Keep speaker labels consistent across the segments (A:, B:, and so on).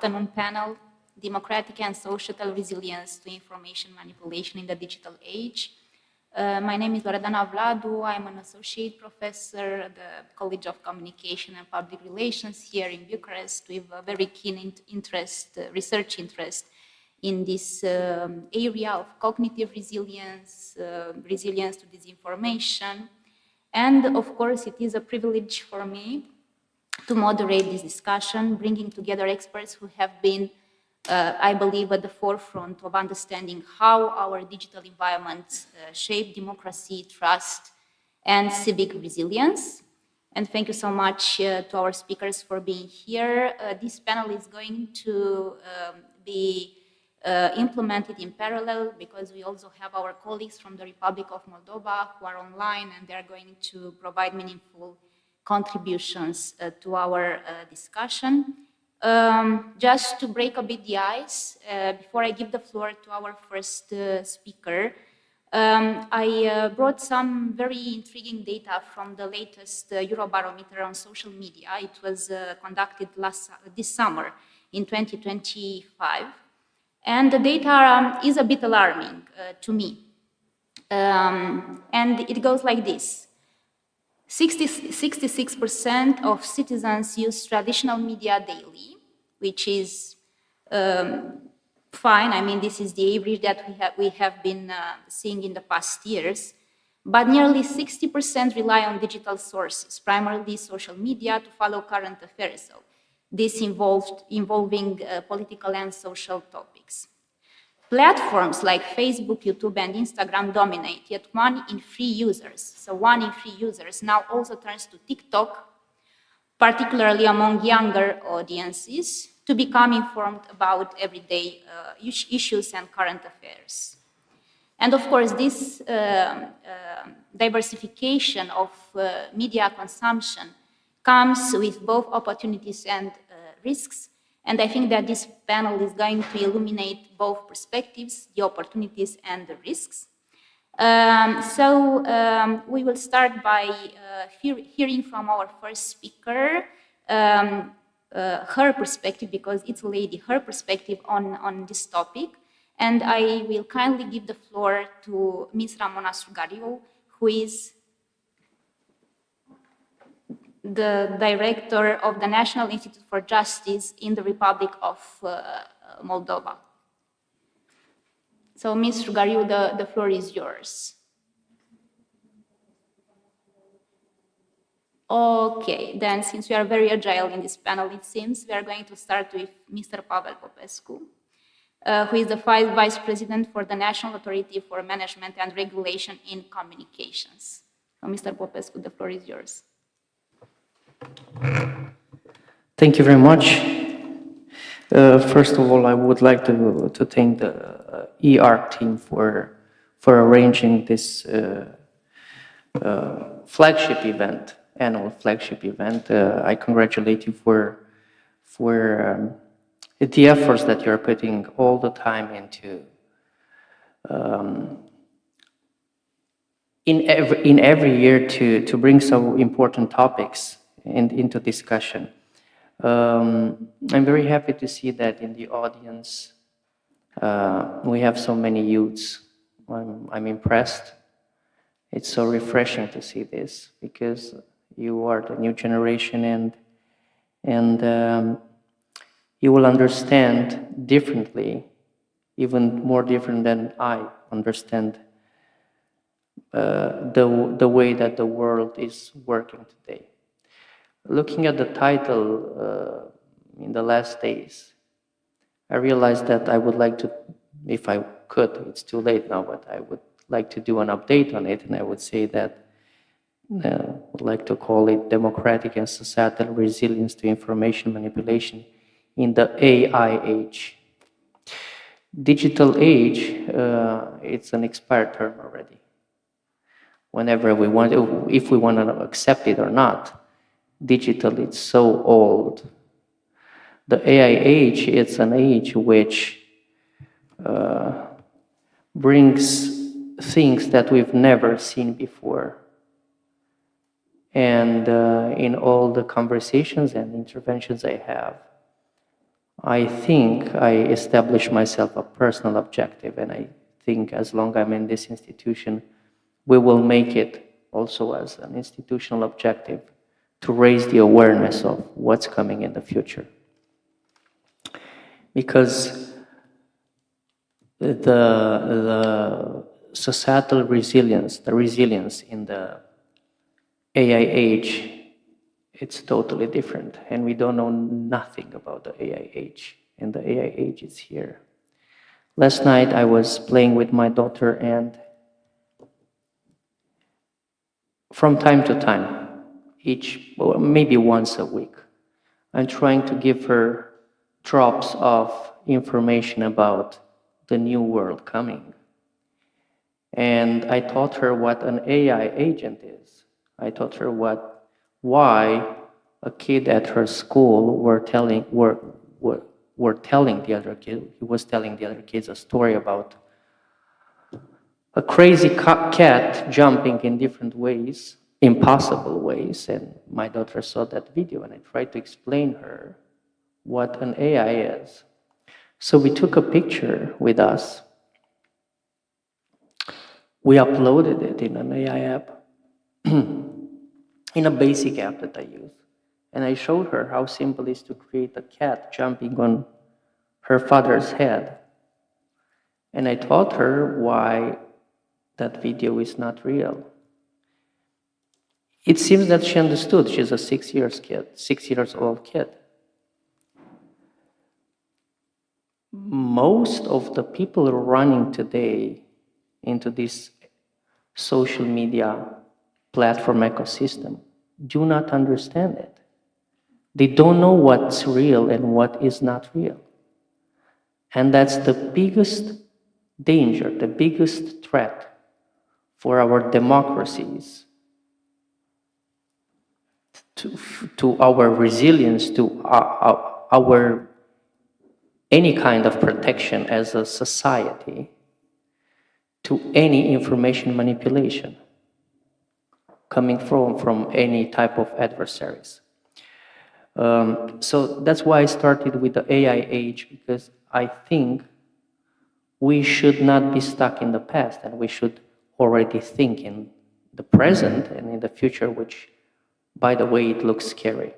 A: afternoon panel, Democratic and Societal Resilience to Information Manipulation in the Digital Age. My name is Loredana Vladu. I'm an associate professor at the College of Communication and Public Relations here in Bucharest with a very keen research interest in this area of cognitive resilience, resilience to disinformation. And of course, it is a privilege for me to moderate this discussion, bringing together experts who have been, I believe, at the forefront of understanding how our digital environments shape democracy, trust, and civic resilience. And thank you so much to our speakers for being here. This panel is going to be implemented in parallel because we also have our colleagues from the Republic of Moldova who are online, and they're going to provide meaningful contributions to our discussion. Just to break a bit the ice, before I give the floor to our first speaker, I brought some very intriguing data from the latest Eurobarometer on social media. It was conducted this summer in 2025. And the data is a bit alarming to me. And it goes like this. 66% of citizens use traditional media daily, which is fine. I mean, this is the average that we have been seeing in the past years. But nearly 60% rely on digital sources, primarily social media, to follow current affairs. So this involving political and social topics. Platforms like Facebook, YouTube, and Instagram dominate, yet 1 in 3 users, so 1 in 3 users now also turns to TikTok, particularly among younger audiences, to become informed about everyday issues and current affairs. And of course, this diversification of media consumption comes with both opportunities and risks. And I think that this panel is going to illuminate both perspectives, the opportunities and the risks. We will start by hearing from our first speaker, her perspective, because it's a lady, her perspective on this topic. And I will kindly give the floor to Ms. Ramona Strugariu, who is the director of the National Institute for Justice in the Republic of Moldova. So, Ms. Strugariu, the floor is yours. Okay, then since we are very agile in this panel, it seems we are going to start with Mr. Pavel Popescu, who is the Vice President for the National Authority for Management and Regulation in Communications. So, Mr. Popescu, the floor is yours.
B: Thank you very much. First of all, I would like to thank the ER team for arranging this flagship event, annual flagship event. I congratulate you for the efforts that you're putting all the time into in every year to bring some important topics into discussion. I'm very happy to see that in the audience we have so many youths. I'm impressed. It's so refreshing to see this because you are the new generation and you will understand differently, even more different than I understand the way that the world is working today. Looking at the title in the last days, I realized that I would like to, if I could, it's too late now, but I would like to do an update on it, and I would say that I would like to call it Democratic and Societal Resilience to Information Manipulation in the AI age. Digital age, it's an expired term already. Whenever we want, if we want to accept it or not, digital, it's so old. The AI age, it's an age which brings things that we've never seen before. And in all the conversations and interventions I have, I think I established myself a personal objective, and I think as long as I'm in this institution, we will make it also as an institutional objective to raise the awareness of what's coming in the future. Because the societal resilience, the resilience in the AI age, it's totally different, and we don't know nothing about the AI age, and the AI age is here. Last night I was playing with my daughter, and from time to time, or maybe once a week, I'm trying to give her drops of information about the new world coming. And I taught her what an AI agent is. I taught her why a kid at her school was telling the other kids a story about a crazy cat jumping in different ways, impossible ways, and my daughter saw that video, and I tried to explain her what an AI is. So we took a picture with us. We uploaded it in an AI app, in a basic app that I use. And I showed her how simple it is to create a cat jumping on her father's head. And I taught her why that video is not real. It seems that she understood. She's a 6 years old kid. Most of the people running today into this social media platform ecosystem do not understand it. They don't know what's real and what is not real. And that's the biggest danger, the biggest threat for our democracies, to our resilience, to our any kind of protection as a society, to any information manipulation coming from any type of adversaries. So that's why I started with the AI age, because I think we should not be stuck in the past, and we should already think in the present and in the future, which, by the way, it looks scary.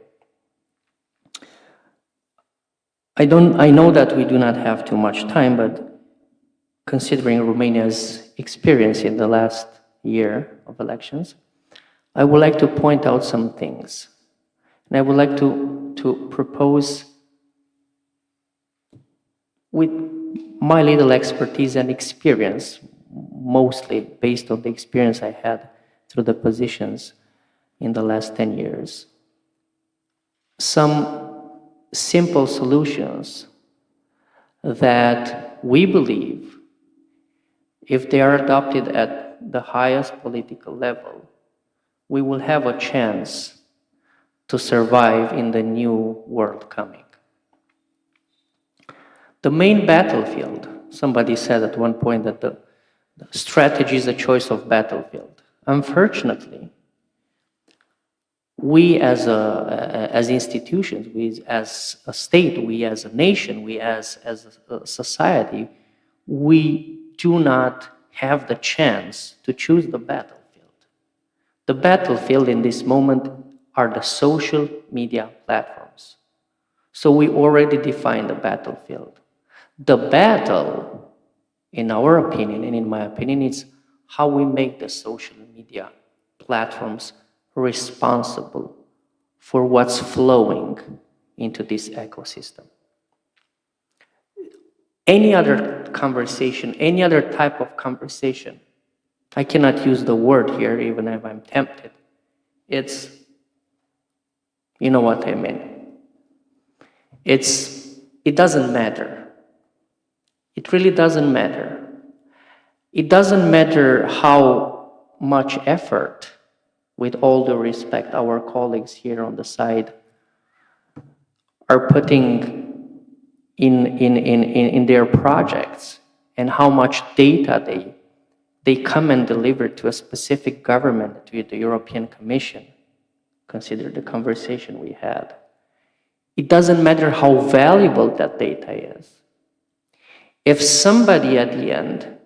B: I know that we do not have too much time, but considering Romania's experience in the last year of elections, I would like to point out some things. And I would like to propose, with my little expertise and experience, mostly based on the experience I had through the positions in the last 10 years, some simple solutions that we believe, if they are adopted at the highest political level, we will have a chance to survive in the new world coming. The main battlefield, somebody said at one point that the strategy is a choice of battlefield. Unfortunately, we as institutions, we as a state, we as a nation, we as a society, we do not have the chance to choose the battlefield. The battlefield in this moment are the social media platforms. So we already defined the battlefield. The battle, in our opinion and in my opinion, is how we make the social media platforms responsible for what's flowing into this ecosystem. Any other conversation, any other type of conversation, I cannot use the word here even if I'm tempted. You know what I mean. It doesn't matter. It really doesn't matter. It doesn't matter how much effort, with all due respect, our colleagues here on the side are putting in their projects, and how much data they come and deliver to a specific government, to the European Commission. Consider the conversation we had. it doesn't matter how valuable that data is. If somebody at the end,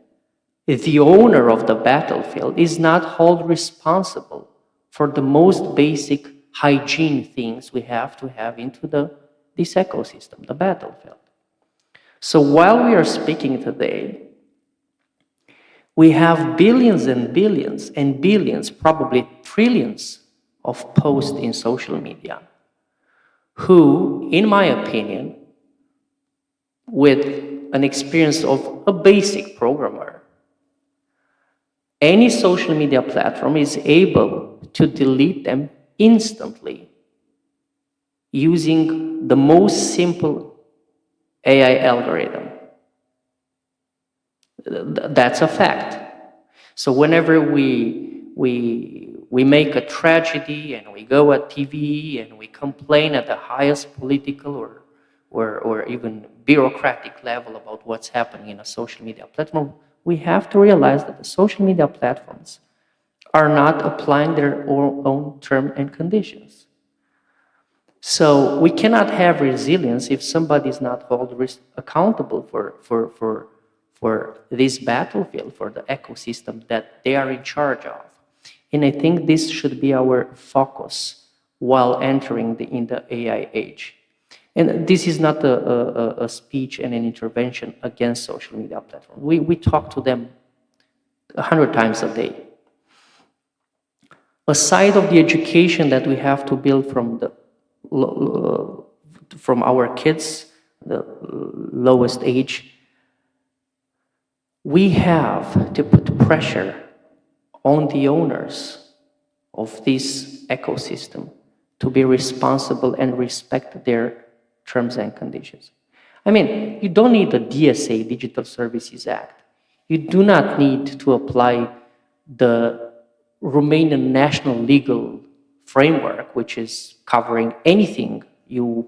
B: if the owner of the battlefield, is not held responsible for the most basic hygiene things we have to have into this ecosystem, the battlefield. So while we are speaking today, we have billions and billions and billions, probably trillions of posts in social media who, in my opinion, with an experience of a basic programmer, any social media platform is able to delete them instantly using the most simple AI algorithm. That's a fact. So whenever we make a tragedy and we go at TV and we complain at the highest political or even bureaucratic level about what's happening in a social media platform, we have to realize that the social media platforms are not applying their own terms and conditions. So we cannot have resilience if somebody is not held accountable for this battlefield, for the ecosystem that they are in charge of. And I think this should be our focus while entering in the AI age. And this is not a speech and an intervention against social media platforms. We talk to them 100 times a day. Aside of the education that we have to build from our kids, the lowest age, we have to put pressure on the owners of this ecosystem to be responsible and respect their terms and conditions. I mean, you don't need the DSA, Digital Services Act. You do not need to apply the Romanian national legal framework, which is covering anything you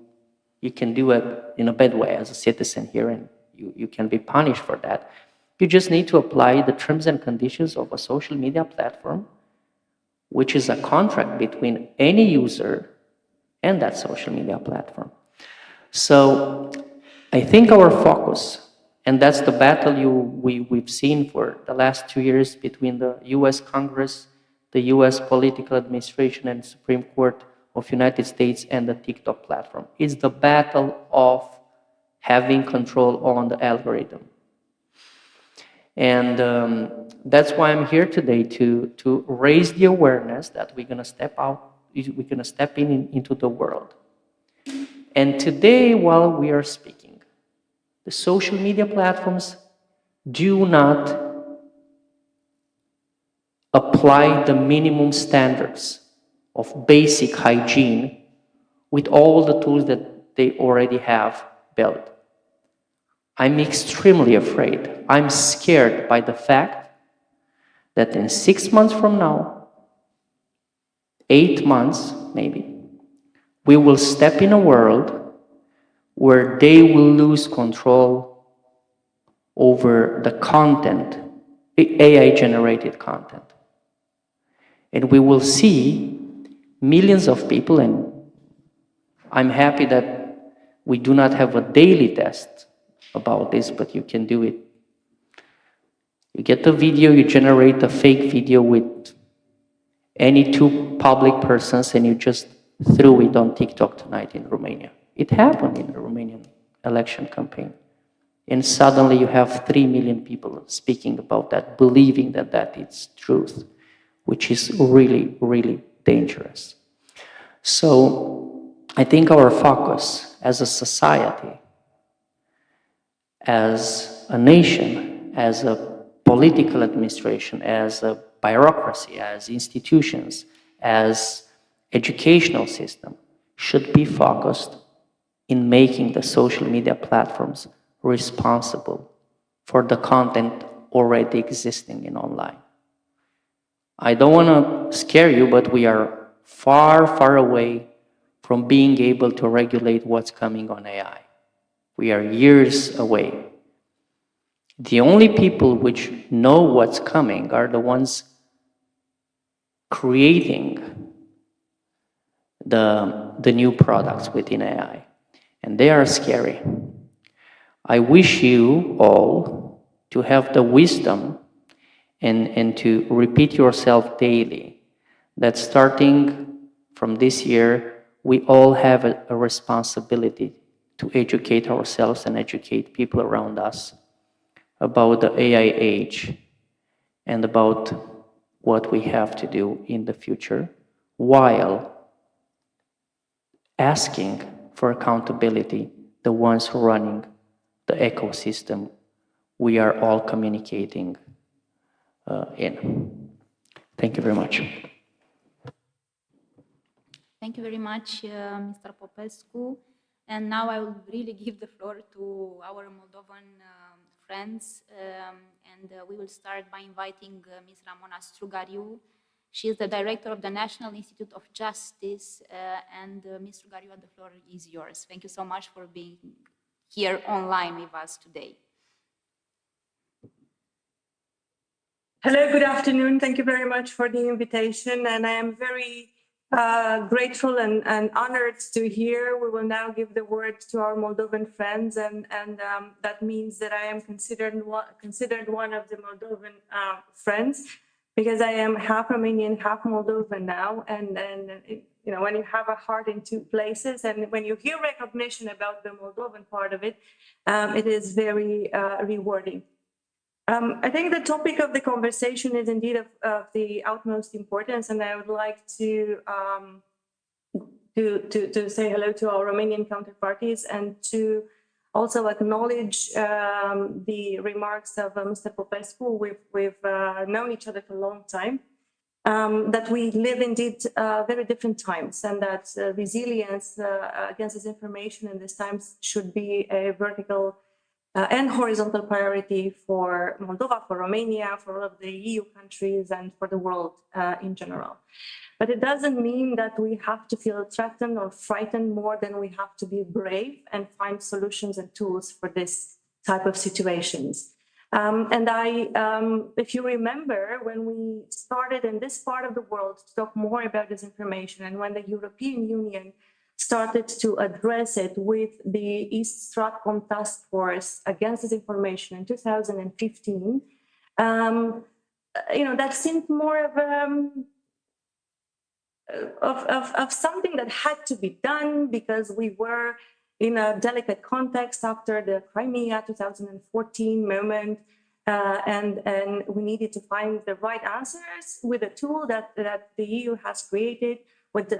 B: can do it in a bad way as a citizen here, and you can be punished for that. You just need to apply the terms and conditions of a social media platform, which is a contract between any user and that social media platform. So I think our focus, and that's the battle we've seen for the last 2 years between the US Congress, the US political administration and Supreme Court of United States and the TikTok platform, is the battle of having control on the algorithm. And that's why I'm here today to raise the awareness that we're gonna step into the world. And today, while we are speaking, the social media platforms do not apply the minimum standards of basic hygiene with all the tools that they already have built. I'm extremely afraid. I'm scared by the fact that in 6 months from now, 8 months maybe, we will step in a world where they will lose control over the content, AI-generated content. And we will see millions of people, and I'm happy that we do not have a daily test about this, but you can do it. You get the video, you generate a fake video with any 2 public persons, and you just threw it on TikTok tonight in Romania. It happened in the Romanian election campaign. And suddenly you have 3 million people speaking about that, believing that that is truth, which is really, really dangerous. So I think our focus as a society, as a nation, as a political administration, as a bureaucracy, as institutions, as educational system, should be focused in making the social media platforms responsible for the content already existing in online. I don't want to scare you, but we are far, far away from being able to regulate what's coming on AI. We are years away. The only people which know what's coming are the ones creating the new products within AI. and they are scary. I wish you all to have the wisdom and to repeat yourself daily that starting from this year, we all have a responsibility to educate ourselves and educate people around us about the AI age and about what we have to do in the future, while asking for accountability, the ones who are running the ecosystem we are all communicating in. Thank you very much.
A: Thank you very much, Mr. Popescu. And now I will really give the floor to our Moldovan friends. We will start by inviting Ms. Ramona Strugariu. She is the director of the National Institute of Justice. Ms. Strugariu, the floor is yours. Thank you so much for being here online with us today.
C: Hello, good afternoon. Thank you very much for the invitation. And I am very grateful and honored to hear. We will now give the word to our Moldovan friends, and that means that I am considered one of the Moldovan friends, because I am half Romanian, half Moldovan now. And you know, when you have a heart in two places, and when you hear recognition about the Moldovan part of it, it is very rewarding. I think the topic of the conversation is indeed of the utmost importance, and I would like to say hello to our Romanian counterparties and to also acknowledge the remarks of Mr. Popescu. We've known each other for a long time, that we live indeed very different times, and that resilience against disinformation in these times should be a vertical and horizontal priority for Moldova, for Romania, for all of the EU countries, and for the world in general. But it doesn't mean that we have to feel threatened or frightened more than we have to be brave and find solutions and tools for this type of situations. If you remember, when we started in this part of the world to talk more about disinformation, and when the European Union started to address it with the East Stratcom Task Force against disinformation in 2015, you know, that seemed more of something that had to be done, because we were in a delicate context after the Crimea 2014 moment, and we needed to find the right answers with a tool that the EU has created, with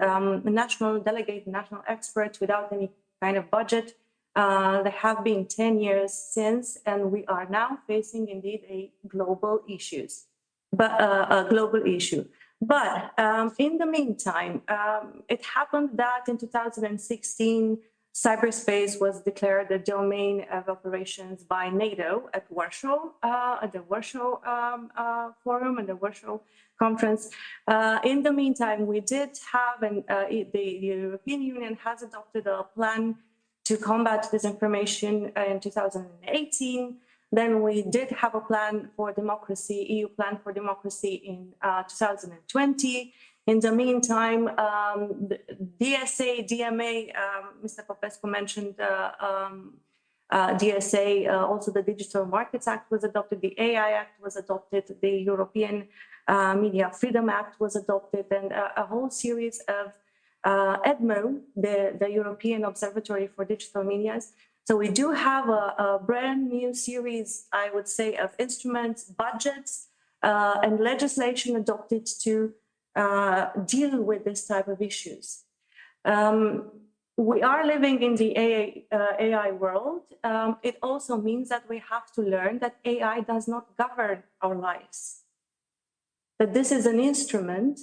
C: national delegate, national experts, without any kind of budget. There have been 10 years since, and we are now facing indeed a global issue. But in the meantime, it happened that in 2016, cyberspace was declared the domain of operations by NATO at Warsaw, at the Warsaw Forum and the Warsaw Conference. In the meantime, we did have, the European Union has adopted a plan to combat disinformation in 2018. Then we did have a plan for democracy, EU plan for democracy in 2020. In the meantime, the DSA, DMA, Mr. Popescu mentioned DSA, also the Digital Markets Act was adopted, the AI Act was adopted, the European Media Freedom Act was adopted, and a whole series of EDMO, the European Observatory for Digital Medias. So we do have a brand new series, I would say, of instruments, budgets, and legislation adopted to deal with this type of issues. We are living in the AI world. It also means that we have to learn that AI does not govern our lives. That this is an instrument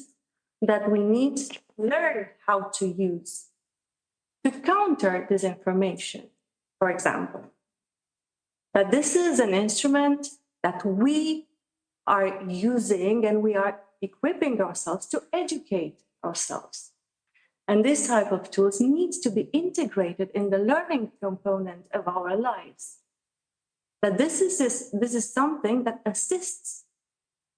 C: that we need to learn how to use to counter disinformation, for example. That this is an instrument that we are using, and we are equipping ourselves to educate ourselves. And this type of tools needs to be integrated in the learning component of our lives. That this is something that assists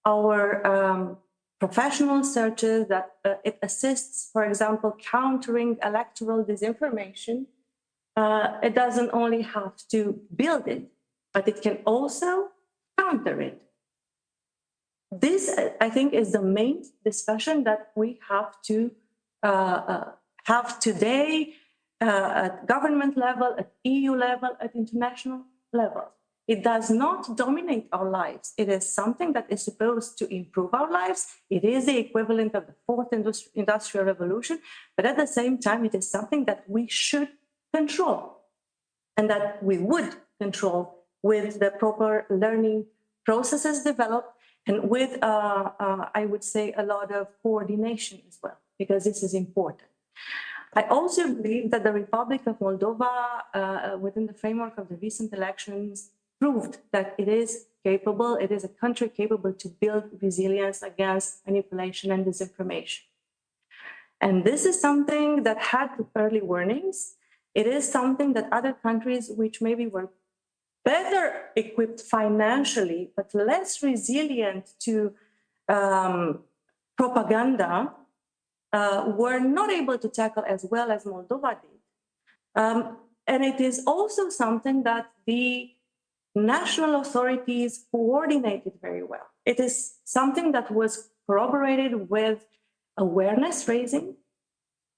C: our professional searches, that it assists, for example, countering electoral disinformation, it doesn't only have to build it, but it can also counter it. This, I think, is the main discussion that we have to have today at government level, at EU level, at international level. It does not dominate our lives. It is something that is supposed to improve our lives. It is the equivalent of the fourth industrial revolution, but at the same time, it is something that we should control and that we would control with the proper learning processes developed and with, I would say, a lot of coordination as well, because this is important. I also believe that the Republic of Moldova, within the framework of the recent elections, proved that it is capable, it is a country capable to build resilience against manipulation and disinformation. And this is something that had early warnings. It is something that other countries, which maybe were better equipped financially, but less resilient to propaganda, were not able to tackle as well as Moldova did. And it is also something that the national authorities coordinated very well. It is something that was corroborated with awareness raising,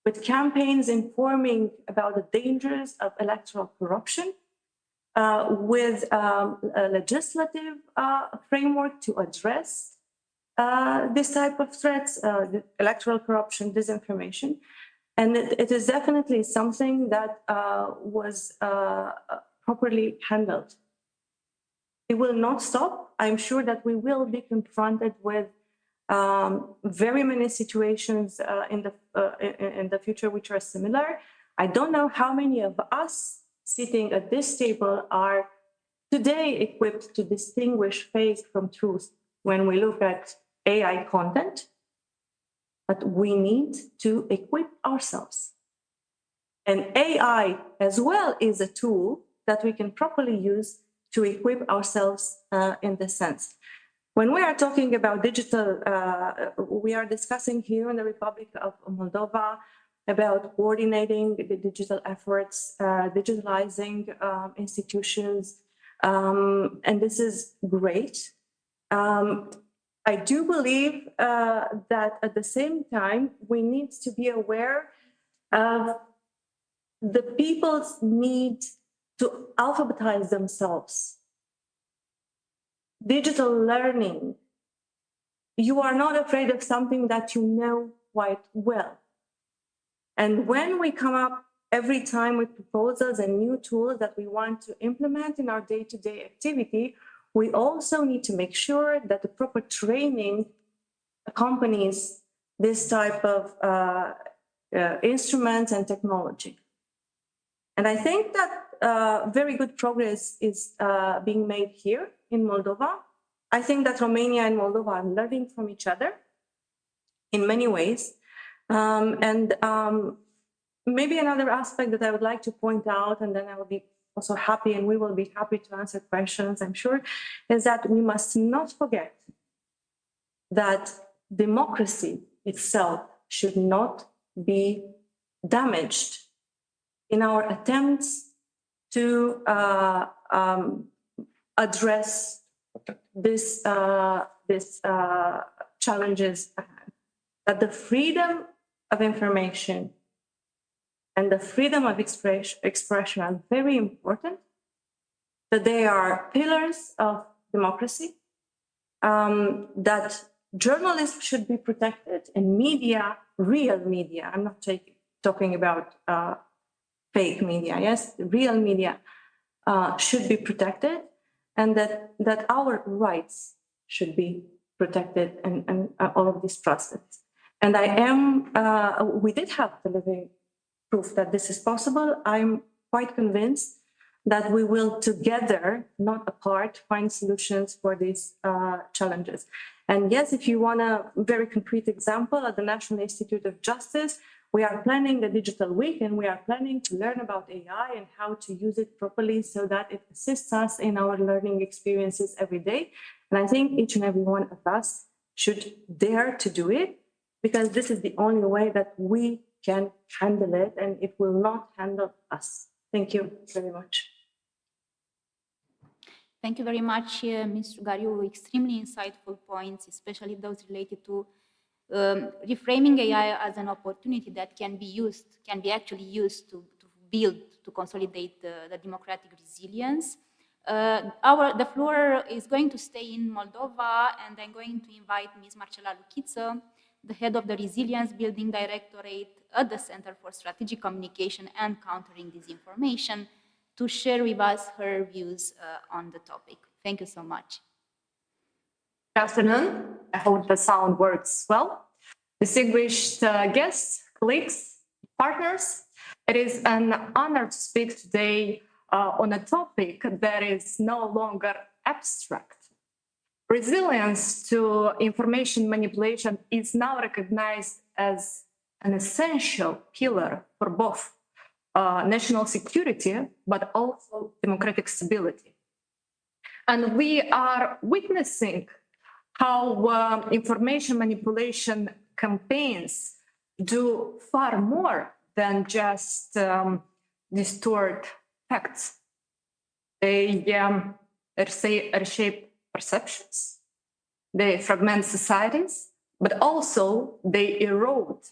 C: with campaigns informing about the dangers of electoral corruption, with a legislative framework to address this type of threats, electoral corruption, disinformation. And it is definitely something that was properly handled. It will not stop. I'm sure that we will be confronted with very many situations in the future which are similar. I don't know how many of us sitting at this table are today equipped to distinguish fake from truth when we look at AI content, but we need to equip ourselves. And AI as well is a tool that we can properly use to equip ourselves in this sense. When we are talking about digital, we are discussing here in the Republic of Moldova about coordinating the digital efforts, digitalizing institutions, and this is great. I do believe that at the same time, we need to be aware of the people's need to alphabetize themselves. Digital learning, you are not afraid of something that you know quite well. And when we come up every time with proposals and new tools that we want to implement in our day-to-day activity, we also need to make sure that the proper training accompanies this type of instruments and technology. And I think that very good progress is being made here in Moldova. I think that Romania and Moldova are learning from each other in many ways. And maybe another aspect that I would like to point out, and then I will be also happy and we will be happy to answer questions, I'm sure, is that we must not forget that democracy itself should not be damaged in our attempts to address this challenges ahead. That the freedom of information and the freedom of expression are very important, that they are pillars of democracy, that journalism should be protected and media, real media, I'm not talking about fake media, yes, real media should be protected, and that our rights should be protected and all of this process. And we did have the living proof that this is possible. I'm quite convinced that we will together, not apart, find solutions for these challenges. And yes, if you want a very concrete example, at the National Institute of Justice, we are planning a digital week and we are planning to learn about AI and how to use it properly so that it assists us in our learning experiences every day. And I think each and every one of us should dare to do it, because this is the only way that we can handle it, and it will not handle us. Thank you very much.
A: Thank you very much, Ms. Rugariu. Extremely insightful points, especially those related to reframing AI as an opportunity that can be actually used to build, to consolidate the democratic resilience. The floor is going to stay in Moldova, and I'm going to invite Ms. Marcela Luchiță, the head of the Resilience Building Directorate at the Center for Strategic Communication and Countering Disinformation, to share with us her views on the topic. Thank you so much.
C: Good afternoon. I hope the sound works well. Distinguished guests, colleagues, partners, it is an honor to speak today on a topic that is no longer abstract. Resilience to information manipulation is now recognized as an essential pillar for both national security, but also democratic stability. And we are witnessing how information manipulation campaigns do far more than just distort facts. They reshape perceptions, they fragment societies, but also they erode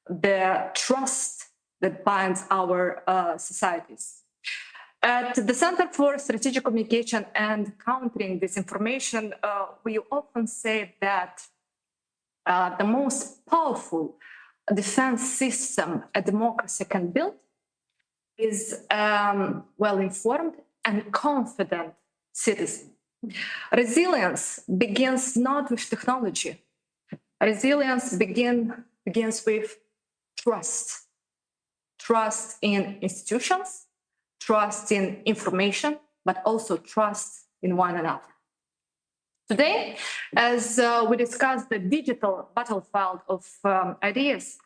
C: the trust that binds our societies. At the Center for Strategic Communication and Countering Disinformation, we often say that the most powerful defense system a democracy can build is well-informed and confident citizen. Resilience begins not with technology. Resilience begins with trust. Trust in institutions, trust in information, but also trust in one another. Today, as we discuss the digital battlefield of ideas,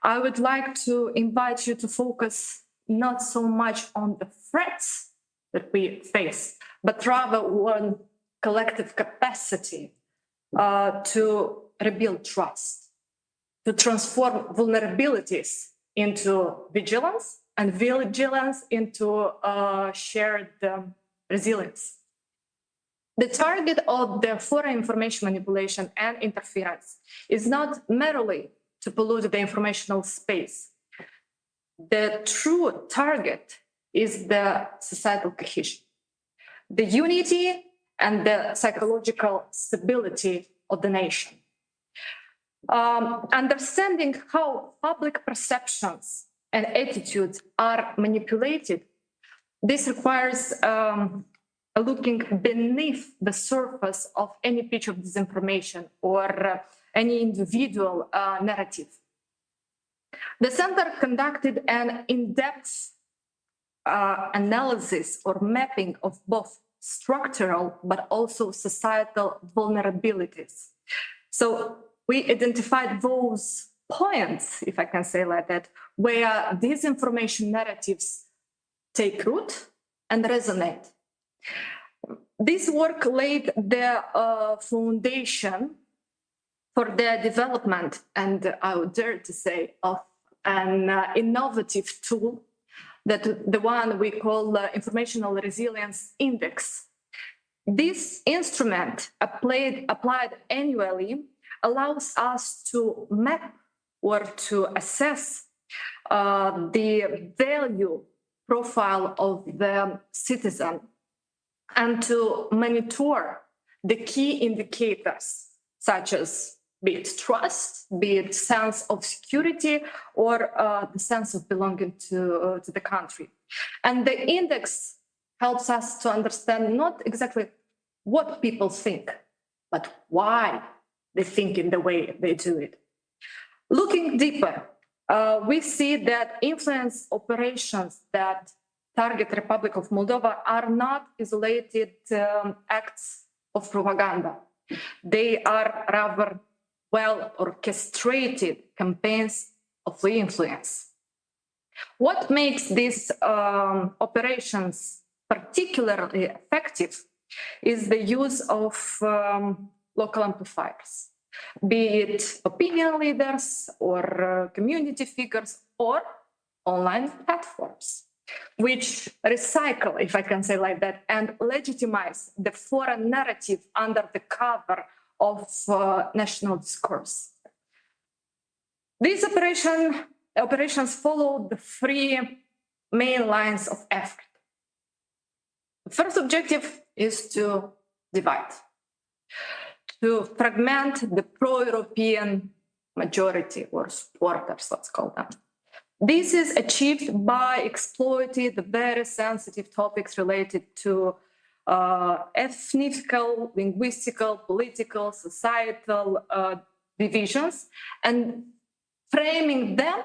C: I would like to invite you to focus not so much on the threats that we face, but rather on collective capacity to rebuild trust, to transform vulnerabilities into vigilance, and vigilance into shared resilience. The target of the foreign information manipulation and interference is not merely to pollute the informational space. The true target is the societal cohesion, the unity and the psychological stability of the nation. Understanding how public perceptions and attitudes are manipulated, this requires looking beneath the surface of any pitch of disinformation or any individual narrative. The Center conducted an in-depth analysis or mapping of both structural but also societal vulnerabilities. So we identified those points, if I can say like that, where disinformation narratives take root and resonate. This work laid the foundation for the development, and I would dare to say, of an innovative tool, that the one we call Informational Resilience Index. This instrument, applied annually, allows us to map or to assess the value profile of the citizen and to monitor the key indicators, such as be it trust, be it sense of security, or the sense of belonging to the country. And the index helps us to understand not exactly what people think, but why they think in the way they do it. Looking deeper, we see that influence operations that target Republic of Moldova are not isolated acts of propaganda. They are rather well-orchestrated campaigns of influence. What makes these operations particularly effective is the use of local amplifiers, be it opinion leaders or community figures or online platforms. which recycle, if I can say like that, and legitimize the foreign narrative under the cover of national discourse. These operations follow the three main lines of effort. The first objective is to divide, to fragment the pro-European majority or supporters, let's call them. This is achieved by exploiting the very sensitive topics related to ethnical, linguistical, political, societal divisions and framing them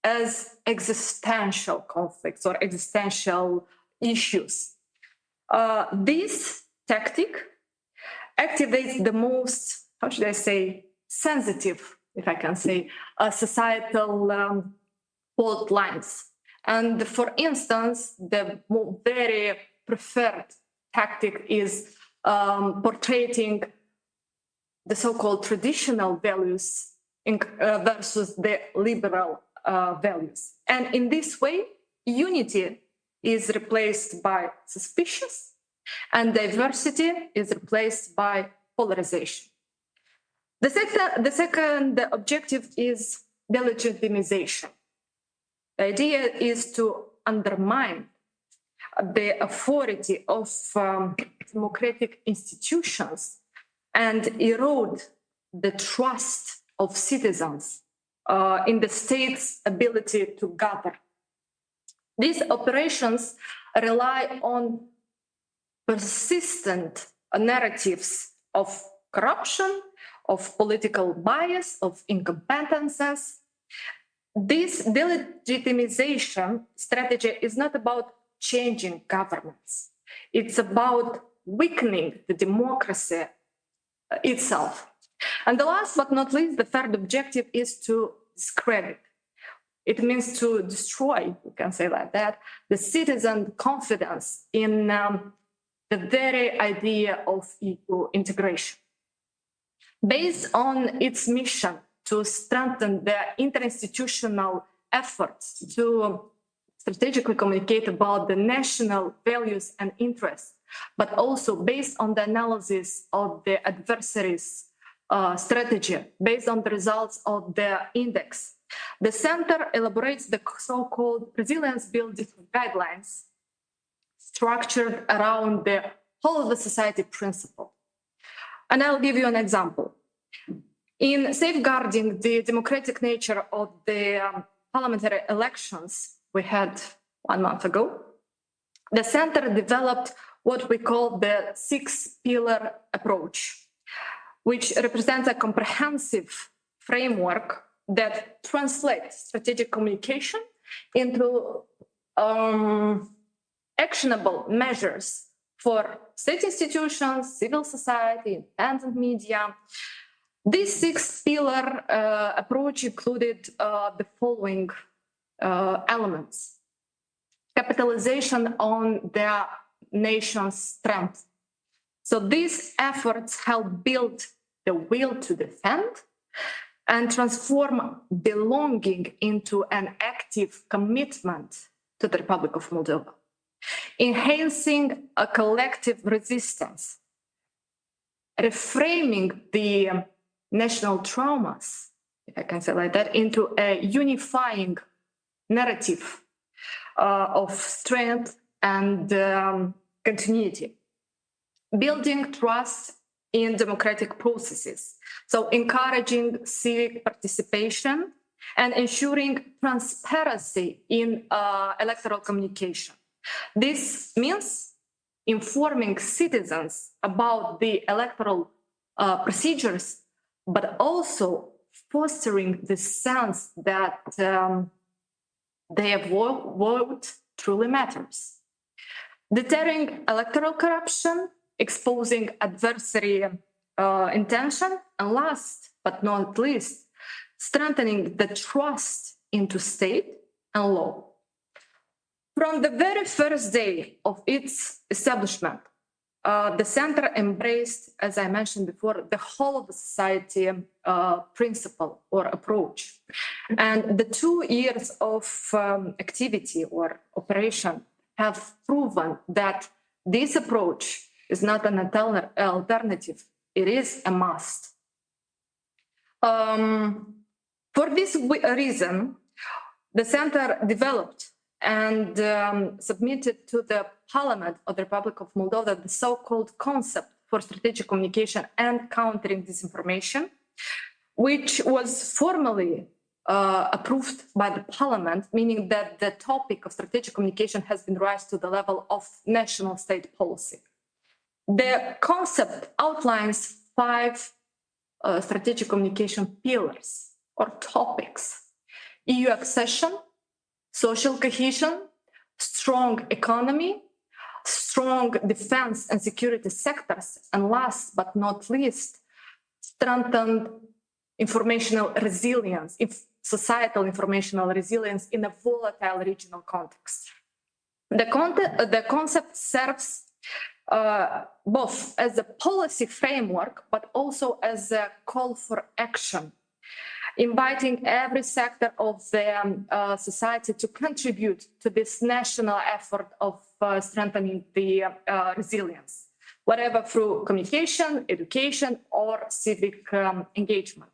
C: as existential conflicts or existential issues. This tactic activates the most, how should I say, sensitive, if I can say, societal fault lines. And for instance, the very preferred tactic is portraying the so-called traditional values versus the liberal values. And in this way, unity is replaced by suspicion and diversity is replaced by polarization. The second objective is delegitimization. The idea is to undermine the authority of democratic institutions and erode the trust of citizens in the state's ability to gather. These operations rely on persistent narratives of corruption, of political bias, of incompetences. This delegitimization strategy is not about changing governments. It's about weakening the democracy itself. And the last but not least, the third objective is to discredit. It means to destroy, we can say like that, the citizen confidence in the very idea of EU integration. Based on its mission to strengthen the interinstitutional efforts to strategically communicate about the national values and interests, but also based on the analysis of the adversaries' strategy, based on the results of the index. The center elaborates the so-called resilience building guidelines structured around the whole of the society principle. And I'll give you an example. In safeguarding the democratic nature of the parliamentary elections we had 1 month ago, the center developed what we call the 6-pillar approach, which represents a comprehensive framework that translates strategic communication into actionable measures for state institutions, civil society, independent media. This 6-pillar approach included the following elements: capitalization on their nation's strength. So these efforts help build the will to defend and transform belonging into an active commitment to the Republic of Moldova, enhancing a collective resistance, reframing the national traumas, if I can say like that, into a unifying narrative of strength and continuity, building trust in democratic processes, so encouraging civic participation and ensuring transparency in electoral communication. This means informing citizens about the electoral procedures, but also fostering the sense that their vote truly matters. Deterring electoral corruption, exposing adversary intention, and last but not least, strengthening the trust into state and law. From the very first day of its establishment, the center embraced, as I mentioned before, the whole of the society principle or approach. And the 2 years of activity or operation have proven that this approach is not an alternative, it is a must. For this reason, the center developed and submitted to the Parliament of the Republic of Moldova the so-called concept for strategic communication and countering disinformation, which was formally approved by the Parliament, meaning that the topic of strategic communication has been raised to the level of national state policy. The concept outlines 5 strategic communication pillars or topics: EU accession, social cohesion, strong economy, strong defense and security sectors, and last but not least, strengthened informational resilience, societal informational resilience in a volatile regional context. The concept serves both as a policy framework, but also as a call for action, inviting every sector of the society to contribute to this national effort of strengthening the resilience, whatever through communication, education, or civic engagement.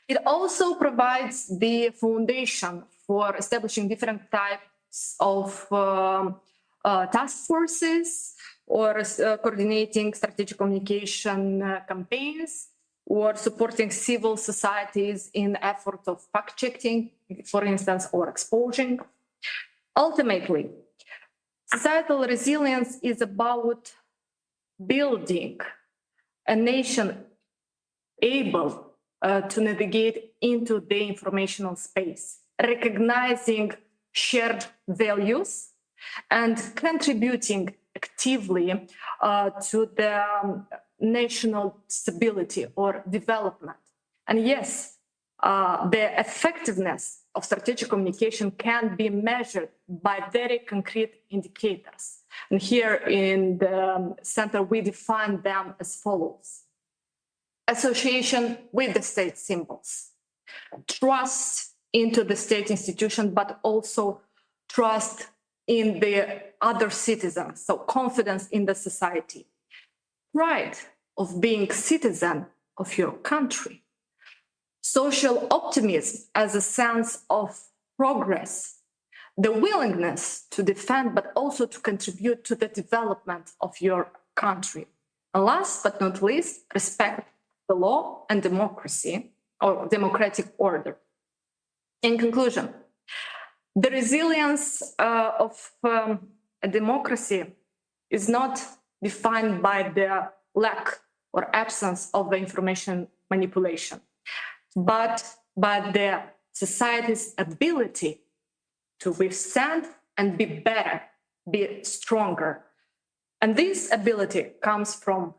C: It also provides the foundation for establishing different types of task forces or coordinating strategic communication campaigns, or supporting civil societies in effort of fact-checking, for instance, or exposing. Ultimately, societal resilience is about building a nation able to navigate into the informational space, recognizing shared values and contributing actively to the national stability or development. And yes, the effectiveness of strategic communication can be measured by very concrete indicators. And here in the center, we define them as follows: association with the state symbols, trust into the state institution, but also trust in the other citizens, so confidence in the society, pride of being citizen of your country, social optimism as a sense of progress, the willingness to defend but also to contribute to the development of your country. And last but not least, respect the law and democracy or democratic order. In conclusion, the resilience of a democracy is not defined by the lack or absence of information manipulation, but by the society's ability to withstand and be better, be stronger. And this ability comes from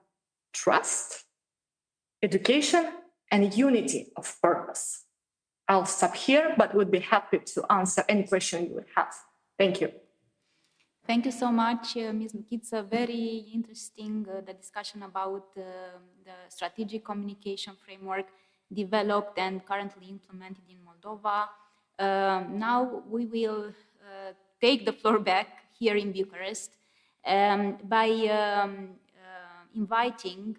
C: trust, education, and unity of purpose. I'll stop here, but would be happy to answer any question you would have. Thank you.
A: Thank you so much, Ms. Lukica. Very interesting, the discussion about the strategic communication framework developed and currently implemented in Moldova. Now we will take the floor back here in Bucharest by inviting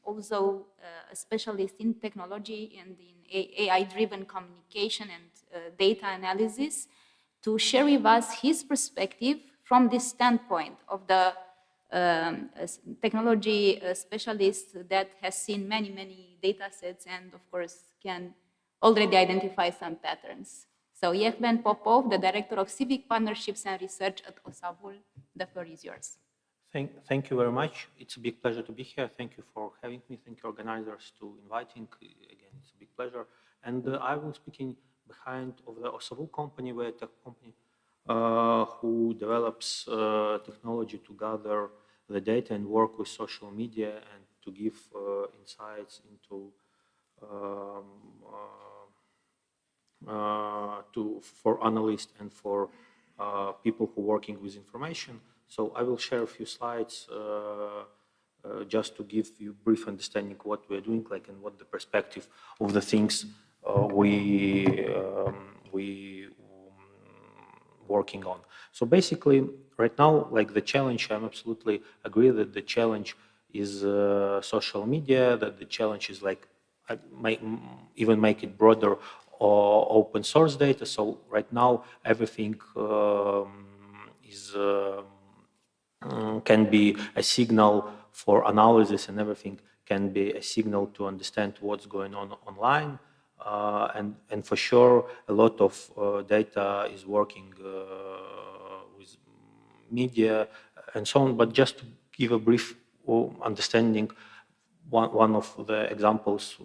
A: also a specialist in technology and in AI-driven communication and data analysis to share with us his perspective from this standpoint of the technology specialist that has seen many, many data sets and, of course, can already identify some patterns. So, Yehven Popov, the Director of Civic Partnerships and Research at OSAVUL, the floor is yours.
D: Thank you very much. It's a big pleasure to be here. Thank you for having me. Thank you, organizers, to inviting. Again, it's a big pleasure. And I will speaking behind of the OSAVUL company, we're a tech company who develops technology to gather the data and work with social media and to give insights into for analysts and for people who are working with information. So I will share a few slides just to give you a brief understanding of what we're doing, like, and what the perspective of the things we working on. So basically, right now, like the challenge, I'm absolutely agree that the challenge is social media, that the challenge is like, even make it broader, or open source data. So right now, everything is can be a signal for analysis, and everything can be a signal to understand what's going on online. And for sure, a lot of data is working with media and so on. But just to give a brief understanding, one of the examples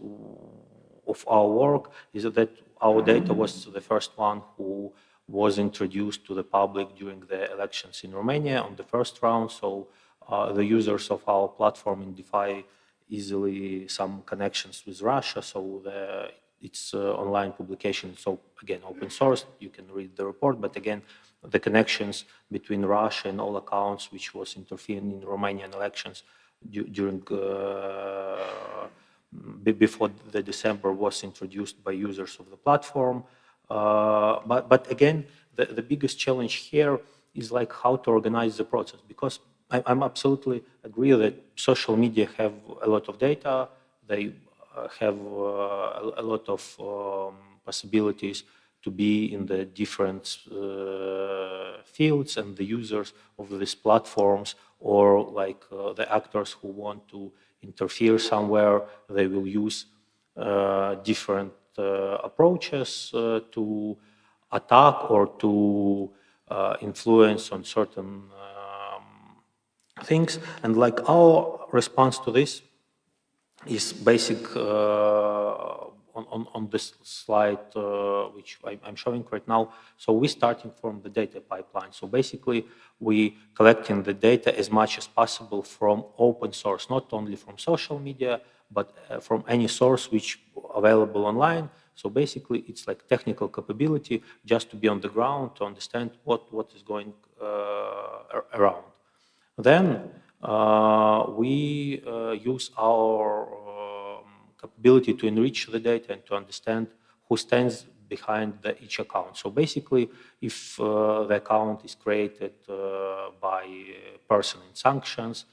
D: of our work is that our data was the first one who was introduced to the public during the elections in Romania on the first round. So the users of our platform identify easily some connections with Russia. So it's online publication. So again, open source, you can read the report, but again, the connections between Russia and all accounts which was interfering in Romanian elections during before the December was introduced by users of the platform. But again, the biggest challenge here is like how to organize the process, because I'm absolutely agree that social media have a lot of data. They have a lot of possibilities to be in the different fields, and the users of these platforms, or like the actors who want to interfere somewhere, they will use different approaches to attack or to influence on certain things. And like our response to this is basic on this slide, which I'm showing right now. So we're starting from the data pipeline. So basically, we collecting the data as much as possible from open source, not only from social media, but from any source which available online. So basically, it's like technical capability just to be on the ground to understand what is going around. Then we use our capability to enrich the data and to understand who stands behind each account. So basically, if the account is created by a person in sanctions,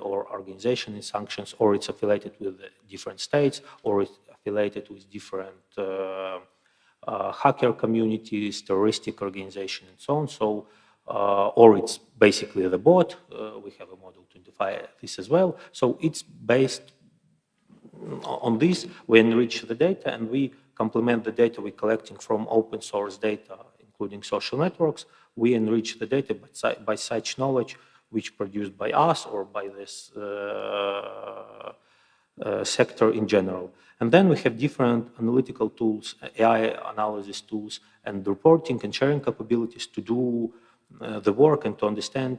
D: or organization in sanctions, or it's affiliated with different states, or it's affiliated with different hacker communities, terroristic organization, and so on. So, or it's basically the bot. We have a model to identify this as well. So it's based on this. We enrich the data, and we complement the data we're collecting from open source data, including social networks. We enrich the data by such knowledge which produced by us or by this sector in general. And then we have different analytical tools, AI analysis tools, and reporting and sharing capabilities to do the work and to understand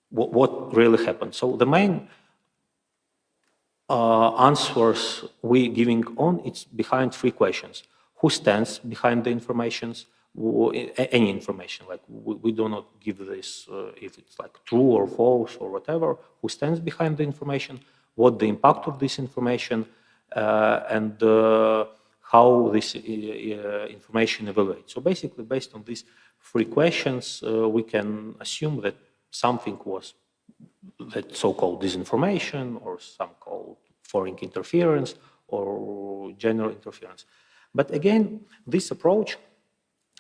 D: what really happened. So the main answers we giving on, it's behind three questions. Who stands behind the informations? Any information, like we do not give this if it's like true or false or whatever. Who stands behind the information? What the impact of this information, and how this information evaluates. So basically, based on these three questions, we can assume that something was that so-called disinformation, or some called foreign interference, or general interference. But again, this approach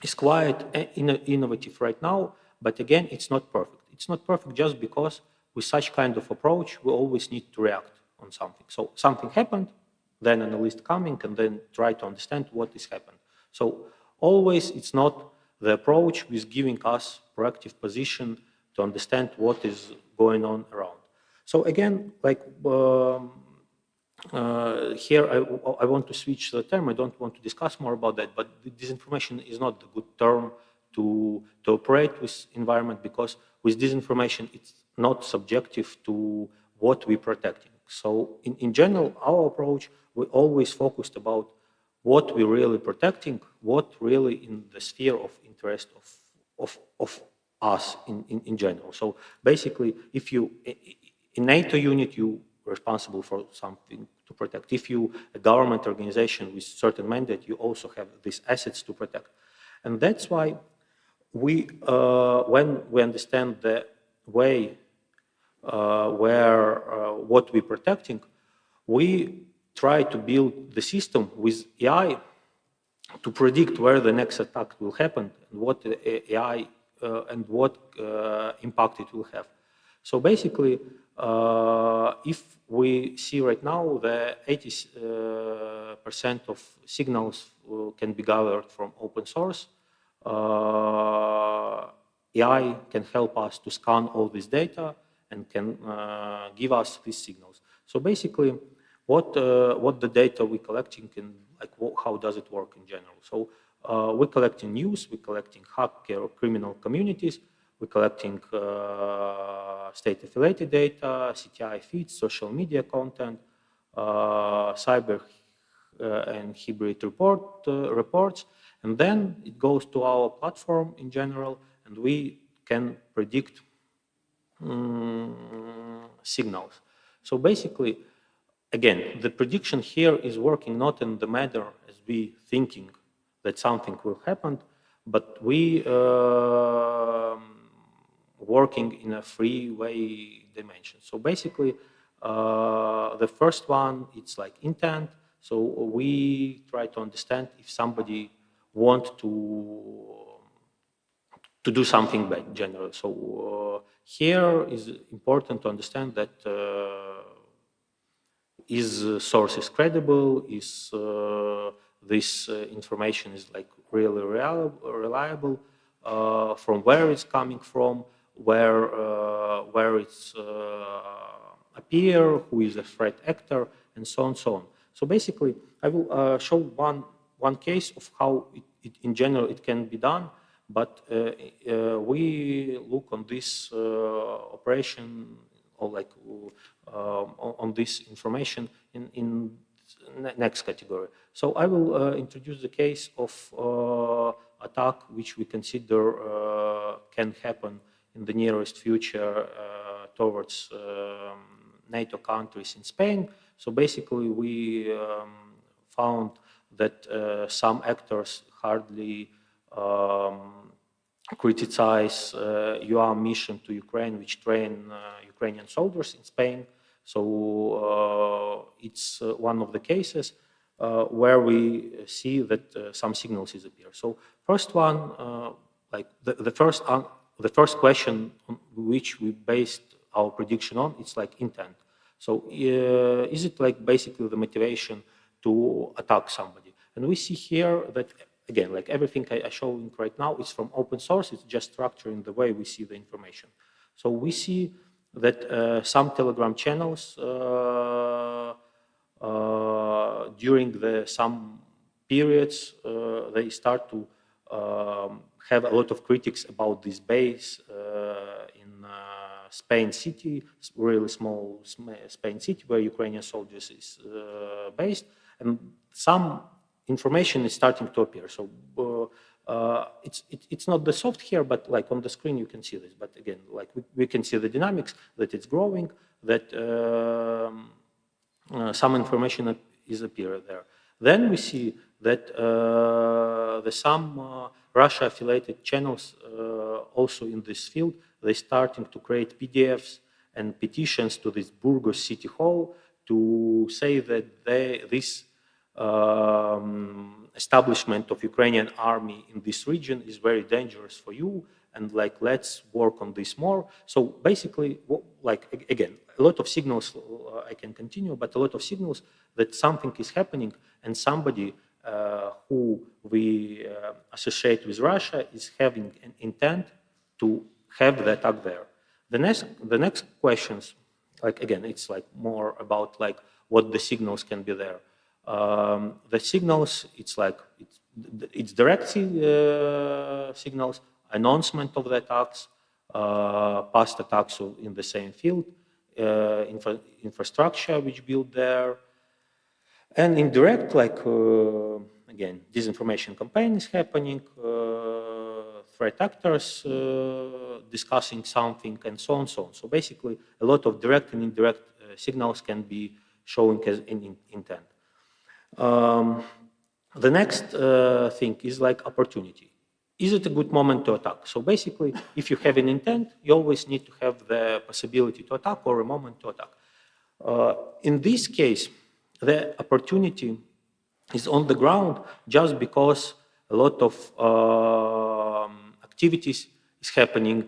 D: is quite innovative right now, but again, it's not perfect. It's not perfect just because with such kind of approach, we always need to react on something. So something happened, then analyst coming and then try to understand what is happened. So always it's not the approach with giving us proactive position to understand what is going on around. So again, like here, I want to switch the term. I don't want to discuss more about that, but disinformation is not a good term to operate with environment, because with disinformation, it's not subjective to what we're protecting. So in general, our approach, we always focused about what we're really protecting, what really in the sphere of interest of us in general. So basically, if you in NATO unit, you responsible for something to protect. If you a government organization with certain mandate, you also have these assets to protect, and that's why we when we understand the way what we're protecting, we try to build the system with AI to predict where the next attack will happen and what AI and what impact it will have. So basically, if we see right now the 80% of signals can be gathered from open source, AI can help us to scan all this data and can give us these signals. So basically, what the data we're collecting and like how does it work in general? So we're collecting news, we're collecting hacker or criminal communities, we're collecting state-affiliated data, CTI feeds, social media content, cyber and hybrid reports, and then it goes to our platform in general, and we can predict signals. So basically, again, the prediction here is working not in the manner as we thinking that something will happen, but we working in a three-way dimension. So basically, the first one, it's like intent. So we try to understand if somebody want to do something bad in general. So here is important to understand that is source is credible, is this information is like really reliable, from where it's coming from, where it's appear, who is a threat actor, and so on, so on. So basically, I will show one case of how it in general it can be done, but we look on this operation or like on this information in next category. So I will introduce the case of attack which we consider can happen in the nearest future towards NATO countries in Spain. So basically we found that some actors hardly criticize UA mission to Ukraine, which train Ukrainian soldiers in Spain. So it's one of the cases where we see that some signals disappear. So first one, like the first question on which we based our prediction on, it's like intent. So is it like basically the motivation to attack somebody? And we see here that, again, like everything I showing right now is from open source. It's just structuring the way we see the information. So we see that some Telegram channels during some periods they start to have a lot of critics about this base in Spain city, really small Spain city where Ukrainian soldiers is based, and some information is starting to appear. So it's not the soft here, but like on the screen you can see this. But again, like we can see the dynamics, that it's growing, that some information is appearing there. Then we see that some Russia-affiliated channels also in this field, they're starting to create PDFs and petitions to this Burgos City Hall to say that this establishment of Ukrainian army in this region is very dangerous for you, and like let's work on this more. So basically, like again, a lot of signals, I can continue, but a lot of signals that something is happening and somebody who we associate with Russia is having an intent to have the attack there. The next questions, like again, it's like more about like what the signals can be there. The signals, it's like it's direct signals, announcement of the attacks, past attacks in the same field, infrastructure which built there, and indirect, like again, disinformation campaign is happening, threat actors discussing something and so on, so on. So basically, a lot of direct and indirect signals can be showing as in intent. The next thing is like opportunity. Is it a good moment to attack? So basically, if you have an intent, you always need to have the possibility to attack or a moment to attack. In this case, the opportunity is on the ground just because a lot of activities is happening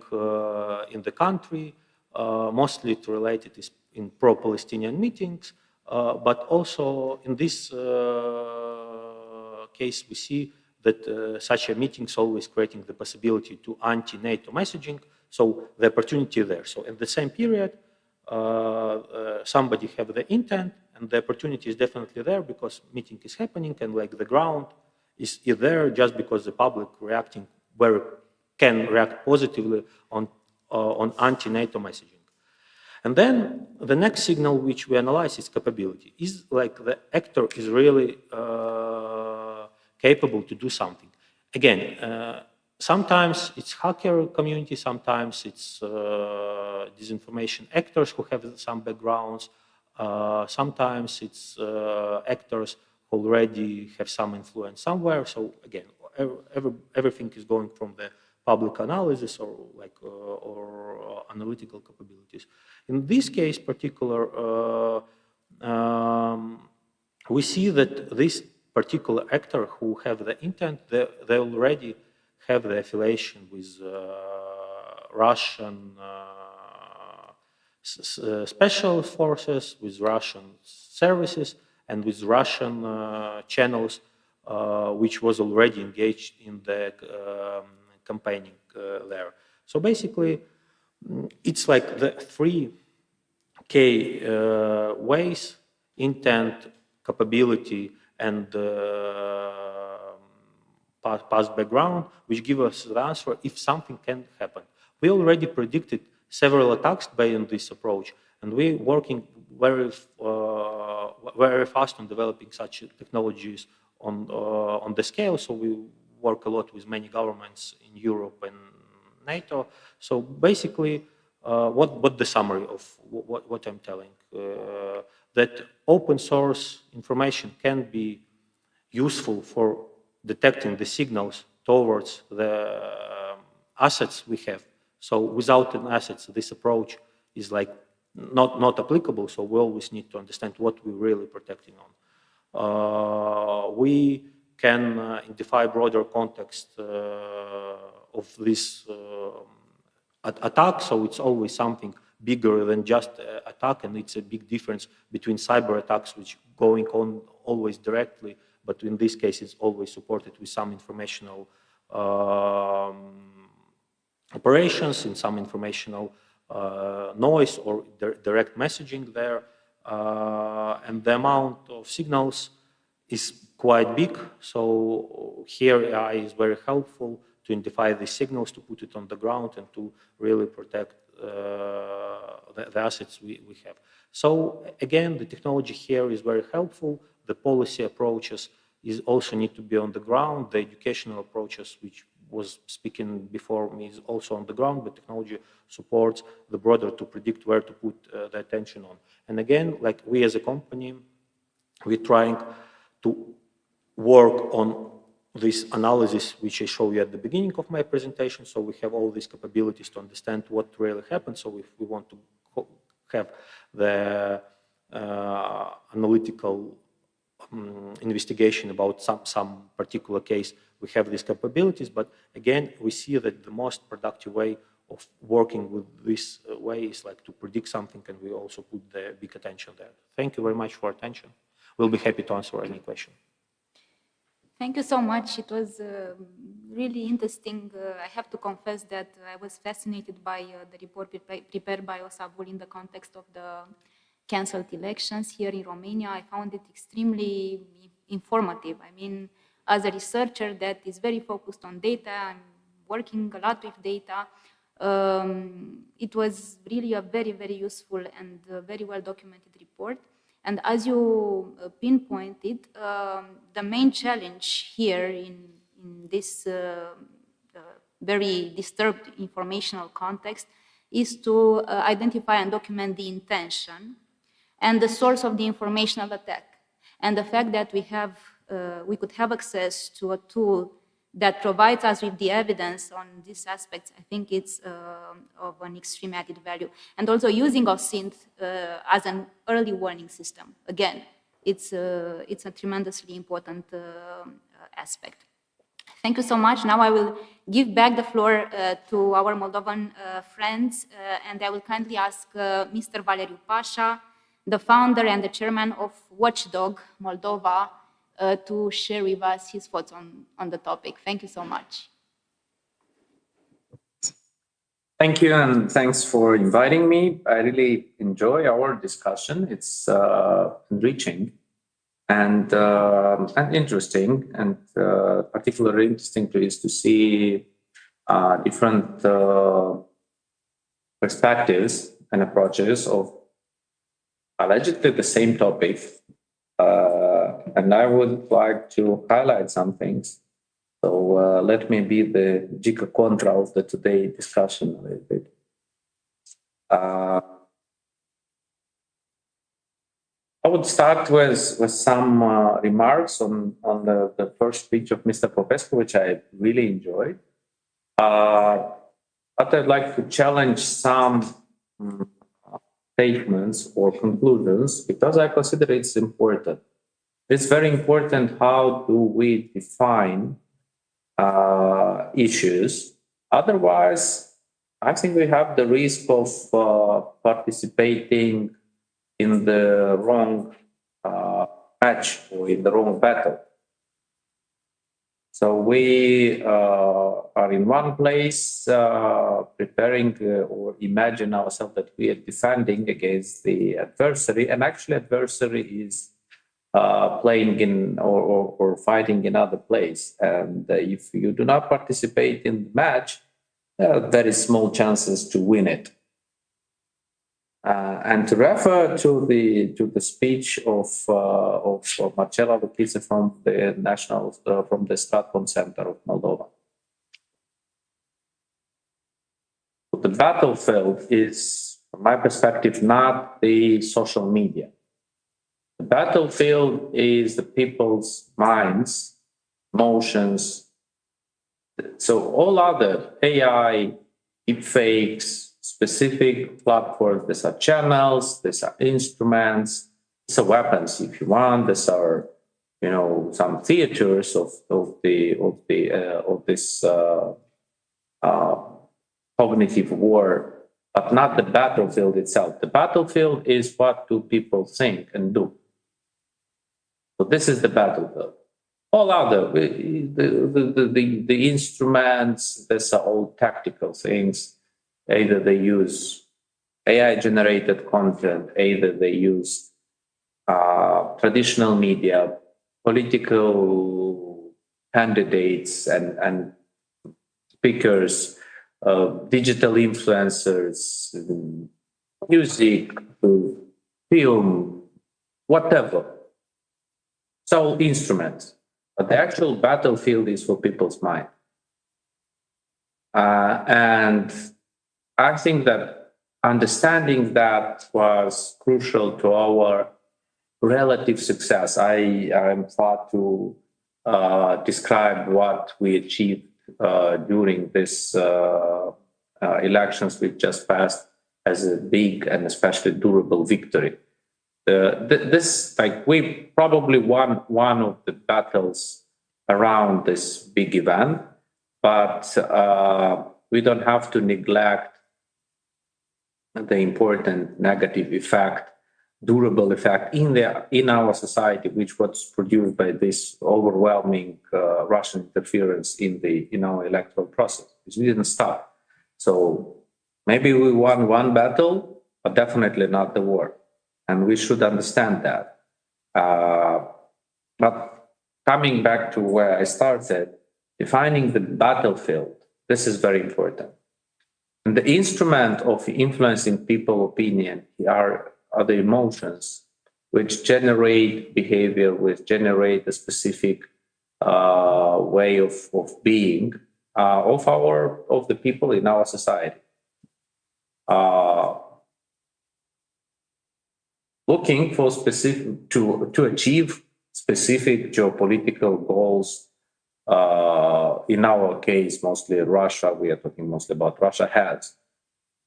D: in the country, mostly related in pro-Palestinian meetings, but also in this case we see that such a meeting is always creating the possibility to anti-NATO messaging, so the opportunity there. So in the same period, somebody have the intent, and the opportunity is definitely there because meeting is happening, and like the ground is there just because the public reacting can react positively on anti-NATO messaging. And then the next signal which we analyze is capability. Is like the actor is really capable to do something. Again, sometimes it's hacker community, sometimes it's disinformation actors who have some backgrounds, sometimes it's actors who already have some influence somewhere. So again, everything is going from the public analysis or like or analytical capabilities. In this case particular, we see that this particular actor who have the intent, they already have the affiliation with Russian special forces, with Russian services, and with Russian channels, which was already engaged in the campaigning there. So basically, it's like the 3 key ways: intent, capability, and past background, which give us the answer if something can happen. We already predicted several attacks based on this approach, and we're working very fast on developing such technologies on the scale. So we work a lot with many governments in Europe and NATO. So basically, what the summary of what I'm telling? That open source information can be useful for detecting the signals towards the assets we have. So without an assets, this approach is like not applicable. So we always need to understand what we're really protecting on. We can identify broader context of this attack. So it's always something bigger than just attack, and it's a big difference between cyber attacks, which going on always directly, but in this case it's always supported with some informational operations, in some informational noise or direct messaging there, and the amount of signals is quite big. So here AI is very helpful to identify the signals, to put it on the ground, and to really protect the assets we have. So again, the technology here is very helpful. The policy approaches is also need to be on the ground. The educational approaches, which was speaking before me, is also on the ground, but technology supports the broader to predict where to put the attention on. And again, like we as a company, we're trying to work on this analysis, which I showed you at the beginning of my presentation. So we have all these capabilities to understand what really happened. So if we want to have the analytical investigation about some particular case, we have these capabilities. But again, we see that the most productive way of working with this way is like to predict something, and we also put the big attention there. Thank you very much for attention. We'll be happy to answer any question.
A: Thank you so much. It was really interesting. I have to confess that I was fascinated by the report prepared by Osavul in the context of the cancelled elections here in Romania. I found it extremely informative. I mean, as a researcher that is very focused on data, I'm working a lot with data. It was really a very, very useful and very well documented report. And as you pinpointed, the main challenge here in this very disturbed informational context is to identify and document the intention and the source of the informational attack. And the fact that we could have access to a tool that provides us with the evidence on these aspects, I think it's of an extreme added value. And also using OSINT as an early warning system. Again, it's a tremendously important aspect. Thank you so much. Now I will give back the floor to our Moldovan friends, and I will kindly ask Mr. Valeriu Pasha, the founder and the chairman of Watchdog Moldova, to share with us his thoughts on the topic. Thank you so much.
E: Thank you, and thanks for inviting me. I really enjoy our discussion. It's enriching and interesting, and particularly interesting is to see different perspectives and approaches of allegedly the same topic. And I would like to highlight some things. So let me be the Giga Contra of the today discussion a little bit. I would start with some remarks on the first speech of Mr. Popescu, which I really enjoyed. But I'd like to challenge some statements or conclusions because I consider it's important. It's very important how do we define issues. Otherwise, I think we have the risk of participating in the wrong match or in the wrong battle. So we are in one place preparing or imagine ourselves that we are defending against the adversary, and actually adversary is playing in or fighting in other place. And if you do not participate in the match, there is small chances to win it. And to refer to the speech of Marcela Luchise from the from the Stratcom Center of Moldova. The battlefield is, from my perspective, not the social media. The battlefield is the people's minds, emotions. So all other AI, deepfakes, specific platforms, these are channels, these are instruments, these are weapons if you want, these are, some theaters of this cognitive war, but not the battlefield itself. The battlefield is what do people think and do. So this is the battlefield. All other, the instruments, these are all tactical things. Either they use AI-generated content, either they use traditional media, political candidates and speakers, digital influencers, music, film, whatever. So instruments. But the actual battlefield is for people's mind. And I think that understanding that was crucial to our relative success. I am far to describe what we achieved during this elections we just passed as a big and especially durable victory. We probably won one of the battles around this big event, but we don't have to neglect the important negative effect, durable effect in our society, which was produced by this overwhelming Russian interference in our electoral process. We didn't stop. So maybe we won one battle, but definitely not the war. And we should understand that. But coming back to where I started, defining the battlefield, this is very important. And the instrument of influencing people's opinion are the emotions, which generate behavior, which generate a specific way of being. of the people in our society. Looking for specific to achieve specific geopolitical goals. In our case, mostly Russia. We are talking mostly about Russia has.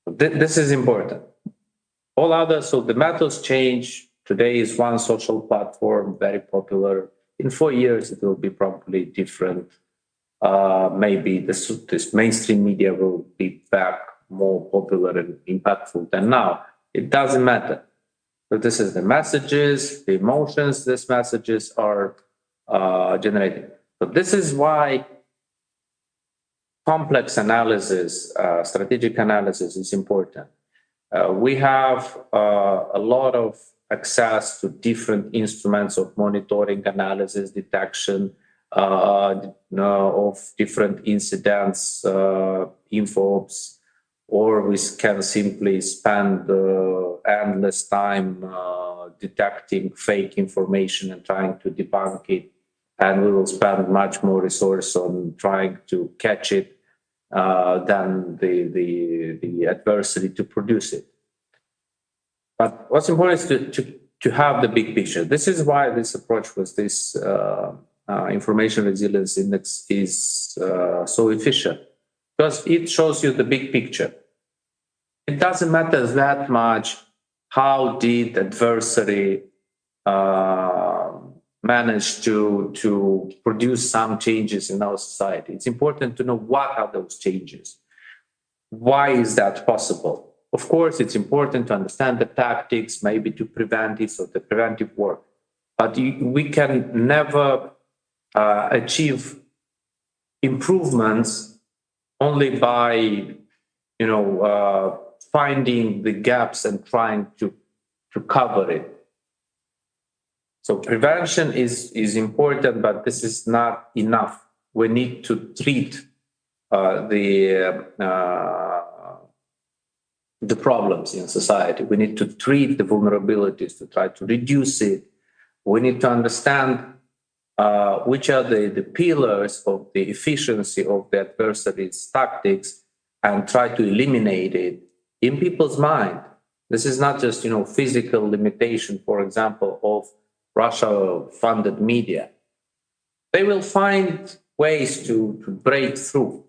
E: This is important. All others, so the methods change. Today is one social platform, very popular. In 4 years, it will be probably different. Maybe this mainstream media will be back more popular and impactful than now. It doesn't matter. But this is the messages, the emotions these messages are generating. So this is why complex analysis, strategic analysis is important. We have a lot of access to different instruments of monitoring, analysis, detection of different incidents, info-ops, or we can simply spend endless time detecting fake information and trying to debunk it. And we will spend much more resource on trying to catch it than the adversary to produce it. But what's important is to have the big picture. This is why this approach with this information resilience index is so efficient, because it shows you the big picture. It doesn't matter that much how did adversary manage to produce some changes in our society. It's important to know what are those changes. Why is that possible? Of course, it's important to understand the tactics, maybe to prevent it, so the preventive work. But we can never achieve improvements only by, finding the gaps and trying to cover it. So prevention is important, but this is not enough. We need to treat the problems in society. We need to treat the vulnerabilities to try to reduce it. We need to understand which are the pillars of the efficiency of the adversary's tactics and try to eliminate it in people's mind. This is not just, physical limitation, for example, of Russia-funded media. They will find ways to break through.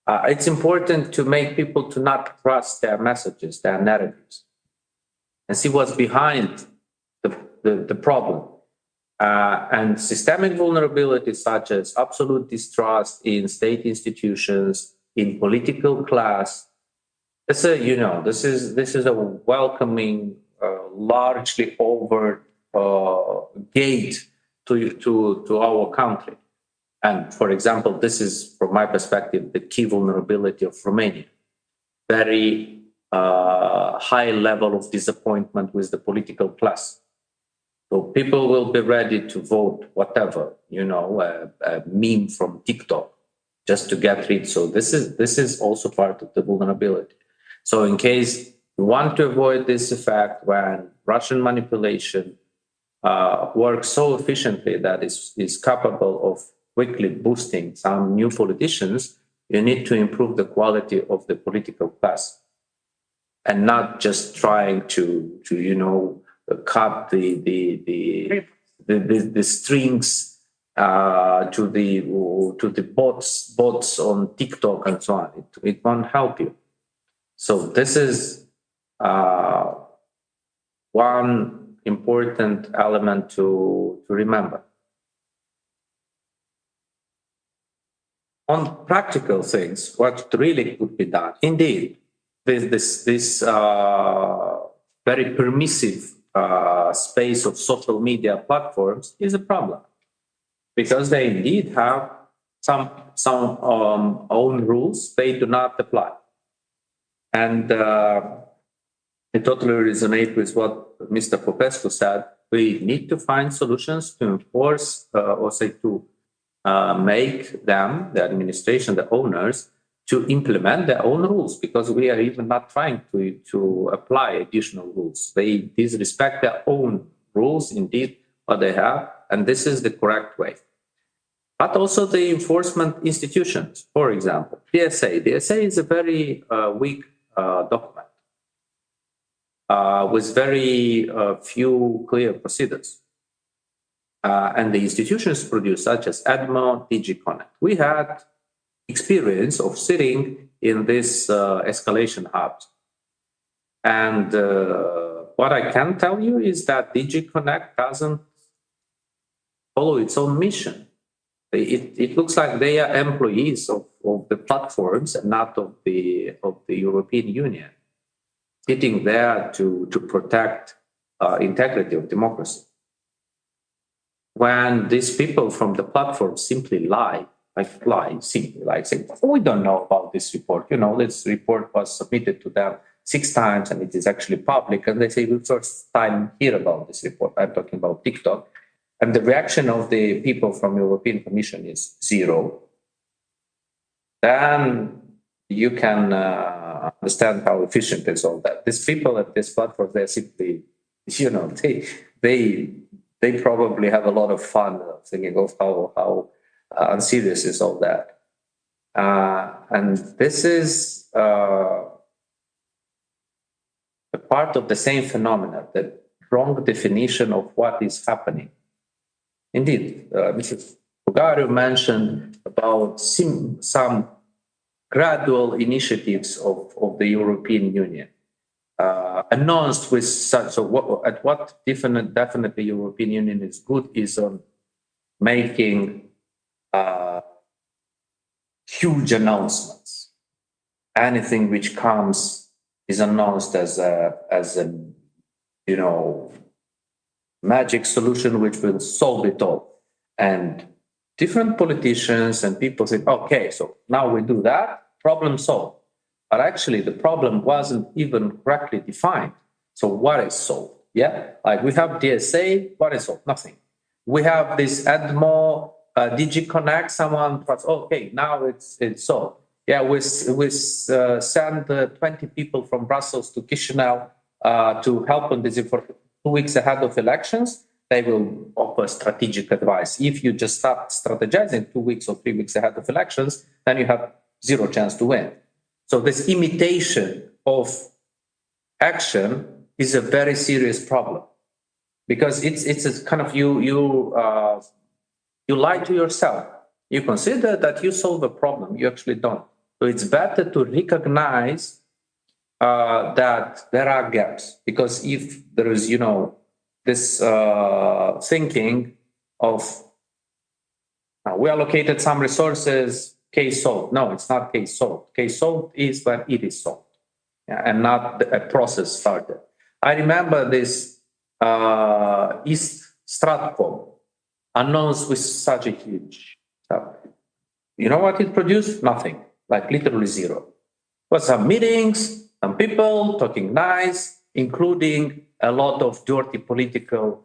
E: It's important to make people to not trust their messages, their narratives, and see what's behind the problem. And systemic vulnerabilities such as absolute distrust in state institutions, in political class. This is a welcoming, largely over gate to our country. And for example, this is, from my perspective, the key vulnerability of Romania. Very high level of disappointment with the political class. So people will be ready to vote whatever, a meme from TikTok, just to get rid. So this is also part of the vulnerability. So in case you want to avoid this effect when Russian manipulation works so efficiently that is capable of quickly boosting some new politicians, you need to improve the quality of the political class and not just trying to cut the strings to the bots on TikTok and so on. It won't help you. So this is one important element to remember. On practical things, what really could be done? Indeed, this very permissive space of social media platforms is a problem, because they indeed have some own rules they do not apply. And I totally resonate with what Mr. Popescu said. We need to find solutions to enforce to make them, the administration, the owners, to implement their own rules, because we are even not trying to apply additional rules. They disrespect their own rules, indeed, what they have, and this is the correct way. but also the enforcement institutions. For example, DSA. DSA is a very weak document with very few clear procedures. And the institutions produced, such as EDMO, DG Connect. We had experience of sitting in this escalation hubs. And what I can tell you is that DG Connect doesn't follow its own mission. It looks like they are employees of the platforms and not of the European Union, sitting there to protect integrity of democracy. When these people from the platform simply simply saying, we don't know about this report. This report was submitted to them 6 times and it is actually public. And they say, we first time hear about this report. I'm talking about TikTok. And the reaction of the people from European Commission is 0. Then you can understand how efficient is all that. These people at this platform, they're simply, they probably have a lot of fun thinking of how unserious is all that. And this is a part of the same phenomena, the wrong definition of what is happening. Indeed, Mr. Bugaru mentioned about some gradual initiatives of the European Union. Announced with such, at what definitely European Union is good is on making huge announcements. Anything which comes is announced as a magic solution which will solve it all. And different politicians and people say, okay, so now we do that, problem solved. But actually, the problem wasn't even correctly defined. So what is solved? Yeah, like we have DSA, what is solved? Nothing. We have this EDMO, DG Connect, someone thought, okay, now it's solved. Yeah, we send 20 people from Brussels to Chișinău to help on this 2 weeks ahead of elections. They will offer strategic advice. If you just start strategizing 2 weeks or 3 weeks ahead of elections, then you have 0 chance to win. So this imitation of action is a very serious problem, because it's a kind of you lie to yourself. You consider that you solve a problem, you actually don't. So it's better to recognize that there are gaps, because if there is this thinking of we allocated some resources, case solved. No, it's not case solved. Case solved is when it is solved, and not a process started. I remember this East Stratcom announced with such a huge stuff. You know what it produced? Nothing, like literally 0. But some meetings, some people talking nice, including a lot of dirty political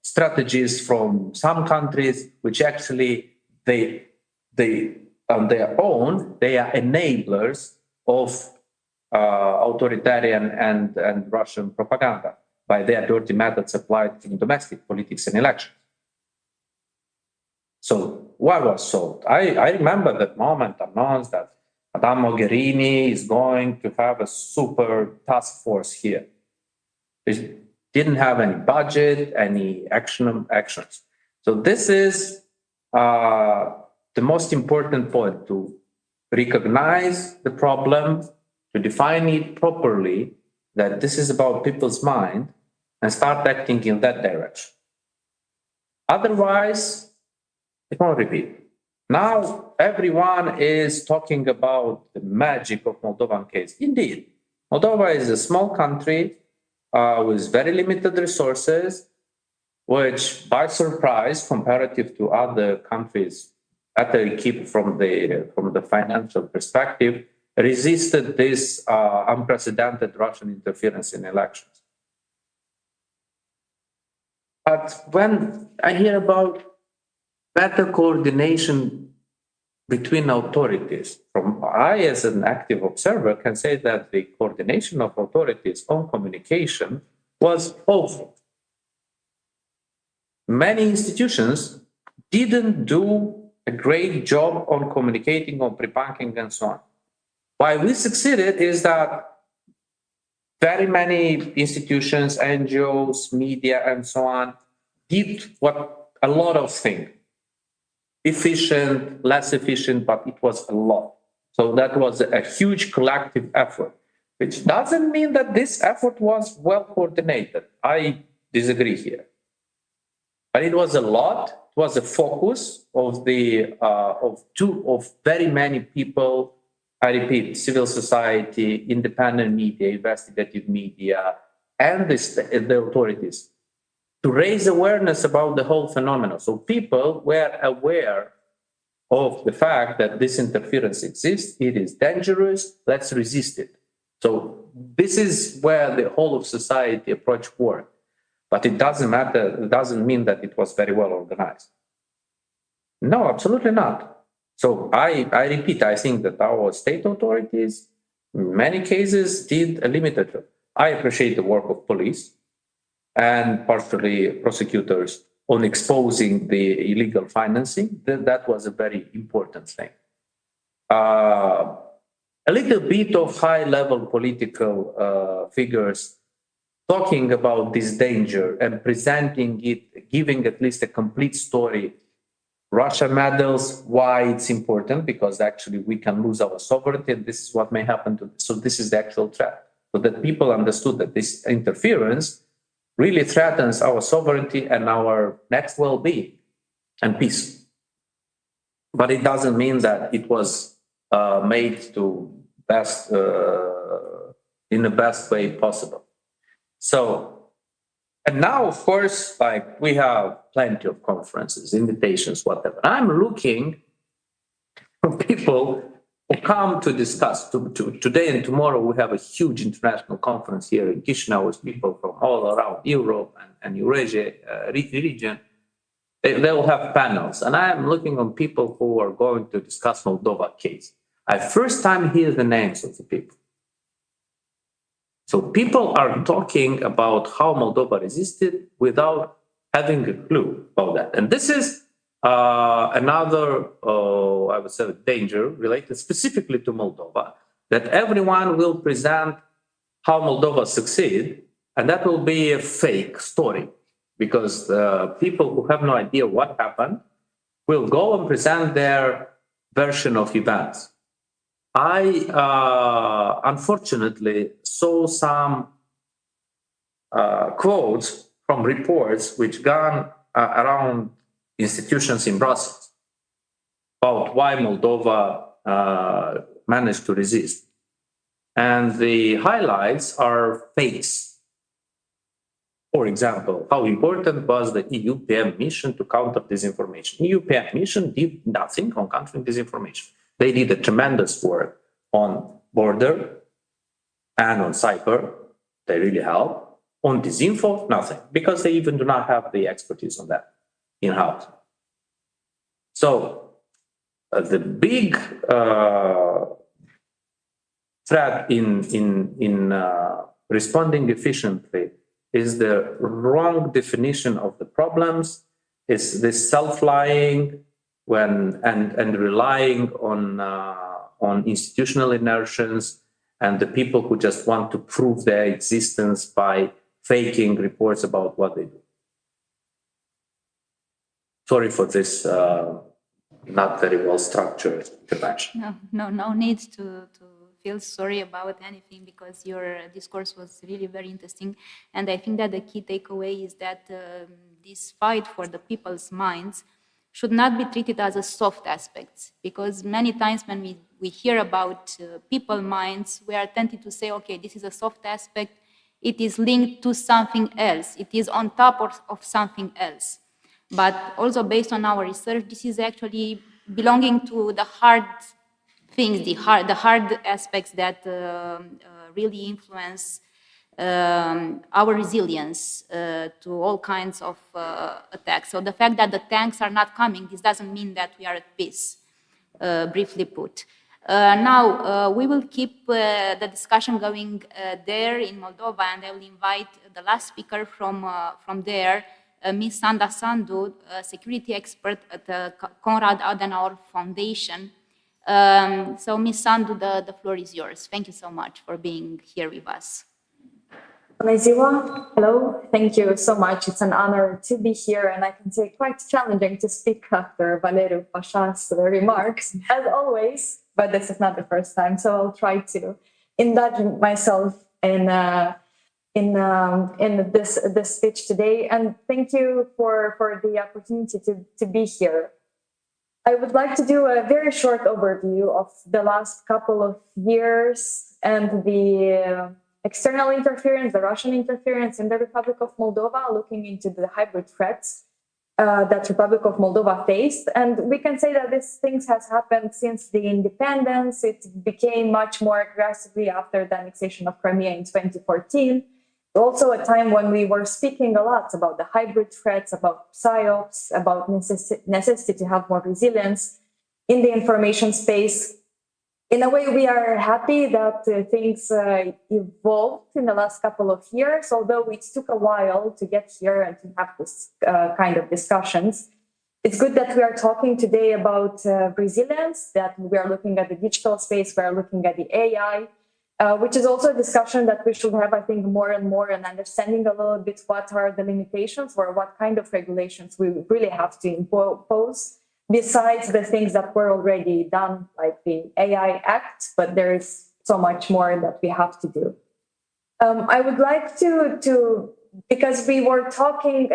E: strategies from some countries, which actually they on their own, they are enablers of authoritarian and Russian propaganda by their dirty methods applied in domestic politics and elections. So what was solved? I remember that moment announced that Madame Mogherini is going to have a super task force here. They didn't have any budget, any actions. So this is the most important point, to recognize the problem, to define it properly, that this is about people's mind, and start acting in that direction. Otherwise, it won't repeat. Now, everyone is talking about the magic of Moldovan case. Indeed, Moldova is a small country with very limited resources, which, by surprise, comparative to other countries better equipped from the financial perspective, resisted this unprecedented Russian interference in elections. But when I hear about better coordination between authorities, I, as an active observer, can say that the coordination of authorities on communication was awful. Many institutions didn't do a great job on communicating, on pre-banking and so on. Why we succeeded is that very many institutions, NGOs, media, and so on did what a lot of things. Efficient, less efficient, but it was a lot. So that was a huge collective effort, which doesn't mean that this effort was well coordinated. I disagree here. But it was a lot. It was a focus of very many people. I repeat, civil society, independent media, investigative media, and the authorities to raise awareness about the whole phenomenon. So people were aware of the fact that this interference exists, it is dangerous, let's resist it. So this is where the whole of society approach worked. But it doesn't matter, it doesn't mean that it was very well organized. No, absolutely not. So I repeat, I think that our state authorities, in many cases, did a limited job. I appreciate the work of police and partially prosecutors on exposing the illegal financing. That was a very important thing. A little bit of high-level political figures talking about this danger and presenting it, giving at least a complete story. Russia meddles, why it's important, because actually we can lose our sovereignty and this is what may happen to. So this is the actual threat. So that people understood that this interference really threatens our sovereignty and our next well-being and peace. But it doesn't mean that it was made to best in the best way possible. So, and now, of course, like we have plenty of conferences, invitations, whatever. I'm looking for people who come to discuss. Today and tomorrow, we have a huge international conference here in Chișinău with people from all around Europe and Eurasia region. They will have panels, and I am looking on people who are going to discuss Moldova case. I first time hear the names of the people. So people are talking about how Moldova resisted without having a clue about that. And this is another, I would say, danger related specifically to Moldova, that everyone will present how Moldova succeeded, and that will be a fake story, because people who have no idea what happened will go and present their version of events. I unfortunately saw some quotes from reports which gone around institutions in Brussels about why Moldova managed to resist. And the highlights are fakes. For example, how important was the EU PM mission to counter disinformation? EU PM mission did nothing on countering disinformation. They did a tremendous work on border and on cyber. They really helped. On disinfo, nothing, because they even do not have the expertise on that in-house. So the big threat in responding efficiently is the wrong definition of the problems, is this self-lying and relying on institutional inertions and the people who just want to prove their existence by faking reports about what they do. Sorry for this not very well structured intervention.
A: No need to feel sorry about anything, because your discourse was really very interesting. And I think that the key takeaway is that this fight for the people's minds should not be treated as a soft aspect, because many times when we hear about people's minds, we are tempted to say, okay, this is a soft aspect, it is linked to something else, it is on top of something else. But also based on our research, this is actually belonging to the hard things, the hard aspects that really influence our resilience to all kinds of attacks. So the fact that the tanks are not coming, this doesn't mean that we are at peace, briefly put. Now, we will keep the discussion going there in Moldova, and I will invite the last speaker from there, Ms. Sanda Sandu, a security expert at the Konrad Adenauer Foundation. So Ms. Sandu, the floor is yours. Thank you so much for being here with us.
F: Bună ziua. Hello, thank you so much. It's an honor to be here, and I can say quite challenging to speak after Valeriu Pașa's remarks, as always, but this is not the first time, so I'll try to indulge myself in this speech today, and thank you for the opportunity to be here. I would like to do a very short overview of the last couple of years and the external interference, the Russian interference in the Republic of Moldova, looking into the hybrid threats that Republic of Moldova faced. And we can say that these things has happened since the independence. It became much more aggressively after the annexation of Crimea in 2014. Also a time when we were speaking a lot about the hybrid threats, about psyops, about necessity to have more resilience in the information space. In a way, we are happy that things evolved in the last couple of years, although it took a while to get here and to have this kind of discussions. It's good that we are talking today about resilience, that we are looking at the digital space, we are looking at the AI, which is also a discussion that we should have, I think, more and more, and understanding a little bit what are the limitations or what kind of regulations we really have to impose, besides the things that were already done, like the AI Act, but there is so much more that we have to do. I would like to because we were talking,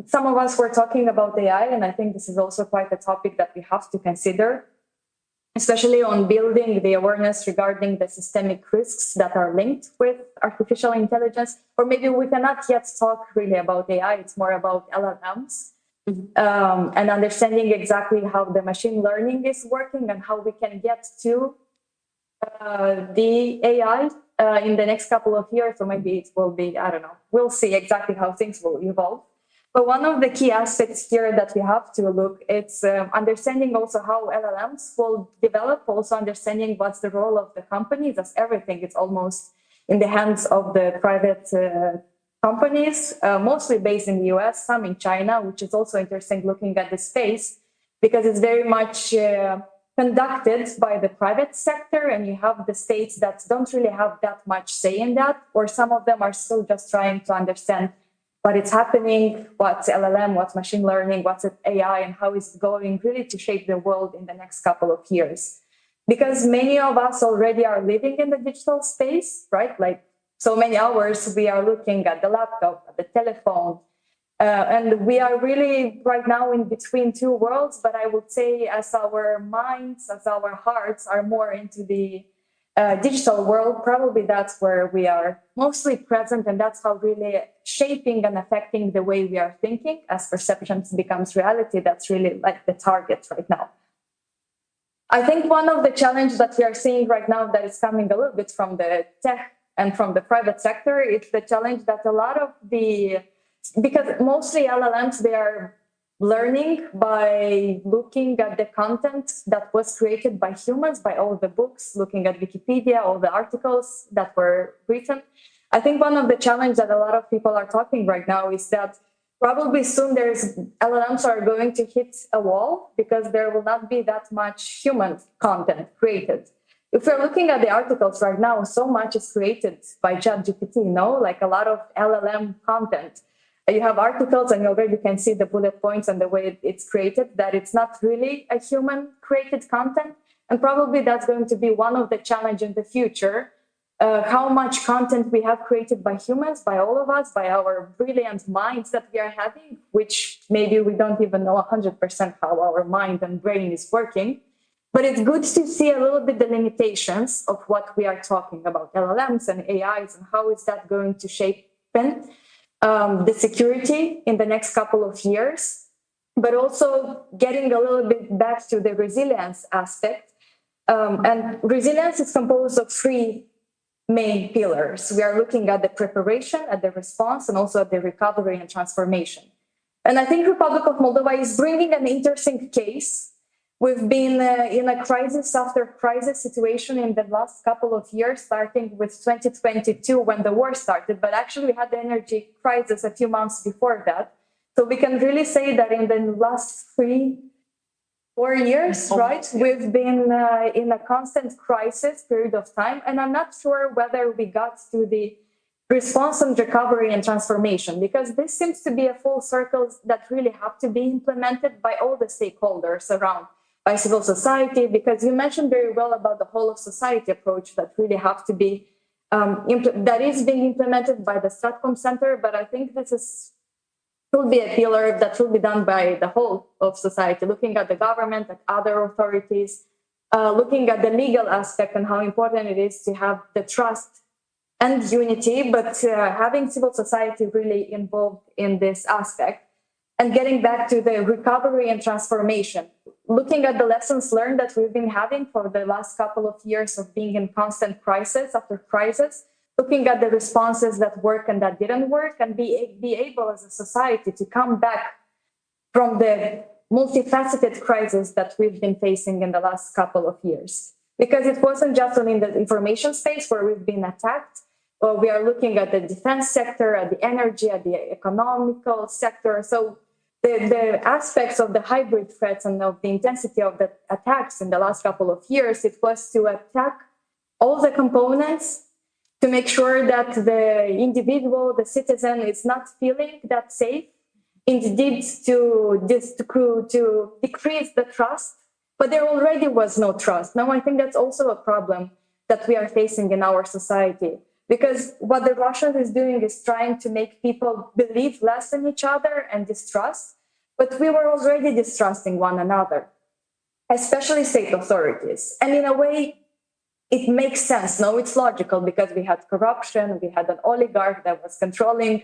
F: some of us were talking about AI, and I think this is also quite a topic that we have to consider, especially on building the awareness regarding the systemic risks that are linked with artificial intelligence. Or maybe we cannot yet talk really about AI, it's more about LLMs, and understanding exactly how the machine learning is working and how we can get to the AI in the next couple of years, or maybe it will be, I don't know, we'll see exactly how things will evolve. But one of the key aspects here that we have to look, it's understanding also how LLMs will develop, also understanding what's the role of the companies, as everything is almost in the hands of the private companies, mostly based in the US, some in China, which is also interesting looking at the space, because it's very much conducted by the private sector, and you have the states that don't really have that much say in that, or some of them are still just trying to understand what is happening, what's LLM, what's machine learning, what's AI, and how it's going really to shape the world in the next couple of years. Because many of us already are living in the digital space, right? Like so many hours we are looking at the laptop, at the telephone, and we are really right now in between two worlds. But I would say as our minds, as our hearts are more into the digital world, probably that's where we are mostly present, and that's how really shaping and affecting the way we are thinking as perceptions becomes reality. That's really like the target right now. I think one of the challenges that we are seeing right now that is coming a little bit from the tech and from the private sector, it's the challenge that a lot of because mostly LLMs, they are learning by looking at the content that was created by humans, by all the books, looking at Wikipedia, all the articles that were written. I think one of the challenges that a lot of people are talking right now is that probably soon LLMs are going to hit a wall because there will not be that much human content created. If we're looking at the articles right now, so much is created by ChatGPT, like a lot of LLM content. You have articles and you already can see the bullet points and the way it's created, that it's not really a human created content. And probably that's going to be one of the challenges in the future, how much content we have created by humans, by all of us, by our brilliant minds that we are having, which maybe we don't even know 100% how our mind and brain is working. But it's good to see a little bit the limitations of what we are talking about, LLMs and AIs, and how is that going to shape the security in the next couple of years, but also getting a little bit back to the resilience aspect. And resilience is composed of three main pillars. We are looking at the preparation, at the response, and also at the recovery and transformation. And I think Republic of Moldova is bringing an interesting case. We've been in a crisis after crisis situation in the last couple of years, starting with 2022 when the war started, but actually we had the energy crisis a few months before that. So we can really say that in the last 4 years, right, we've been in a constant crisis period of time. And I'm not sure whether we got to the response and recovery and transformation, because this seems to be a full circle that really have to be implemented by all the stakeholders around, by civil society, because you mentioned very well about the whole of society approach that really have to be, that is being implemented by the Stratcom Center, but I think this will be a pillar that will be done by the whole of society, looking at the government, at other authorities, looking at the legal aspect and how important it is to have the trust and unity, but having civil society really involved in this aspect. And getting back to the recovery and transformation, looking at the lessons learned that we've been having for the last couple of years of being in constant crisis after crisis, looking at the responses that work and that didn't work, and be able as a society to come back from the multifaceted crisis that we've been facing in the last couple of years. Because it wasn't just in the information space where we've been attacked, but we are looking at the defense sector, at the energy, at the economical sector. So the aspects of the hybrid threats and of the intensity of the attacks in the last couple of years, it was to attack all the components to make sure that the individual, the citizen, is not feeling that safe, indeed to decrease the trust, but there already was no trust. Now, I think that's also a problem that we are facing in our society, because what the Russians is doing is trying to make people believe less in each other and distrust, but we were already distrusting one another, especially state authorities. And in a way, it makes sense. No, it's logical, because we had corruption, we had an oligarch that was controlling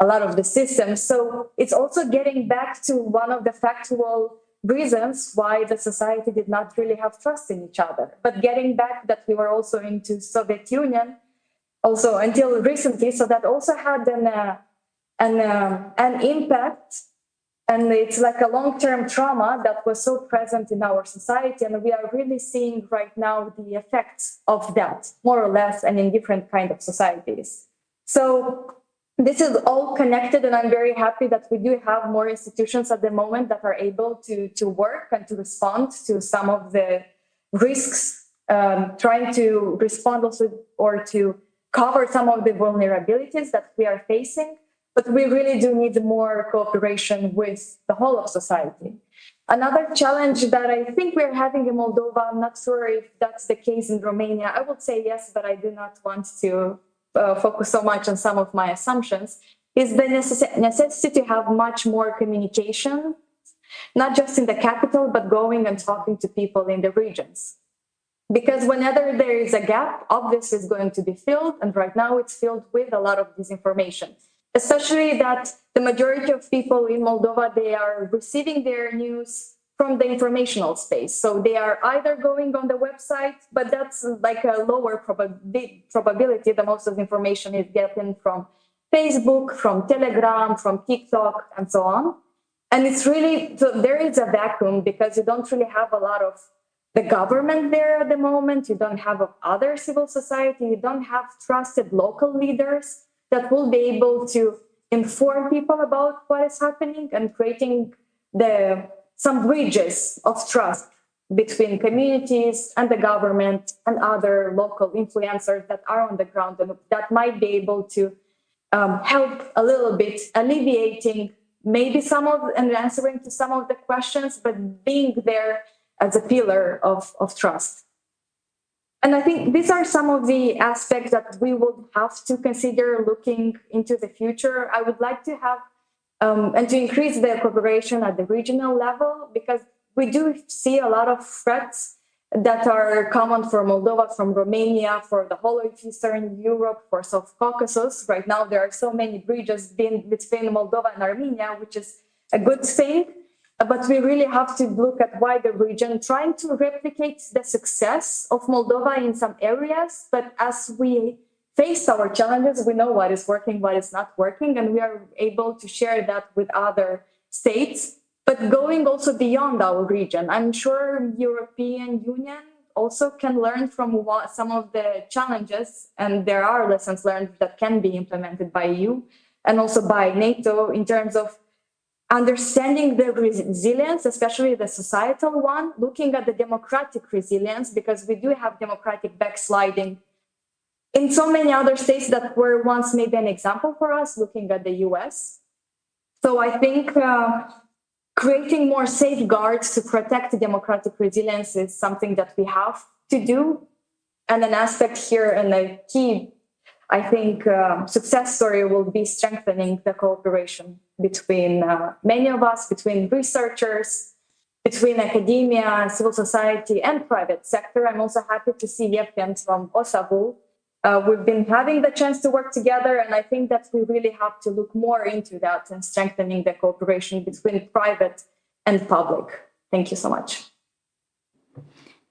F: a lot of the systems. So it's also getting back to one of the factual reasons why the society did not really have trust in each other. But getting back that we were also into Soviet Union, also until recently, so that also had an impact. And it's like a long-term trauma that was so present in our society. And we are really seeing right now the effects of that, more or less, and in different kinds of societies. So this is all connected, and I'm very happy that we do have more institutions at the moment that are able to work and to respond to some of the risks, trying to respond also or to cover some of the vulnerabilities that we are facing. But we really do need more cooperation with the whole of society. Another challenge that I think we're having in Moldova, I'm not sure if that's the case in Romania. I would say yes, but I do not want to focus so much on some of my assumptions, is the necessity to have much more communication, not just in the capital, but going and talking to people in the regions. Because whenever there is a gap, obviously it's going to be filled, and right now it's filled with a lot of disinformation. Especially that the majority of people in Moldova, they are receiving their news from the informational space. So they are either going on the website, but that's like a lower probability that most of the information is getting from Facebook, from Telegram, from TikTok, and so on. And it's really, so there is a vacuum because you don't really have a lot of the government there at the moment. You don't have other civil society. You don't have trusted local leaders that will be able to inform people about what is happening and creating some bridges of trust between communities and the government and other local influencers that are on the ground and that might be able to help a little bit alleviating maybe and answering to some of the questions, but being there as a pillar of trust. And I think these are some of the aspects that we would have to consider looking into the future. I would like to have and to increase the cooperation at the regional level, because we do see a lot of threats that are common for Moldova, from Romania, for the whole of Eastern Europe, for South Caucasus. Right now, there are so many bridges between Moldova and Armenia, which is a good thing. But we really have to look at wider region, trying to replicate the success of Moldova in some areas. But as we face our challenges, we know what is working, what is not working, and we are able to share that with other states. But going also beyond our region, I'm sure European Union also can learn from some of the challenges, and there are lessons learned that can be implemented by EU and also by NATO in terms of understanding the resilience, especially the societal one, looking at the democratic resilience, because we do have democratic backsliding in so many other states that were once maybe an example for us, looking at the US. So I think creating more safeguards to protect democratic resilience is something that we have to do. And an aspect here and a key, I think, success story will be strengthening the cooperation between many of us, between researchers, between academia, civil society, and private sector. I'm also happy to see Yevgen from OSAVU. We've been having the chance to work together, and I think that we really have to look more into that and strengthening the cooperation between private and public. Thank you so much.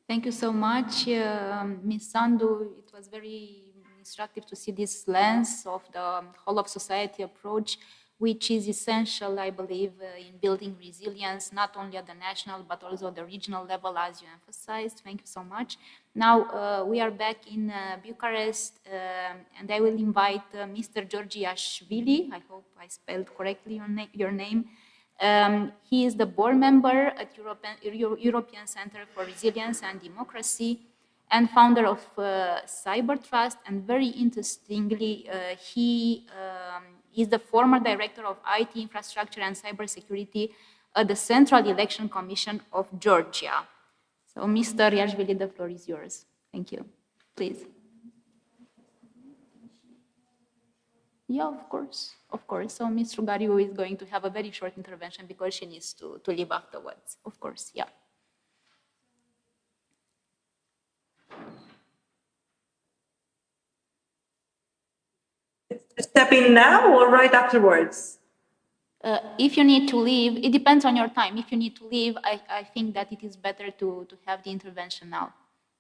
A: Thank you so much, Ms. Sandu. It was very instructive to see this lens of the whole of society approach, which is essential, I believe, in building resilience, not only at the national, but also the regional level, as you emphasized. Thank you so much. Now, we are back in Bucharest, and I will invite Mr. Georgiashvili. I hope I spelled correctly your name. He is the board member at European Center for Resilience and Democracy and founder of Cyber Trust. And very interestingly, he is the former director of IT infrastructure and cybersecurity at the Central Election Commission of Georgia. So, Mr. Iashvili, the floor is yours. Thank you. Please. Yeah, of course. Of course. So Ms. Rugariu is going to have a very short intervention because she needs to leave afterwards. Of course, yeah.
G: Step in now or right afterwards?
A: If you need to leave, it depends on your time. If you need to leave, I think that it is better to have the intervention now.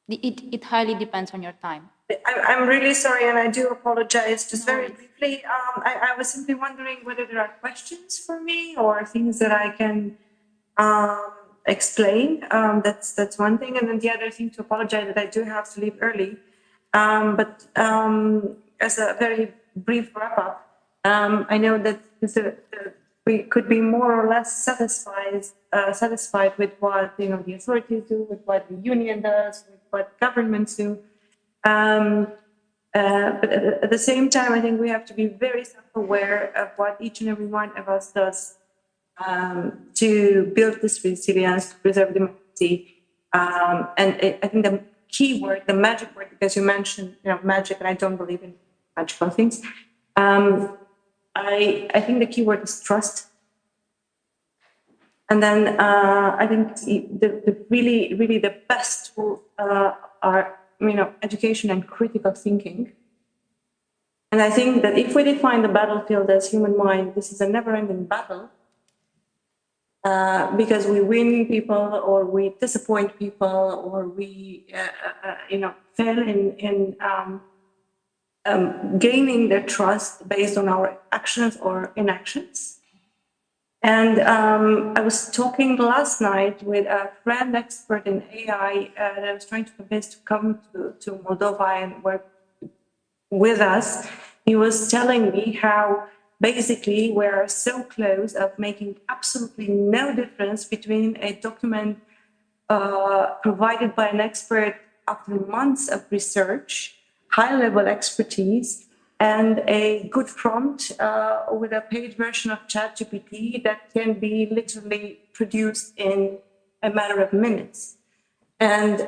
A: It highly depends on your time.
G: I'm really sorry, and I do apologize. Just very briefly, I was simply wondering whether there are questions for me or things that I can explain. That's one thing, and then the other thing to apologize that I do have to leave early. But as a very brief wrap up, I know that we could be more or less satisfied with what the authorities do, with what the union does, with what governments do. But at the same time, I think we have to be very self-aware of what each and every one of us does to build this resilience, to preserve democracy. And I think the key word, the magic word, because you mentioned magic, and I don't believe in magical things. I think the key word is trust. And then I think the really the best tool are education and critical thinking. And I think that if we define the battlefield as human mind, this is a never-ending battle because we win people or we disappoint people or we fail in gaining their trust based on our actions or inactions. And I was talking last night with a friend expert in AI that I was trying to convince to come to Moldova and work with us. He was telling me how basically we're so close of making absolutely no difference between a document provided by an expert after months of research, high-level expertise, and a good prompt with a paid version of ChatGPT that can be literally produced in a matter of minutes. And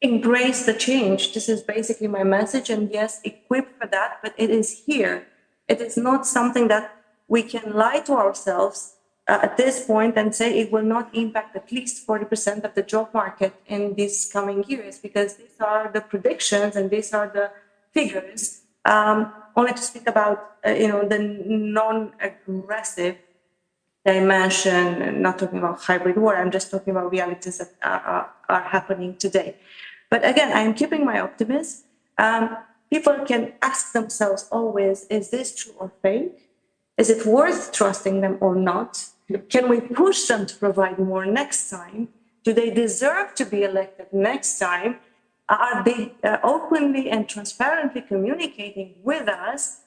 G: embrace the change. This is basically my message. And yes, equip for that, but it is here. It is not something that we can lie to ourselves at this point and say it will not impact at least 40% of the job market in these coming years, because these are the predictions and these are the figures. Only to speak about the non-aggressive dimension, not talking about hybrid war, I'm just talking about realities that are happening today. But again, I'm keeping my optimism. People can ask themselves always, is this true or fake? Is it worth trusting them or not? Can we push them to provide more next time? Do they deserve to be elected next time? Are they openly and transparently communicating with us?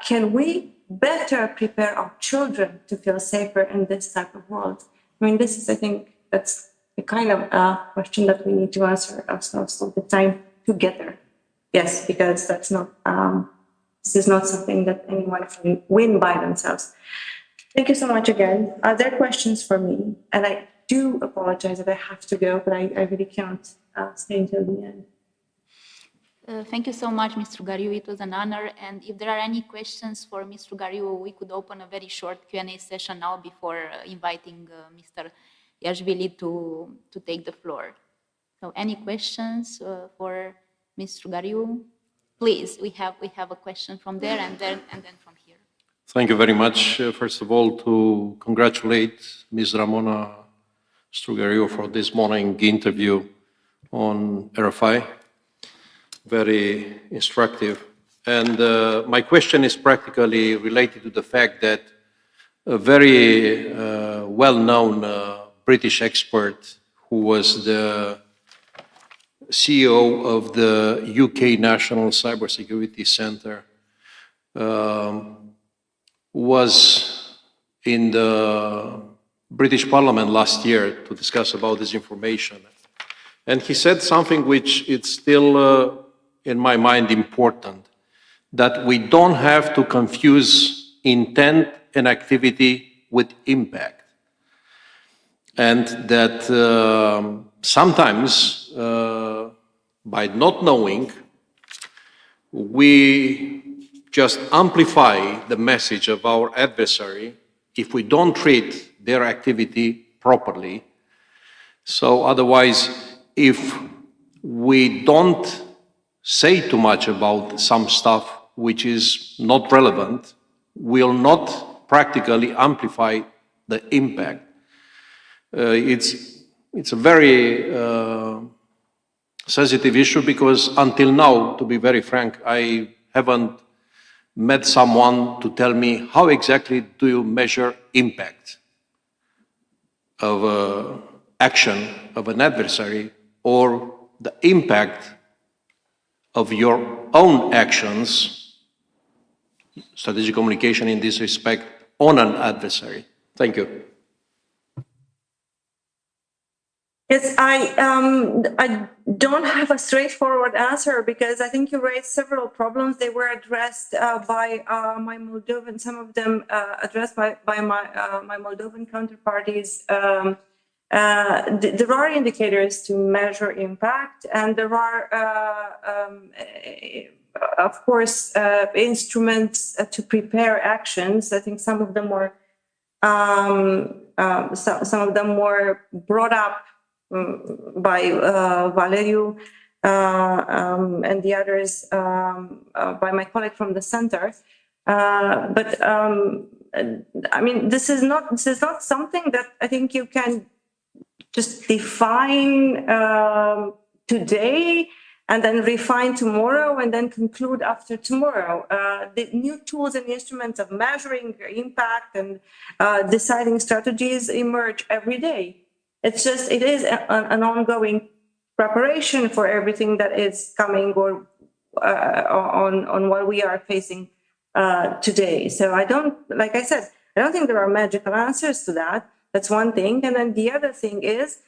G: Can we better prepare our children to feel safer in this type of world? I mean, this is, I think, that's the kind of question that we need to answer ourselves all the time together. Yes, because that's not, this is not something that anyone can win by themselves. Thank you so much again. Are there questions for me? And I do apologize that I have to go, but I really can't stay until the end.
A: Thank you so much, Mr. Gariu. It was an honor. And if there are any questions for Mr. Gariu, we could open a very short Q&A session now before inviting Mr. Iashvili to take the floor. So any questions for Mr. Gariu? Please, we have a question from there and then from here.
H: Thank you very much. First of all, to congratulate Ms. Ramona Strugariu for this morning interview on RFI. Very instructive. And my question is practically related to the fact that a very well-known British expert who was the CEO of the UK National Cybersecurity Centre was in the British Parliament last year to discuss about disinformation. And he said something which is still in my mind important, that we don't have to confuse intent and activity with impact. And that sometimes by not knowing, we just amplify the message of our adversary if we don't treat their activity properly. So otherwise, if we don't say too much about some stuff which is not relevant, we'll not practically amplify the impact. It's a very sensitive issue because until now, to be very frank, I haven't met someone to tell me how exactly do you measure impact of action of an adversary or the impact of your own actions, strategic communication in this respect, on an adversary. Thank you.
G: Yes, I don't have a straightforward answer because I think you raised several problems. They were addressed by my Moldovan, some of them addressed by my Moldovan counterparties. There are indicators to measure impact, and there are, of course, instruments to prepare actions. I think some of them were brought up by Valeriu and the others by my colleague from the center. But I mean, this is not something that I think you can just define today and then refine tomorrow and then conclude after tomorrow. The new tools and instruments of measuring impact and deciding strategies emerge every day. It is an ongoing preparation for everything that is coming or on what we are facing today. So like I said, I don't think there are magical answers to that. That's one thing. And then the other thing is,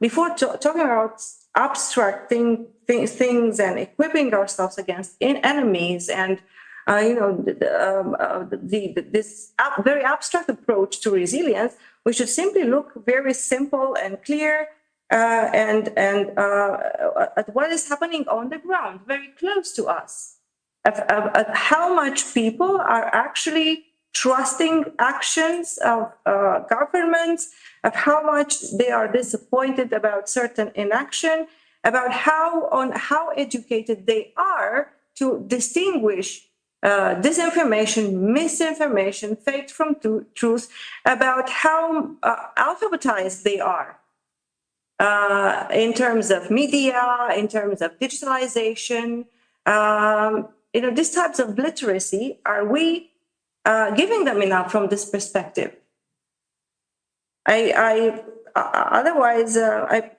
G: before talking about abstracting things and equipping ourselves against enemies and this very abstract approach to resilience, we should simply look very simple and clear and at what is happening on the ground, very close to us, at how much people are actually trusting actions of governments, of how much they are disappointed about certain inaction, about how educated they are to distinguish disinformation, misinformation, fake from truth, about how alphabetized they are in terms of media, in terms of digitalization. These types of literacy, are we giving them enough from this perspective? Otherwise,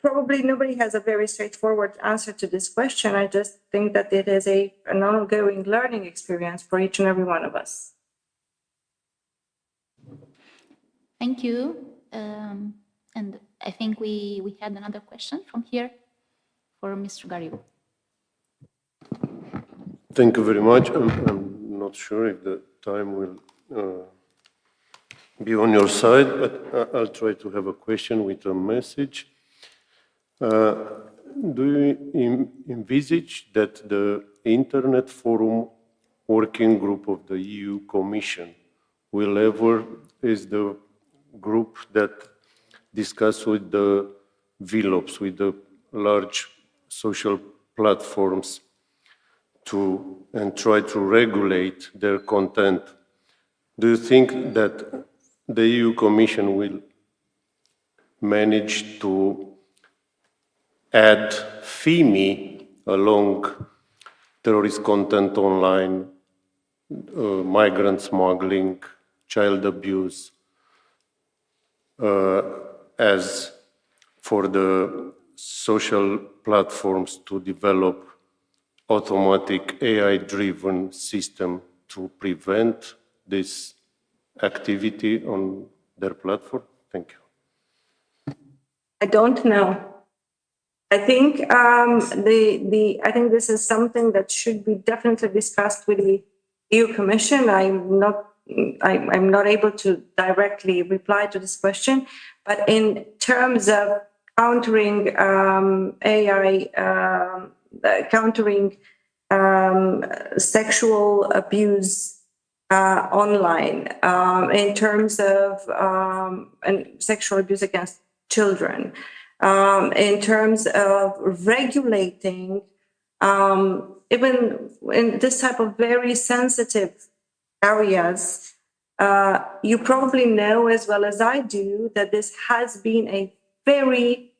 G: probably nobody has a very straightforward answer to this question. I just think that it is an ongoing learning experience for each and every one of us.
A: Thank you. And I think we had another question from here for Mr. Gariu.
I: Thank you very much. I'm not sure if the time will be on your side, but I'll try to have a question with a message. Do you envisage that the Internet Forum Working Group of the EU Commission will ever, is the group that discuss with the VLOPs, with the large social platforms, and try to regulate their content? Do you think that the EU Commission will manage to add FIMI along terrorist content online, migrant smuggling, child abuse, as for the social platforms to develop automatic AI-driven system to prevent this activity on their platform? Thank you.
G: I don't know. I think I think this is something that should be definitely discussed with the EU Commission. I'm not able to directly reply to this question, but in terms of countering AI, countering sexual abuse online, in terms of and sexual abuse against children, in terms of regulating, even in this type of very sensitive areas, you probably know as well as I do that this has been a very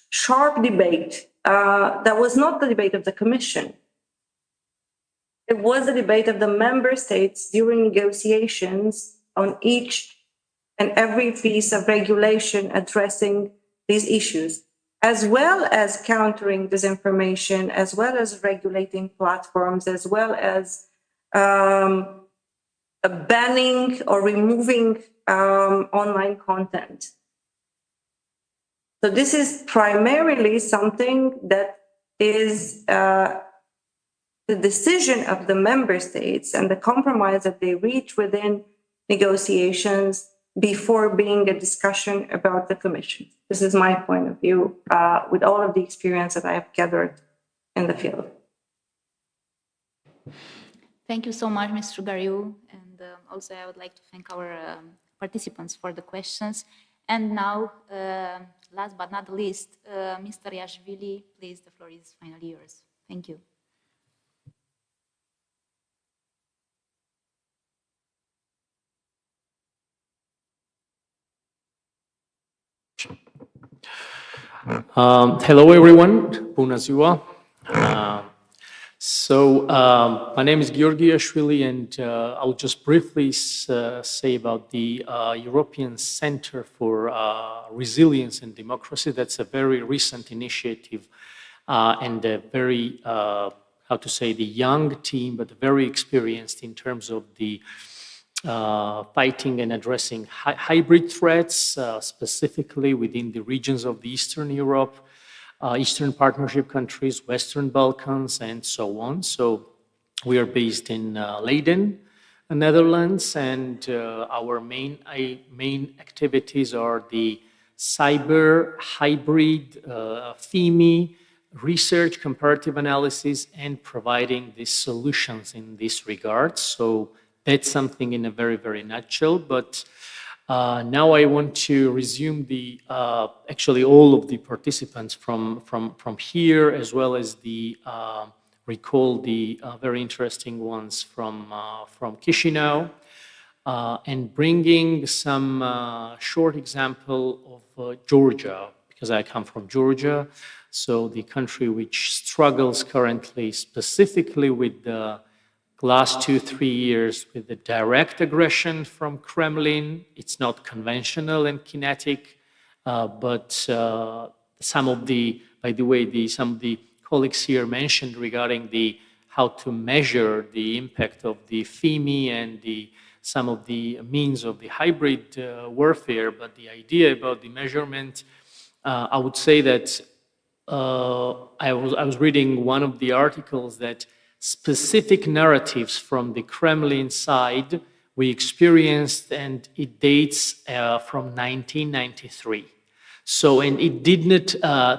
G: sharp debate. That was not the debate of the Commission. It was a debate of the member states during negotiations on each and every piece of regulation addressing these issues, as well as countering disinformation, as well as regulating platforms, as well as banning or removing online content. So this is primarily something that is the decision of the member states and the compromise that they reach within negotiations before being a discussion about the Commission. This is my point of view with all of the experience that I have gathered in the field.
A: Thank you so much, Mr. Gariu. And also I would like to thank our participants for the questions. And now, last but not least, Mr. Iashvili, please, the floor is finally yours. Thank you.
J: Hello, everyone. Bună ziua. My name is Gheorghe Iashvili, and I'll just briefly say about the European Center for Resilience and Democracy. That's a very recent initiative and a very, how to say, the young team, but very experienced in terms of the fighting and addressing hybrid threats, specifically within the regions of the Eastern Europe, Eastern Partnership countries, Western Balkans, and so on. So we are based in Leiden, Netherlands, and our main activities are the cyber, hybrid, FIMI, research, comparative analysis, and providing these solutions in this regard. So that's something in a very, very nutshell. But now I want to resume the actually all of the participants from here, as well as the recall the very interesting ones from Chișinău, and bringing some short example of Georgia, because I come from Georgia. So the country which struggles currently specifically with the last 2-3 years with the direct aggression from Kremlin. It's not conventional and kinetic, but some of the, by the way, some of the colleagues here mentioned regarding how to measure the impact of the FIMI and the some of the means of the hybrid warfare, but the idea about the measurement, I would say that I was reading one of the articles that specific narratives from the Kremlin side we experienced, and it dates from 1993. So, and it did not,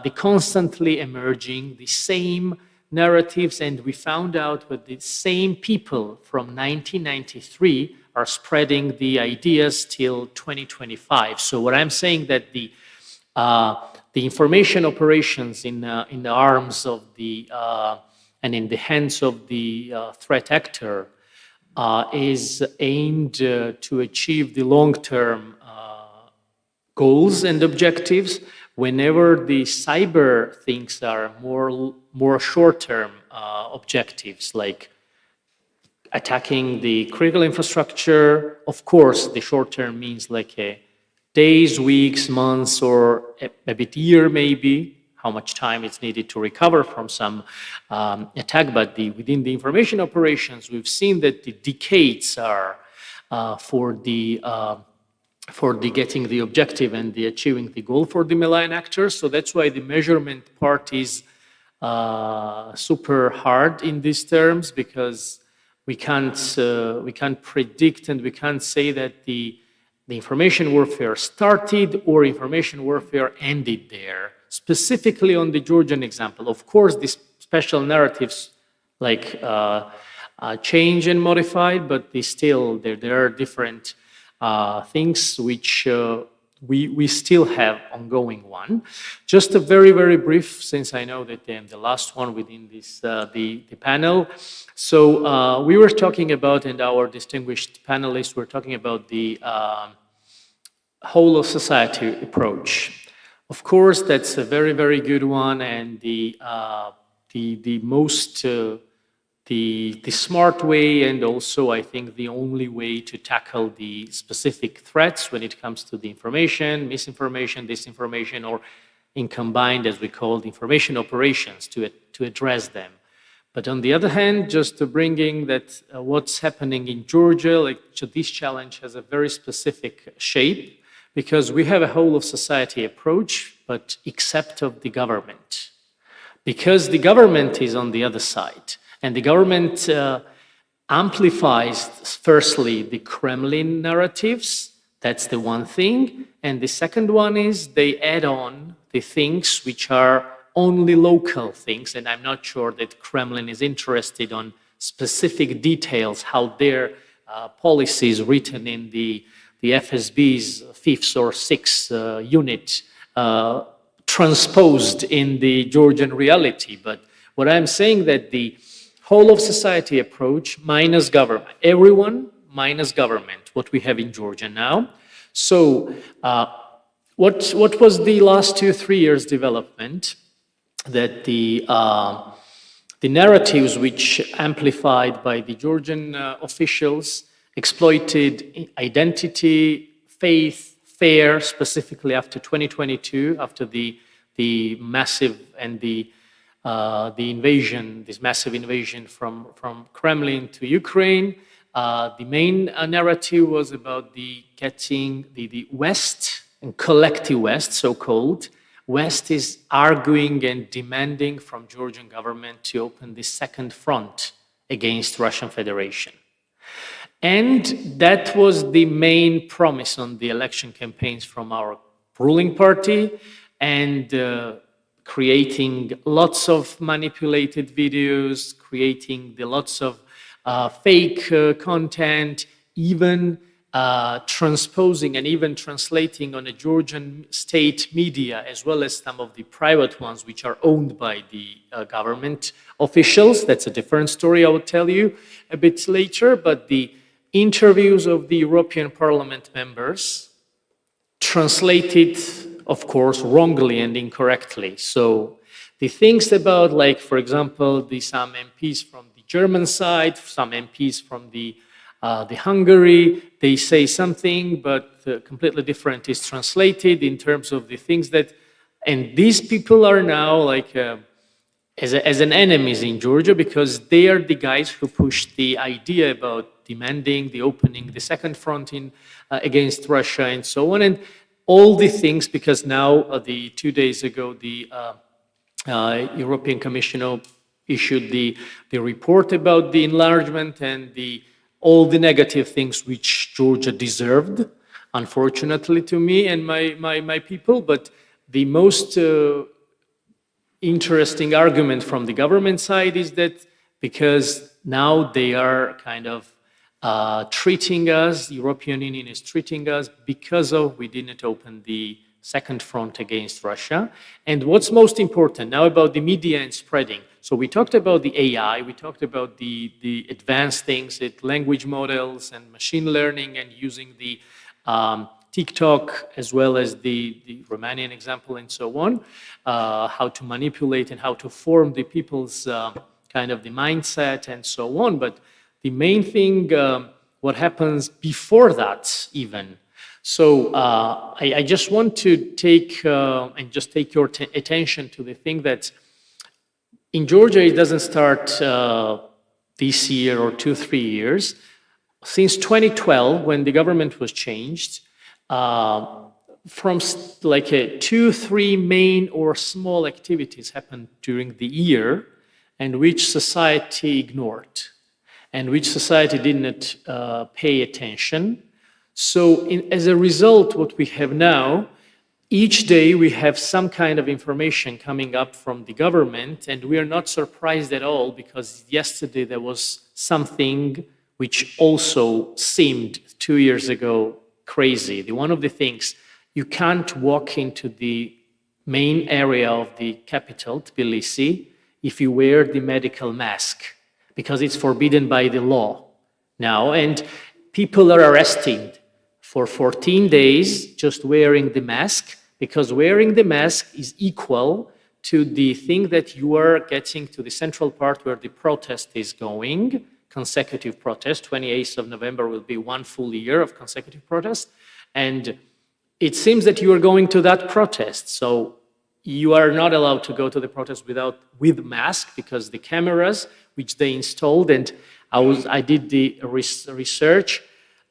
J: the constantly emerging, the same narratives, and we found out that the same people from 1993 are spreading the ideas till 2025. So what I'm saying that the information operations in the arms of the and in the hands of the threat actor is aimed to achieve the long-term goals and objectives. Whenever the cyber things are more short-term objectives, like attacking the critical infrastructure, of course, the short-term means like days, weeks, months, or a bit year maybe, how much time it's needed to recover from some attack. But within the information operations, we've seen that the decades are for the getting the objective and the achieving the goal for the malign actors. So that's why the measurement part is super hard in these terms, because we can't predict and we can't say that the information warfare started or information warfare ended there. Specifically on the Georgian example, of course, these special narratives like change and modified, but there are different things which we still have ongoing one. Just a very, very brief, since I know that I'm the last one within this the panel. So we were talking about, and our distinguished panelists were talking about the whole of society approach. Of course, that's a very, very good one, and the most the smart way, and also I think the only way to tackle the specific threats when it comes to the information, misinformation, disinformation, or in combined, as we call, the information operations to address them. But on the other hand, just to bringing that what's happening in Georgia, like this challenge has a very specific shape, because we have a whole of society approach, but except of the government. Because the government is on the other side, and the government amplifies, firstly, the Kremlin narratives. That's the one thing. And the second one is they add on the things which are only local things. And I'm not sure that Kremlin is interested on specific details, how their policies written in the FSB's 5th or 6th unit transposed in the Georgian reality. But what I'm saying that the whole of society approach minus government, everyone minus government, what we have in Georgia now. So what was the last 2-3 years development? That the narratives which amplified by the Georgian officials exploited identity, faith, fear, specifically after 2022, after the massive and the invasion, this massive invasion from Kremlin to Ukraine. The main narrative was about getting the West, and collective West, so-called, West is arguing and demanding from Georgian government to open the second front against Russian Federation. And that was the main promise on the election campaigns from our ruling party, and creating lots of manipulated videos, creating lots of fake content, even transposing and even translating on a Georgian state media, as well as some of the private ones which are owned by the government officials. That's a different story I will tell you a bit later. But the interviews of the European Parliament members translated, of course, wrongly and incorrectly. So the things about, like, for example, some MPs from the German side, some MPs from the Hungary, they say something, but completely different is translated in terms of the things that, and these people are now like as an enemies in Georgia, because they are the guys who push the idea about demanding the opening, the second front against Russia and so on. And all the things, because now, 2 days ago, the European Commission issued the report about the enlargement and all the negative things which Georgia deserved, unfortunately to me and my people. But the most interesting argument from the government side is that because now they are kind of treating us, the European Union is treating us because we didn't open the second front against Russia. And what's most important now about the media and spreading. So we talked about the AI, we talked about the advanced things, language models and machine learning and using the TikTok as well as the Romanian example and so on, how to manipulate and how to form the people's kind of the mindset and so on. But the main thing, what happens before that even. So I just want to take your attention to the thing that in Georgia, it doesn't start this year or 2-3 years. Since 2012, when the government was changed, from like 2-3 main or small activities happened during the year and which society ignored and which society didn't pay attention. So as a result, what we have now, each day we have some kind of information coming up from the government, and we are not surprised at all because yesterday there was something which also seemed 2 years ago crazy. One of the things, you can't walk into the main area of the capital, Tbilisi, if you wear the medical mask, because it's forbidden by the law now, and people are arrested for 14 days just wearing the mask, because wearing the mask is equal to the thing that you are getting to the central part where the protest is going, consecutive protest. 28th of November will be 1 full year of consecutive protest. And it seems that you are going to that protest. So you are not allowed to go to the protest with mask because the cameras which they installed, and I did the research,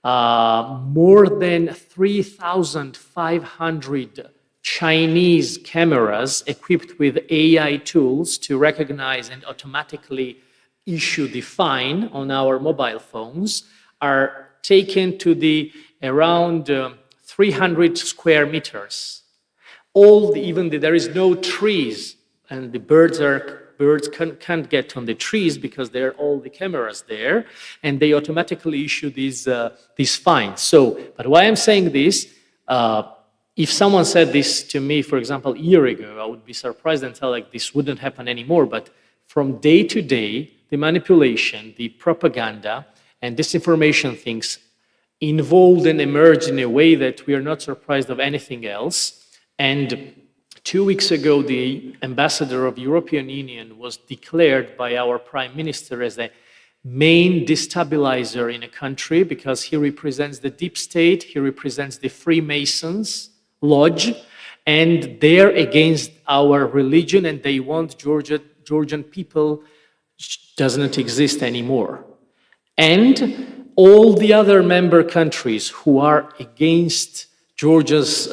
J: more than 3,500 Chinese cameras equipped with AI tools to recognize and automatically issue the fine on our mobile phones are taken to the around 300 square meters. There is no trees, and the birds can't get on the trees because there are all the cameras there, and they automatically issue these fines. So, but why I'm saying this, if someone said this to me, for example, a year ago, I would be surprised and tell like this wouldn't happen anymore. But from day to day, the manipulation, the propaganda, and disinformation things evolved and emerged in a way that we are not surprised of anything else. And 2 weeks ago, the ambassador of European Union was declared by our prime minister as the main destabilizer in a country because he represents the deep state, he represents the Freemasons lodge, and they're against our religion, and they want Georgian people doesn't exist anymore. And all the other member countries who are against Georgia's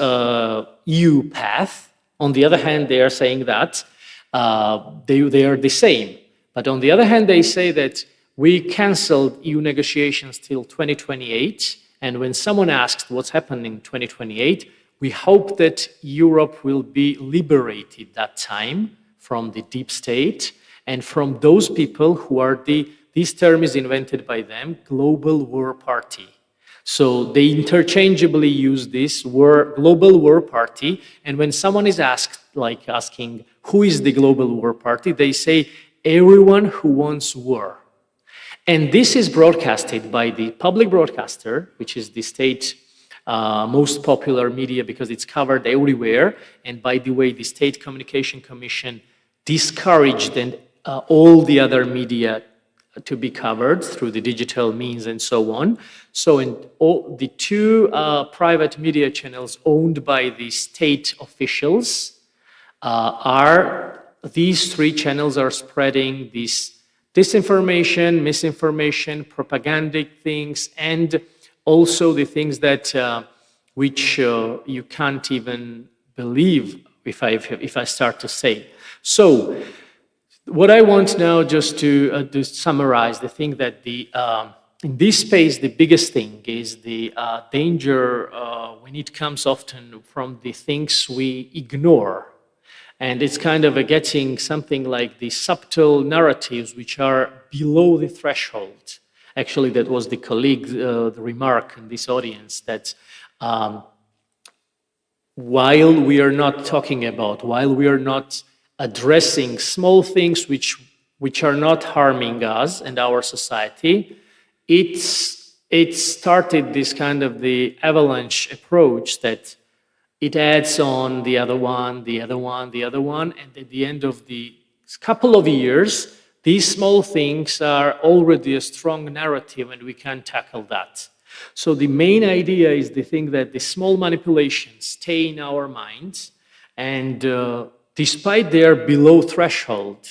J: EU path, on the other hand, they are saying that they are the same. But on the other hand, they say that we canceled EU negotiations till 2028. And when someone asked what's happening in 2028, we hope that Europe will be liberated that time from the deep state and from those people who are this term is invented by them, global war party. So they interchangeably use this global war party. And when someone is asking who is the global war party, they say everyone who wants war. And this is broadcasted by the public broadcaster, which is the state most popular media because it's covered everywhere. And by the way, the State Communication Commission discouraged and all the other media to be covered through the digital means and so on. So in all the two private media channels owned by the state officials these three channels are spreading this disinformation, misinformation, propagandic things, and also the things that which you can't even believe if I start to say. So what I want now just to summarize the thing that in this space, the biggest thing is the danger when it comes often from the things we ignore. And it's kind of getting something like the subtle narratives which are below the threshold. Actually, that was the colleague, the remark in this audience that while we are not talking about, while we are not addressing small things which are not harming us and our society, it started this kind of the avalanche approach that it adds on the other one, the other one, the other one, and at the end of the couple of years, these small things are already a strong narrative and we can tackle that. So the main idea is the thing that the small manipulations stay in our minds, and despite they are below threshold,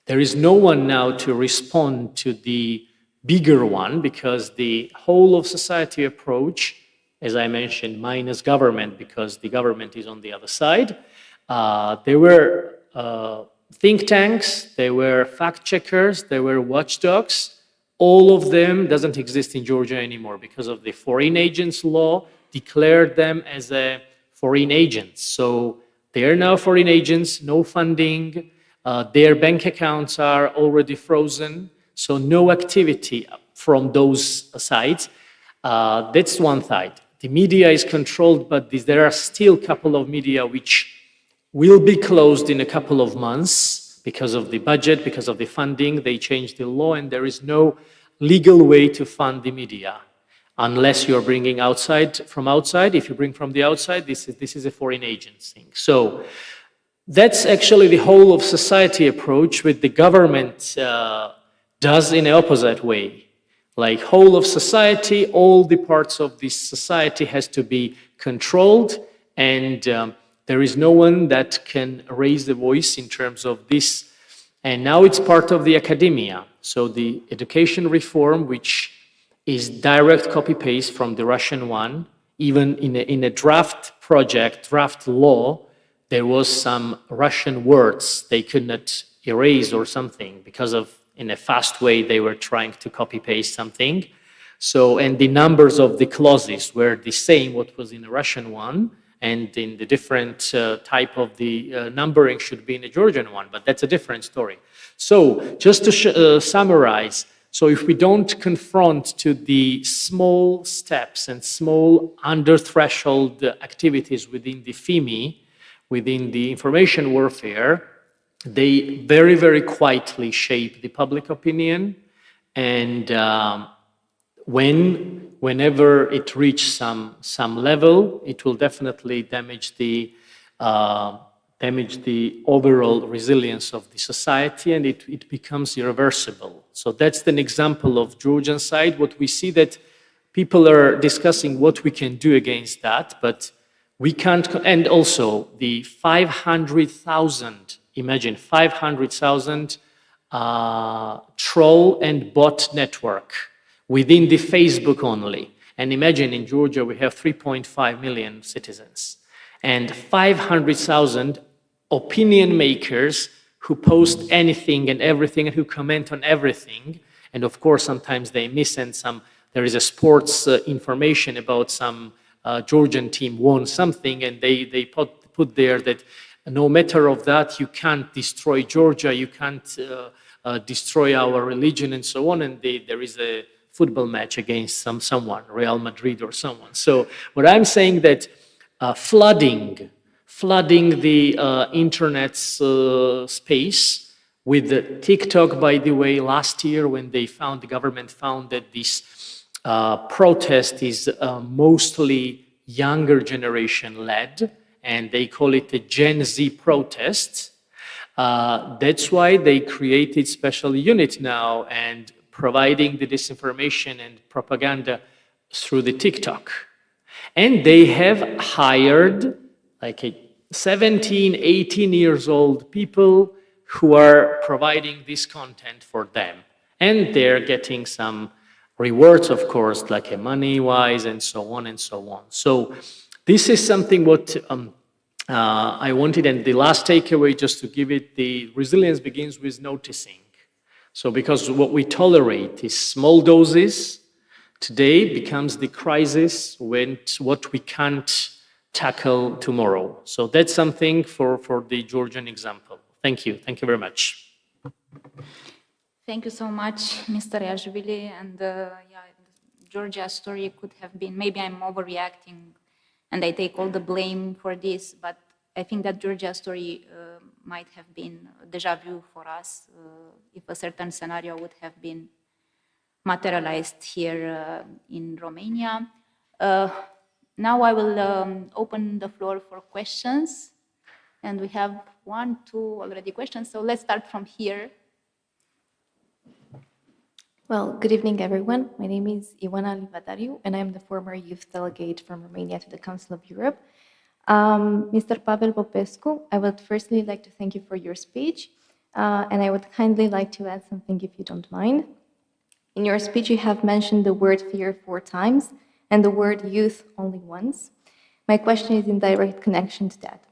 J: there is no one now to respond to the bigger one, because the whole of society approach, as I mentioned, minus government, because the government is on the other side, there were think tanks, there were fact checkers, there were watchdogs. All of them doesn't exist in Georgia anymore because of the foreign agents law declared them as a foreign agents. So they are now foreign agents, no funding, their bank accounts are already frozen, so no activity from those sides. That's one side. The media is controlled, but there are still a couple of media which will be closed in a couple of months because of the budget, because of the funding. They changed the law and there is no legal way to fund the media unless you're bringing from outside. If you bring from the outside, this is a foreign agent thing. So that's actually the whole of society approach, with the government does in the opposite way. Like whole of society, all the parts of this society has to be controlled, and there is no one that can raise the voice in terms of this. And now it's part of the academia. So the education reform, which is direct copy-paste from the Russian one, even in a draft project, draft law, there was some Russian words they could not erase or something because of, in a fast way, they were trying to copy-paste something. So, and the numbers of the clauses were the same, what was in the Russian one, and in the different type of the numbering should be in the Georgian one, but that's a different story. So, just to summarize, so if we don't confront to the small steps and small under-threshold activities within the FIMI, within the information warfare, they very, very quietly shape the public opinion, and whenever it reaches some level, it will definitely damage the overall resilience of the society, and it becomes irreversible. So that's an example of Georgian side. What we see that people are discussing what we can do against that, but we can't. And also the 500,000. Imagine 500,000 troll and bot network within the Facebook only. And imagine in Georgia we have 3.5 million citizens and 500,000 opinion makers who post anything and everything and who comment on everything. And of course, sometimes they miss, and there is a sports information about some Georgian team won something, and they put there that no matter of that, you can't destroy Georgia, you can't destroy our religion and so on. And there is a football match against someone, Real Madrid or someone. So what I'm saying that flooding the internet space with the TikTok, by the way, last year when the government found that this protest is mostly younger generation led, and they call it a Gen Z protest. That's why they created special unit now and providing the disinformation and propaganda through the TikTok. And they have hired like 17, 18 years old people who are providing this content for them. And they're getting some rewards, of course, like money-wise and so on and so on. So this is something what I wanted. And the last takeaway, just to give it, the resilience begins with noticing. So because what we tolerate is small doses, today becomes the crisis when what we can't tackle tomorrow. So that's something for the Georgian example. Thank you. Thank you very much.
A: Thank you so much, Mr. Iashvili. And yeah, Georgia's story could have been, maybe I'm overreacting and I take all the blame for this, but I think that Georgia's story might have been a deja vu for us if a certain scenario would have been materialized here in Romania. Now I will open the floor for questions. And we have 1, 2 already questions. So let's start from here.
K: Well, good evening, everyone. My name is Ioana Livadariu, and I'm the former youth delegate from Romania to the Council of Europe. Mr. Pavel Popescu, I would firstly like to thank you for your speech, and I would kindly like to add something if you don't mind. In your speech, you have mentioned the word fear 4 times and the word youth only once. My question is in direct connection to that.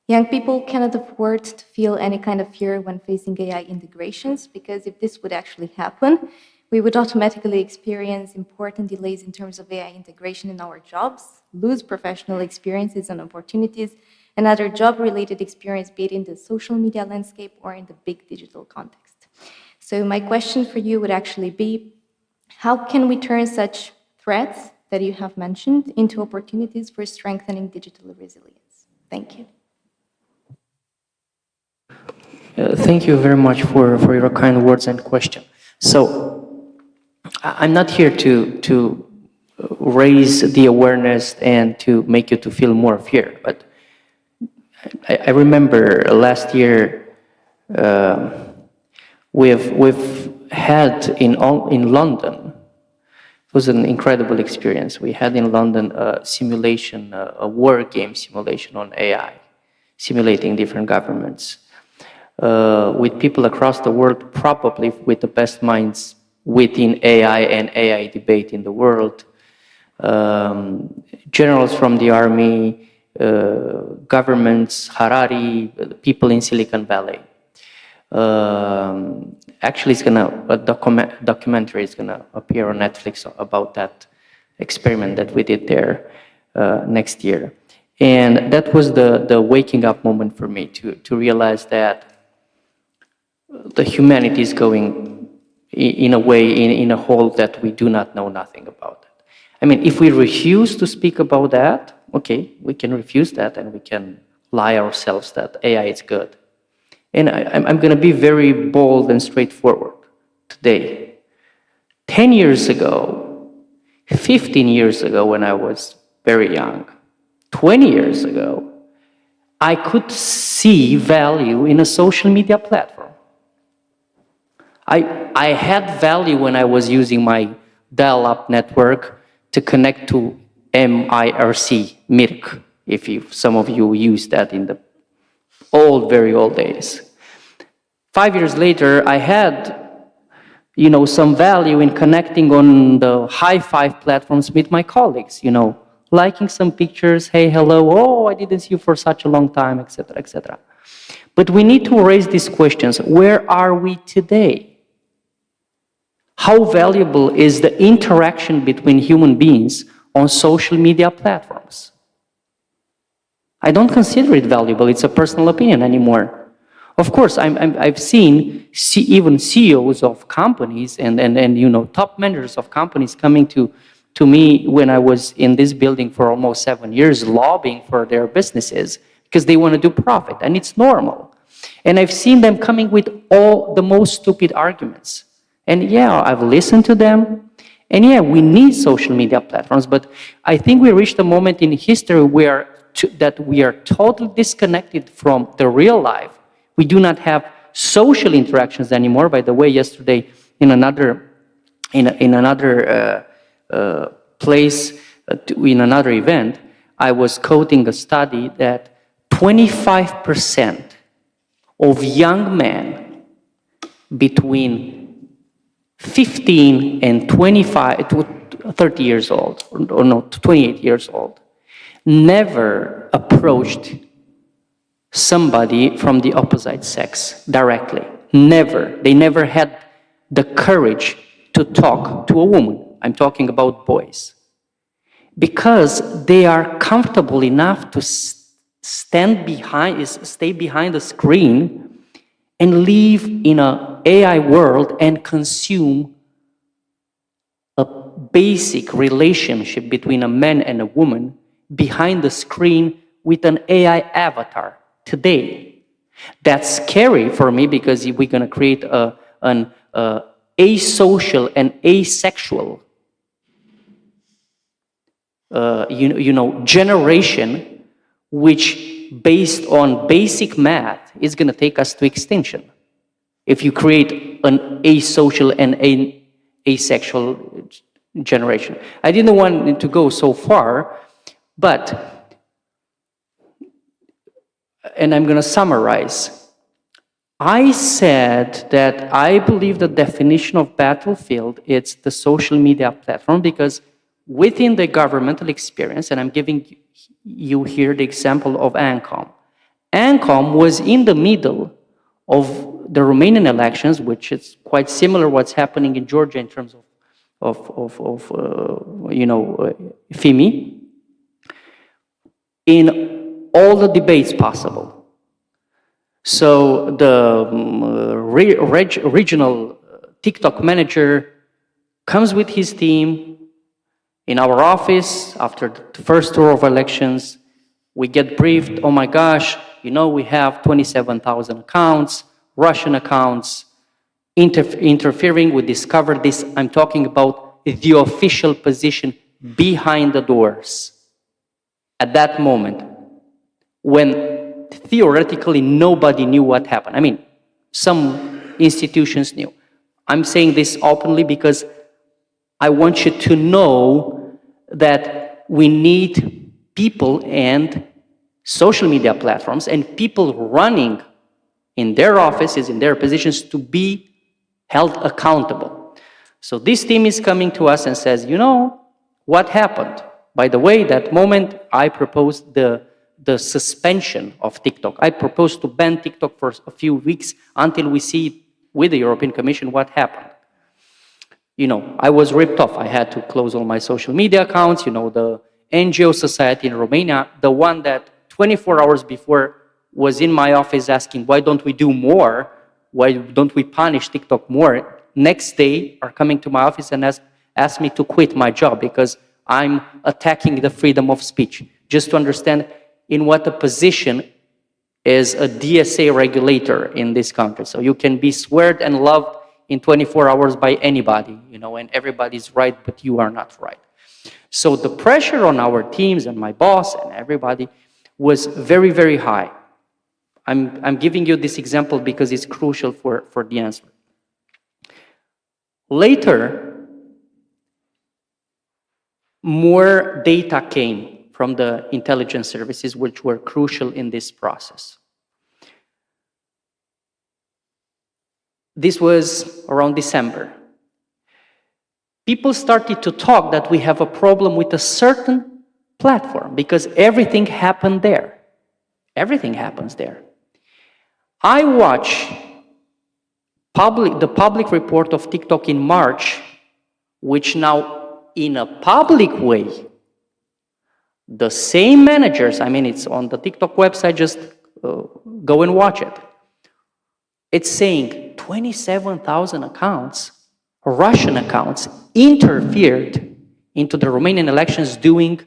K: Young people cannot afford to feel any kind of fear when facing AI integrations, because if this would actually happen, we would automatically experience important delays in terms of AI integration in our jobs, lose professional experiences and opportunities, and other job-related experience, be it in the social media landscape or in the big digital context. So my question for you would actually be, how can we turn such threats that you have mentioned into opportunities for strengthening digital resilience? Thank you.
B: Thank you very much for your kind words and question. So I'm not here to raise the awareness and to make you to feel more fear, but I remember last year we've had in London, it was an incredible experience. We had in London a simulation, a war game simulation on AI, simulating different governments. With people across the world, probably with the best minds within AI and AI debate in the world. Generals from the army, governments, Harari, people in Silicon Valley. Actually, a documentary is gonna appear on Netflix about that experiment that we did there next year. And that was the waking up moment for me to realize that the humanity is going in a way, in a hole that we do not know nothing about it. I mean, if we refuse to speak about that, okay, we can refuse that and we can lie ourselves that AI is good. And I'm going to be very bold and straightforward today. 10 years ago, 15 years ago when I was very young, 20 years ago, I could see value in a social media platform. I had value when I was using my dial-up network to connect to MIRC, if some of you used that in the very old days. 5 years later, I had, some value in connecting on the high five platforms with my colleagues, liking some pictures, hey, hello, oh, I didn't see you for such a long time, etc., etc. But we need to raise these questions. Where are we today? How valuable is the interaction between human beings on social media platforms? I don't consider it valuable. It's a personal opinion anymore. Of course, I've seen even CEOs of companies and top managers of companies coming to me when I was in this building for almost 7 years, lobbying for their businesses because they want to do profit, and it's normal. And I've seen them coming with all the most stupid arguments. And yeah, I've listened to them. And yeah, we need social media platforms, but I think we reached a moment in history where that we are totally disconnected from the real life. We do not have social interactions anymore. By the way, yesterday in another place, in another event, I was quoting a study that 25% of young men between 15 and 25 to 30 years old, or no, 28 years old, never approached somebody from the opposite sex directly. Never. They never had the courage to talk to a woman. I'm talking about boys. Because they are comfortable enough to stay behind the screen and live in an AI world and consume a basic relationship between a man and a woman behind the screen with an AI avatar today. That's scary for me, because we're going to create an asocial and asexual generation, which based on basic math is going to take us to extinction. If you create an asocial and an asexual generation. I didn't want to go so far, but, and I'm going to summarize. I said that I believe the definition of battlefield is the social media platform, because within the governmental experience, and I'm giving you here the example of ANCOM. ANCOM was in the middle of the Romanian elections, which is quite similar what's happening in Georgia in terms of FIMI, in all the debates possible. So the regional TikTok manager comes with his team in our office after the first tour of elections. We get briefed, oh my gosh, we have 27,000 accounts, Russian accounts, interfering. We discovered this. I'm talking about the official position behind the doors. At that moment, when theoretically nobody knew what happened. I mean, some institutions knew. I'm saying this openly because I want you to know that we need people and social media platforms and people running in their offices, in their positions, to be held accountable. So this team is coming to us and says, what happened? By the way, that moment I proposed the suspension of TikTok. I proposed to ban TikTok for a few weeks until we see with the European Commission what happened. I was ripped off. I had to close all my social media accounts. The NGO society in Romania, the one that 24 hours before was in my office asking, why don't we do more? Why don't we punish TikTok more? Next day are coming to my office and ask me to quit my job because I'm attacking the freedom of speech. Just to understand in what a position is a DSA regulator in this country. So you can be sworn and loved in 24 hours by anybody, and everybody's right, but you are not right. So the pressure on our teams and my boss and everybody was very, very high. I'm giving you this example because it's crucial for the answer. Later, more data came from the intelligence services, which were crucial in this process. This was around December. People started to talk that we have a problem with a certain platform because everything happened there. Everything happens there. I watched the public report of TikTok in March, which now in a public way, the same managers, it's on the TikTok website, just go and watch it. It's saying 27,000 accounts, Russian accounts, interfered into the Romanian elections doing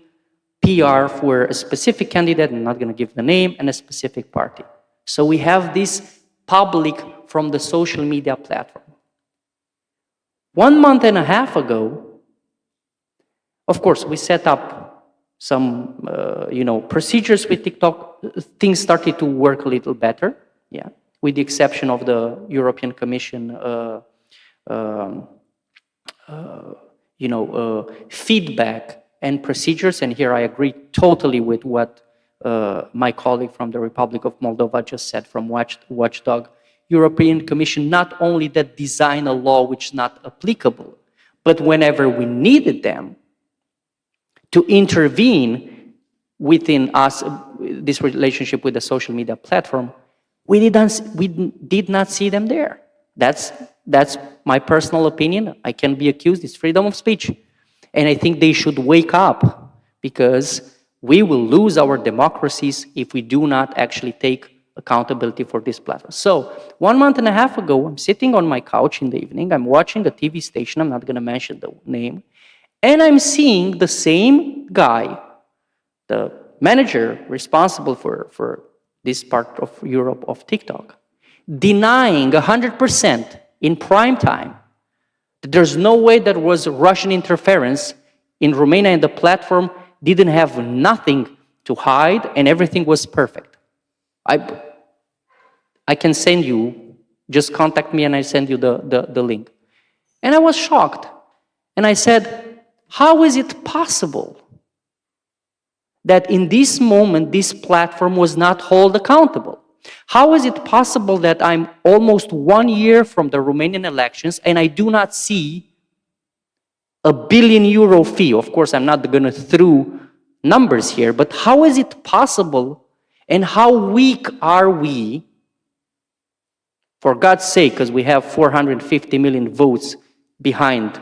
B: PR for a specific candidate, I'm not going to give the name, and a specific party. So we have this public from the social media platform. 1.5 months ago, of course, we set up some, procedures with TikTok. Things started to work a little better, yeah, with the exception of the European Commission, feedback and procedures. And here I agree totally with what my colleague from the Republic of Moldova just said from Watchdog, European Commission not only that design a law which is not applicable, but whenever we needed them to intervene within us, this relationship with the social media platform, we did not see them there. That's my personal opinion. I can be accused. It's freedom of speech. And I think they should wake up, because we will lose our democracies if we do not actually take accountability for this platform. So 1.5 months ago, I'm sitting on my couch in the evening, I'm watching a TV station, I'm not gonna mention the name, and I'm seeing the same guy, the manager responsible for this part of Europe of TikTok, denying 100% in prime time that there's no way that was Russian interference in Romania, and the platform didn't have nothing to hide and everything was perfect. I can send you, just contact me and I send you the link. And I was shocked. And I said, how is it possible that in this moment, this platform was not held accountable? How is it possible that I'm almost 1 year from the Romanian elections and I do not see €1 billion fee? Of course, I'm not going to throw numbers here, but how is it possible, and how weak are we, for God's sake, because we have 450 million votes behind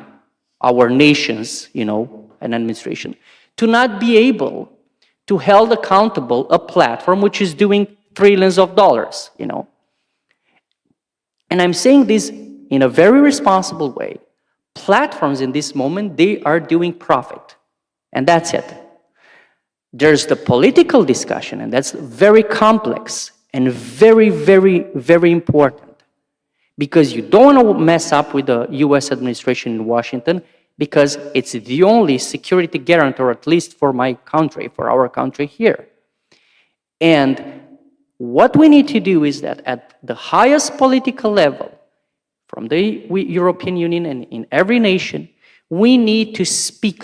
B: our nations, an administration, to not be able to hold accountable a platform which is doing trillions of dollars, And I'm saying this in a very responsible way. Platforms in this moment, they are doing profit, and that's it. There's the political discussion, and that's very complex and very, very, very important, because you don't want to mess up with the US administration in Washington, because it's the only security guarantor, at least for my country, for our country here. And what we need to do is that at the highest political level, from the European Union and in every nation, we need to speak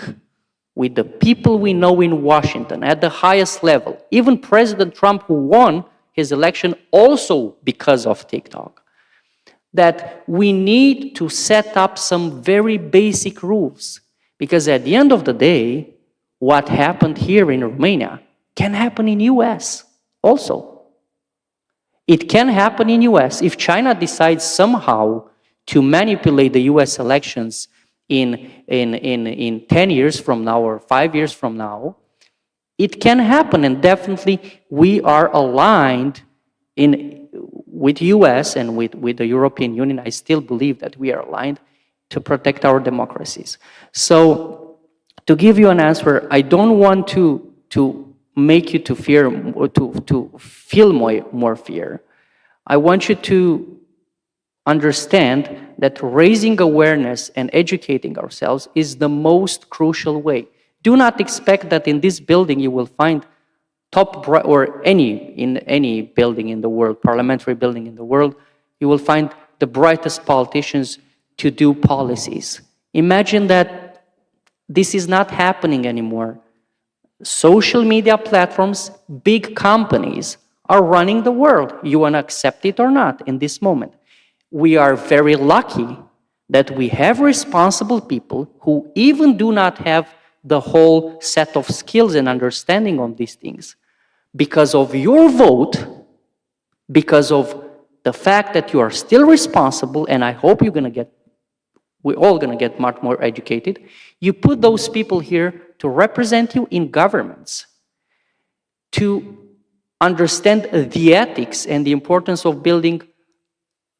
B: with the people we know in Washington at the highest level. Even President Trump, who won his election also because of TikTok, that we need to set up some very basic rules. Because at the end of the day, what happened here in Romania can happen in US also. It can happen in US. If China decides somehow to manipulate the US elections in 10 years from now or 5 years from now, it can happen, and definitely we are aligned with US and with the European Union. I still believe that we are aligned to protect our democracies. So to give you an answer, I don't want to make you to fear or to feel more fear. I want you to understand that raising awareness and educating ourselves is the most crucial way. Do not expect that in this building you will find in any building in the world, parliamentary building in the world, you will find the brightest politicians to do policies. Imagine that this is not happening anymore. Social media platforms, big companies are running the world. You want to accept it or not in this moment. We are very lucky that we have responsible people who even do not have the whole set of skills and understanding on these things. Because of your vote, because of the fact that you are still responsible, and I hope we're all going to get much more educated, you put those people here to represent you in governments, to understand the ethics and the importance of building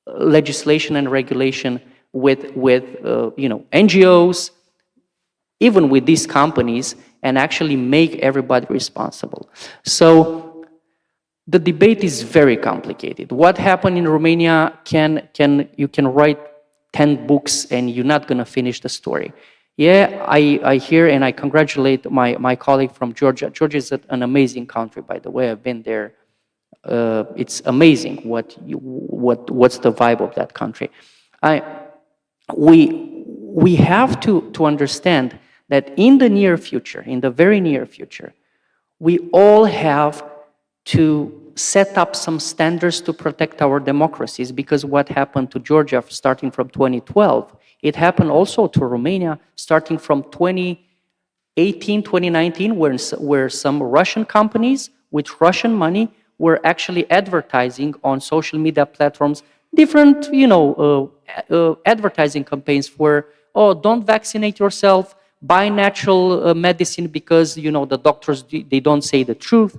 B: legislation and regulation with NGOs, even with these companies, and actually make everybody responsible. So the debate is very complicated. What happened in Romania you can write 10 books and you're not going to finish the story. Yeah, I hear and I congratulate my colleague from Georgia. Georgia is an amazing country, by the way. I've been there. It's amazing what's the vibe of that country. We have to understand that in the near future, in the very near future, we all have to set up some standards to protect our democracies, because what happened to Georgia starting from 2012, it happened also to Romania starting from 2018, 2019, where some Russian companies with Russian money were actually advertising on social media platforms different, advertising campaigns for, oh, don't vaccinate yourself, buy natural medicine because, the doctors, they don't say the truth.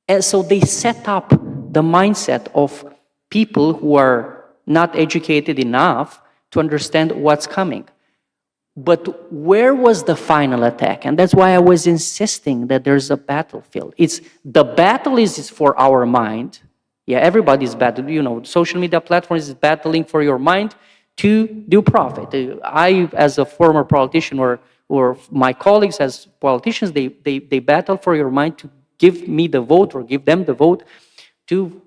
B: And so they set up the mindset of people who are not educated enough to understand what's coming. But where was the final attack? And that's why I was insisting that there's a battlefield. The battle is for our mind. Yeah, everybody's battling. Social media platforms is battling for your mind to do profit. I, as a former politician, or my colleagues as politicians, they battle for your mind to give me the vote or give them the vote to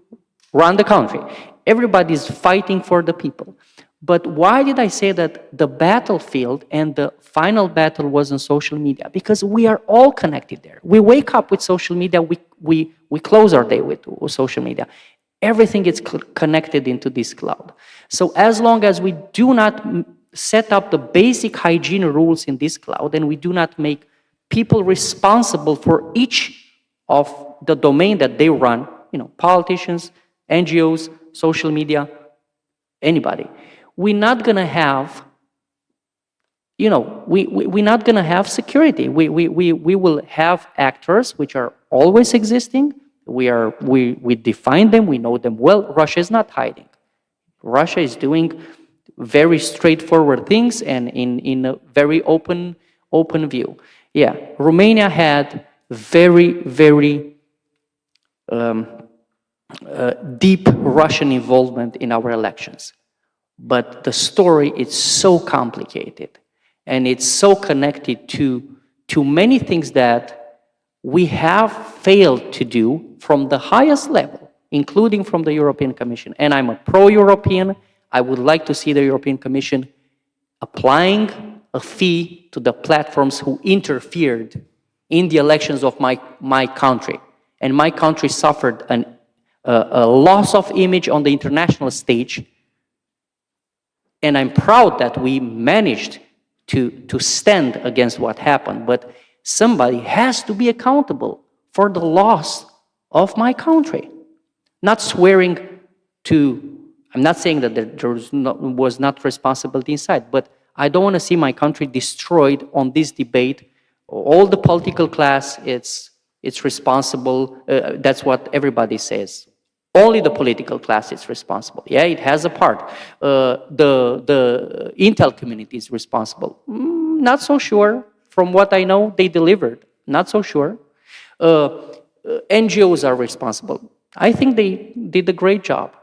B: run the country. Everybody's fighting for the people. But why did I say that the battlefield and the final battle was on social media? Because we are all connected there. We wake up with social media, we close our day with social media. Everything is connected into this cloud. So as long as we do not set up the basic hygiene rules in this cloud, and we do not make people responsible for each of the domain that they run, politicians, NGOs, social media, anybody, we're not going to have, we're not going to have security. We will have actors which are always existing. We define them, we know them well. Russia is not hiding. Russia is doing very straightforward things and in a very open view. Yeah, Romania had very, very deep Russian involvement in our elections. But the story is so complicated and it's so connected to many things that we have failed to do from the highest level, including from the European Commission. And I'm a pro-European. I would like to see the European Commission applying a fee to the platforms who interfered in the elections of my country. And my country suffered a loss of image on the international stage. And I'm proud that we managed to stand against what happened. But somebody has to be accountable for the loss of my country. Not swearing to, I'm not saying that there was not responsibility inside, but I don't want to see my country destroyed on this debate. All the political class, it's responsible. That's what everybody says. Only the political class is responsible. Yeah, it has a part. The intel community is responsible. Not so sure. From what I know, they delivered. Not so sure. NGOs are responsible. I think they did a great job.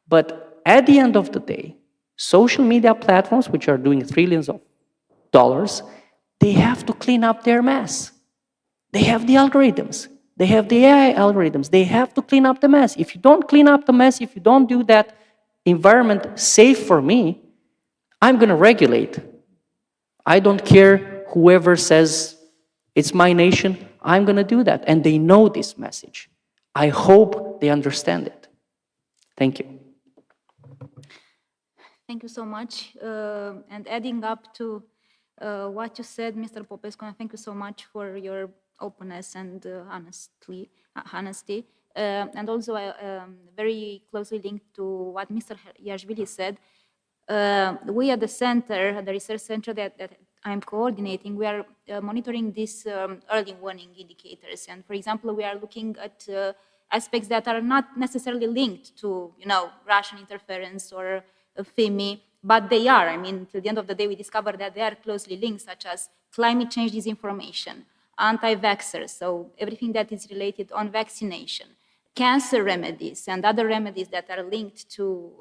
B: But at the end of the day, social media platforms, which are doing trillions of dollars, they have to clean up their mess. They have the algorithms. They have the AI algorithms. They have to clean up the mess. If you don't clean up the mess, if you don't do that environment safe for me, I'm going to regulate. I don't care whoever says it's my nation. I'm going to do that. And they know this message. I hope they understand it. Thank you.
A: Thank you so much. And adding up to what you said, Mr. Popescu, and thank you so much for your openness and honesty. And also very closely linked to what Mr. Iashvili said. We at the center, the research center that I'm coordinating, we are monitoring these early warning indicators. And for example, we are looking at aspects that are not necessarily linked to, Russian interference or FIMI, but they are. I mean, till the end of the day, we discovered that they are closely linked, such as climate change disinformation, anti-vaxxers, so everything that is related on vaccination, cancer remedies, and other remedies that are linked to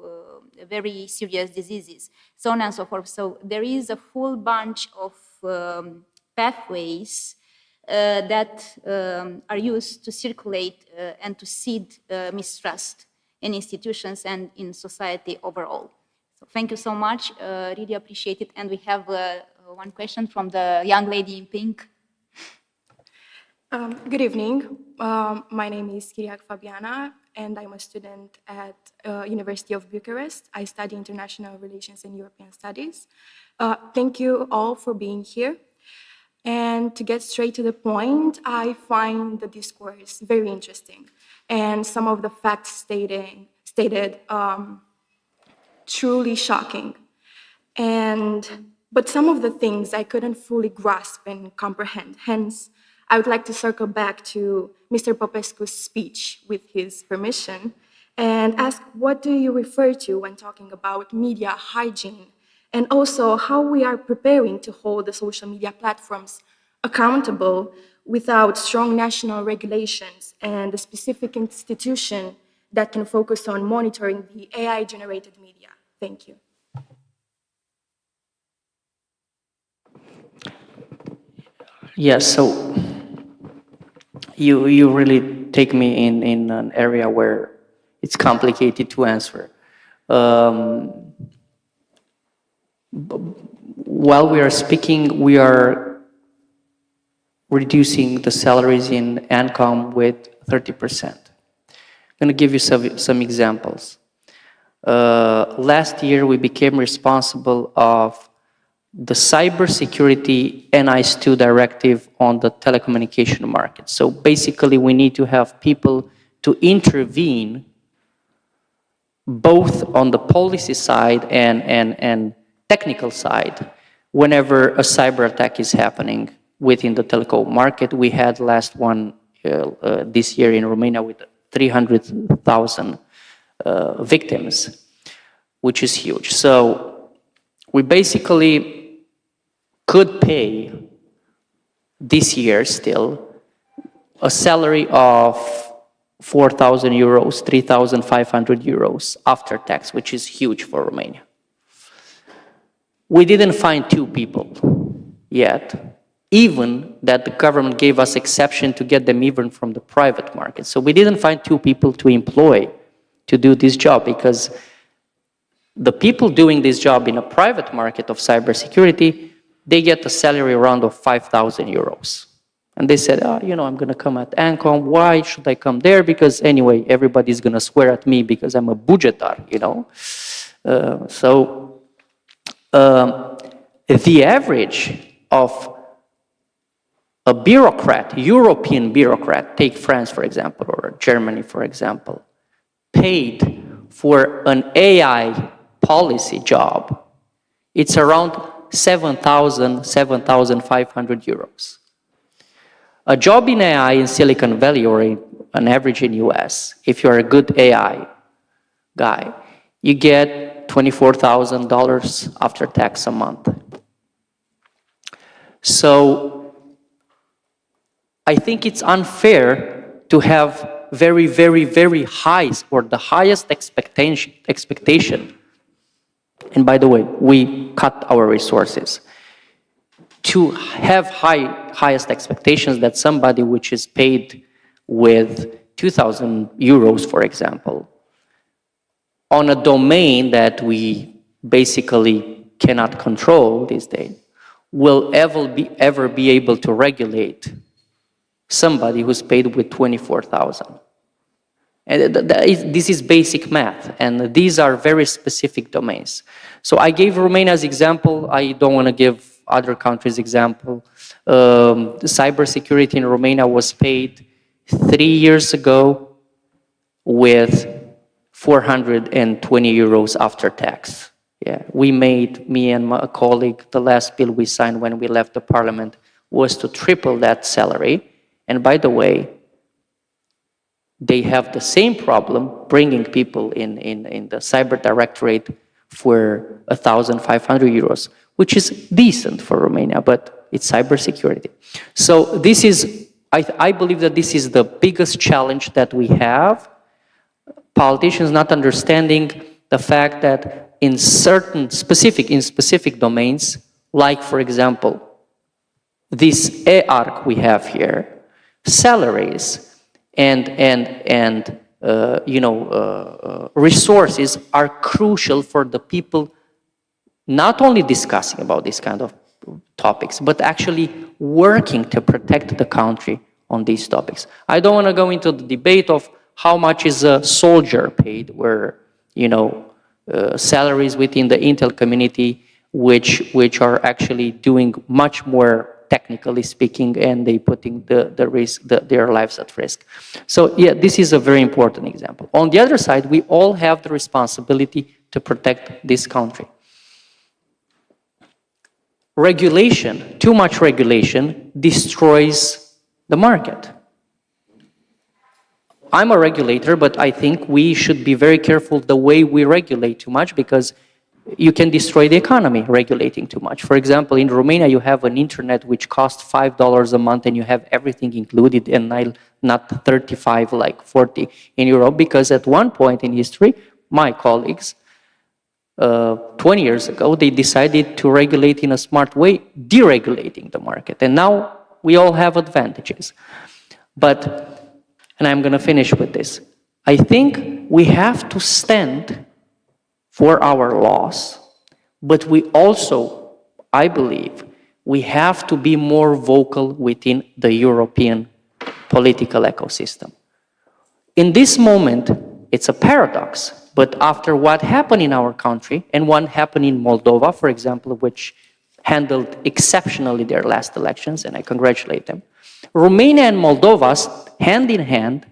A: very serious diseases, so on and so forth. So there is a full bunch of pathways that are used to circulate and to seed mistrust in institutions and in society overall. So thank you so much, really appreciate it. And we have one question from the young lady in pink.
L: Good evening. My name is Kyriak Fabiana, and I'm a student at University of Bucharest. I study International Relations and European Studies. Thank you all for being here. And to get straight to the point, I find the discourse very interesting, and some of the facts stated truly shocking. But some of the things I couldn't fully grasp and comprehend. Hence, I would like to circle back to Mr. Popescu's speech, with his permission, and ask, what do you refer to when talking about media hygiene? And also how we are preparing to hold the social media platforms accountable without strong national regulations and a specific institution that can focus on monitoring the AI-generated media. Thank you.
B: Yes, so you really take me in an area where it's complicated to answer. While we are speaking, we are reducing the salaries in ANCOM with 30%. I'm going to give you some examples. Last year, we became responsible of the cybersecurity NIS2 directive on the telecommunication market. So basically, we need to have people to intervene both on the policy side and technical side whenever a cyber attack is happening within the telecom market. We had last one this year in Romania with 300,000 victims, which is huge. So we basically could pay this year still a salary of 4,000 euros, 3,500 euros after tax, which is huge for Romania. We didn't find 2 people yet, even that the government gave us exception to get them even from the private market. So we didn't find 2 people to employ to do this job, because the people doing this job in a private market of cybersecurity, they get a salary around of 5,000 euros. And they said, oh, you know, I'm going to come at ANCOM. Why should I come there? Because anyway, everybody's going to swear at me because I'm a budgetar, you know. The average of a bureaucrat, European bureaucrat, take France, for example, or Germany, for example, paid for an AI policy job, it's around 7,500 euros. A job in AI in Silicon Valley or an average in US, if you're a good AI guy, you get $24,000 after tax a month. So I think it's unfair to have very, very, very high, or the highest expectation. And by the way, we cut our resources to have highest expectations that somebody which is paid with 2,000 euros, for example, on a domain that we basically cannot control these days, will ever be able to regulate somebody who's paid with 24,000. And this is basic math, and these are very specific domains. So I gave Romania's example. I don't want to give other countries' example. The cybersecurity in Romania was paid 3 years ago with 420 euros after tax. Yeah, we made, me and my colleague, the last bill we signed when we left the parliament was to triple that salary. And by the way, they have the same problem bringing people in the cyber directorate for 1,500 euros, which is decent for Romania, but it's cybersecurity. So this is, I believe that this is the biggest challenge that we have. Politicians not understanding the fact that in certain specific domains, like for example, this ARC we have here, salaries and resources are crucial for the people not only discussing about this kind of topics, but actually working to protect the country on these topics. I don't want to go into the debate of how much is a soldier paid, where, you know, salaries within the Intel community, which are actually doing much more, technically speaking, and they putting their lives at risk. So yeah, this is a very important example. On the other side, we all have the responsibility to protect this country. Regulation, too much regulation, destroys the market. I'm a regulator, but I think we should be very careful the way we regulate too much, because you can destroy the economy regulating too much. For example, in Romania, you have an internet which costs $5 a month and you have everything included, and not 35 like 40 in Europe, because at one point in history, my colleagues, 20 years ago, they decided to regulate in a smart way, deregulating the market. And now we all have advantages. But, and I'm going to finish with this, I think we have to stand for our laws, but we also, I believe, we have to be more vocal within the European political ecosystem. In this moment, it's a paradox, but after what happened in our country, and what happened in Moldova, for example, which handled exceptionally their last elections, and I congratulate them, Romania and Moldova, hand in hand,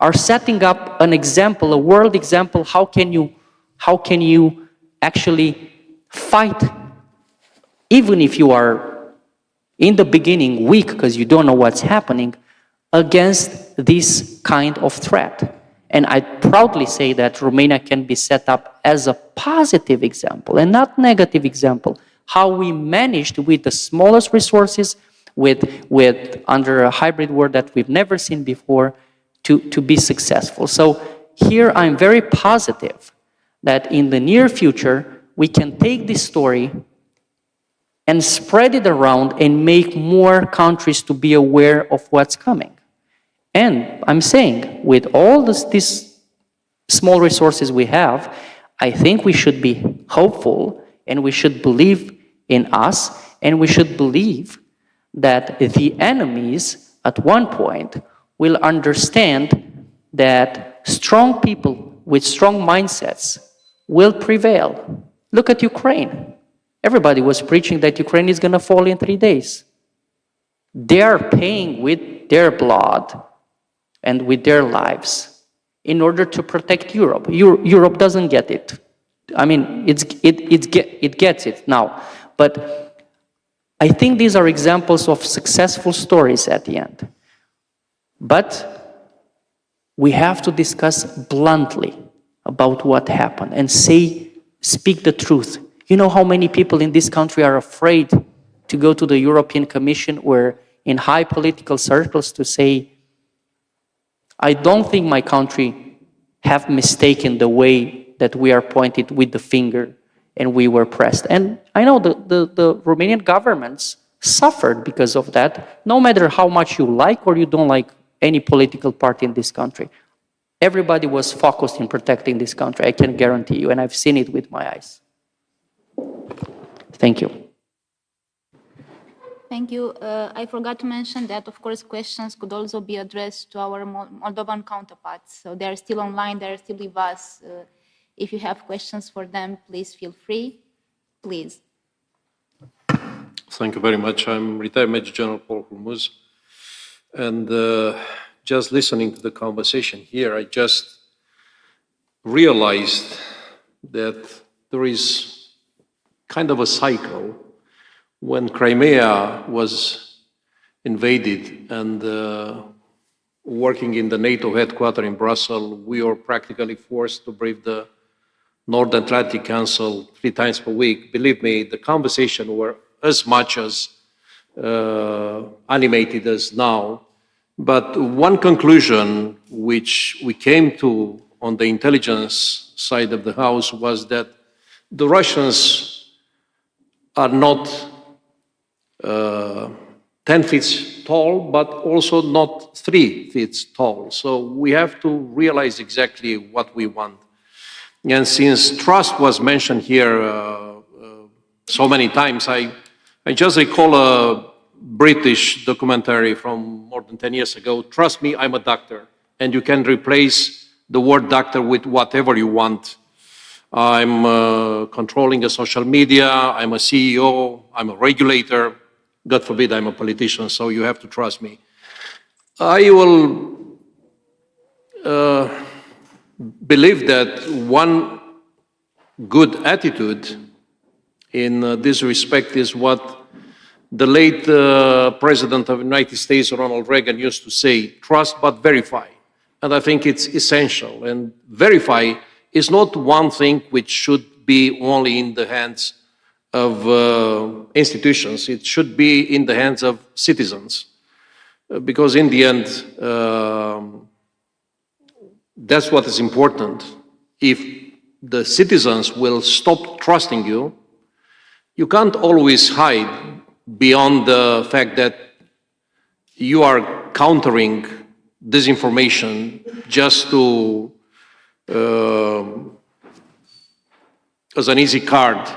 B: are setting up an example, a world example. How can you actually fight, even if you are in the beginning weak because you don't know what's happening, against this kind of threat? And I proudly say that Romania can be set up as a positive example and not negative example. How we managed with the smallest resources, with under a hybrid world that we've never seen before, to be successful. So here I'm very positive that in the near future, we can take this story and spread it around and make more countries to be aware of what's coming. And I'm saying, with all these small resources we have, I think we should be hopeful, and we should believe in us, and we should believe that the enemies at one point will understand that strong people with strong mindsets will prevail. Look at Ukraine. Everybody was preaching that Ukraine is going to fall in 3 days. They are paying with their blood and with their lives in order to protect Europe. Europe doesn't get it. I mean, it gets it now. But I think these are examples of successful stories at the end. But we have to discuss bluntly about what happened and speak the truth. You know how many people in this country are afraid to go to the European Commission or in high political circles to say, I don't think my country have mistaken the way that we are pointed with the finger and we were pressed. And I know the Romanian governments suffered because of that, no matter how much you like or you don't like any political party in this country. Everybody was focused in protecting this country, I can guarantee you, and I've seen it with my eyes. Thank you.
A: Thank you. I forgot to mention that, of course, questions could also be addressed to our Moldovan counterparts. So they're still online, they're still with us. If you have questions for them, please feel free. Please.
H: Thank you very much. I'm retired Major General Paul Hormuz. And just listening to the conversation here, I just realized that there is kind of a cycle. When Crimea was invaded and working in the NATO headquarters in Brussels, we were practically forced to brief the North Atlantic Council 3 times per week. Believe me, the conversation were as much as animated as now. But one conclusion which we came to on the intelligence side of the house was that the Russians are not 10 feet tall, but also not 3 feet tall. So we have to realize exactly what we want. And since trust was mentioned here so many times, I just recall British documentary from more than 10 years ago, Trust Me, I'm a Doctor. And you can replace the word doctor with whatever you want. I'm controlling a social media, I'm a CEO, I'm a regulator. God forbid I'm a politician, so you have to trust me. I will believe that one good attitude in this respect is what the late President of the United States, Ronald Reagan, used to say, trust but verify. And I think it's essential. And verify is not one thing which should be only in the hands of institutions. It should be in the hands of citizens. Because in the end, that's what is important. If the citizens will stop trusting you, you can't always hide beyond the fact that you are countering disinformation just to, as an easy card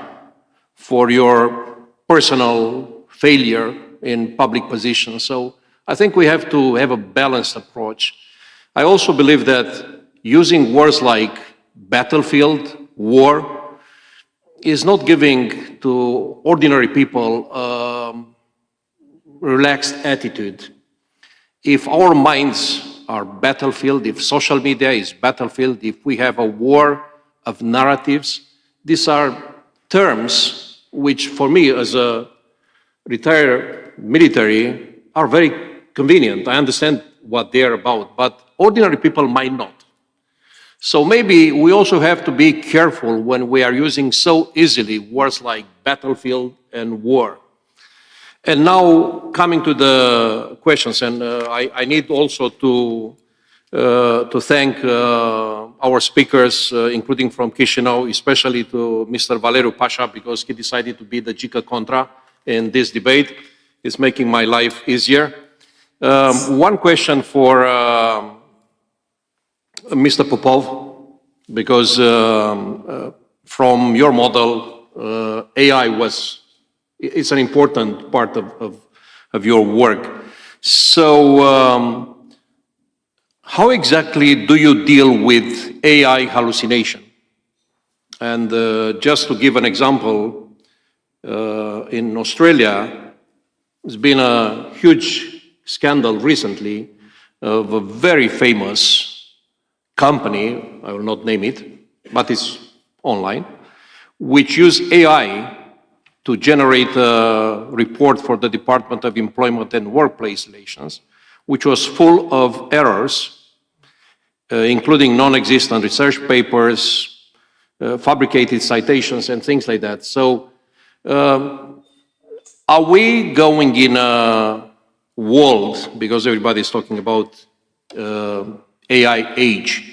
H: for your personal failure in public positions. So I think we have to have a balanced approach. I also believe that using words like battlefield, war, is not giving to ordinary people a relaxed attitude. If our minds are battlefield, if social media is battlefield, if we have a war of narratives, these are terms which for me as a retired military are very convenient. I understand what they're about, but ordinary people might not. So maybe we also have to be careful when we are using so easily words like battlefield and war. And now coming to the questions, and I need also to thank our speakers, including from Chișinău, especially to Mr. Valeriu Pasha, because he decided to be the Gica Contra in this debate. It's making my life easier. One question for Mr. Popov, because from your model, AI it's an important part of your work. So how exactly do you deal with AI hallucination? And just to give an example, in Australia, there's been a huge scandal recently of a very famous company, I will not name it, but it's online, which used AI to generate a report for the Department of Employment and Workplace Relations, which was full of errors, including non-existent research papers, fabricated citations, and things like that. So are we going in a world, because everybody is talking about AI age,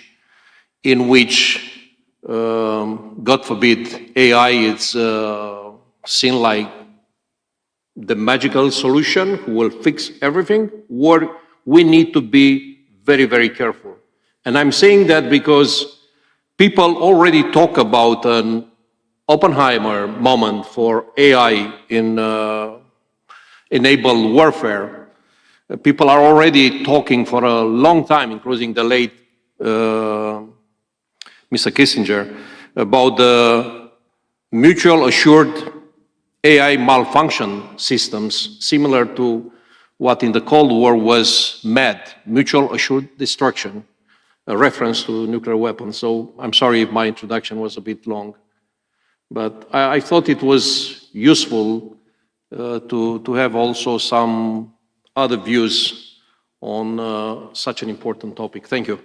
H: in which, God forbid, AI is seen like the magical solution who will fix everything, or we need to be very, very careful. And I'm saying that because people already talk about an Oppenheimer moment for AI in enabled warfare. People are already talking for a long time, including the late Mr. Kissinger, about the mutual assured AI malfunction systems, similar to what in the Cold War was MAD, mutual assured destruction, a reference to nuclear weapons. So I'm sorry if my introduction was a bit long, but I thought it was useful to have also some other views on such an important topic. Thank you.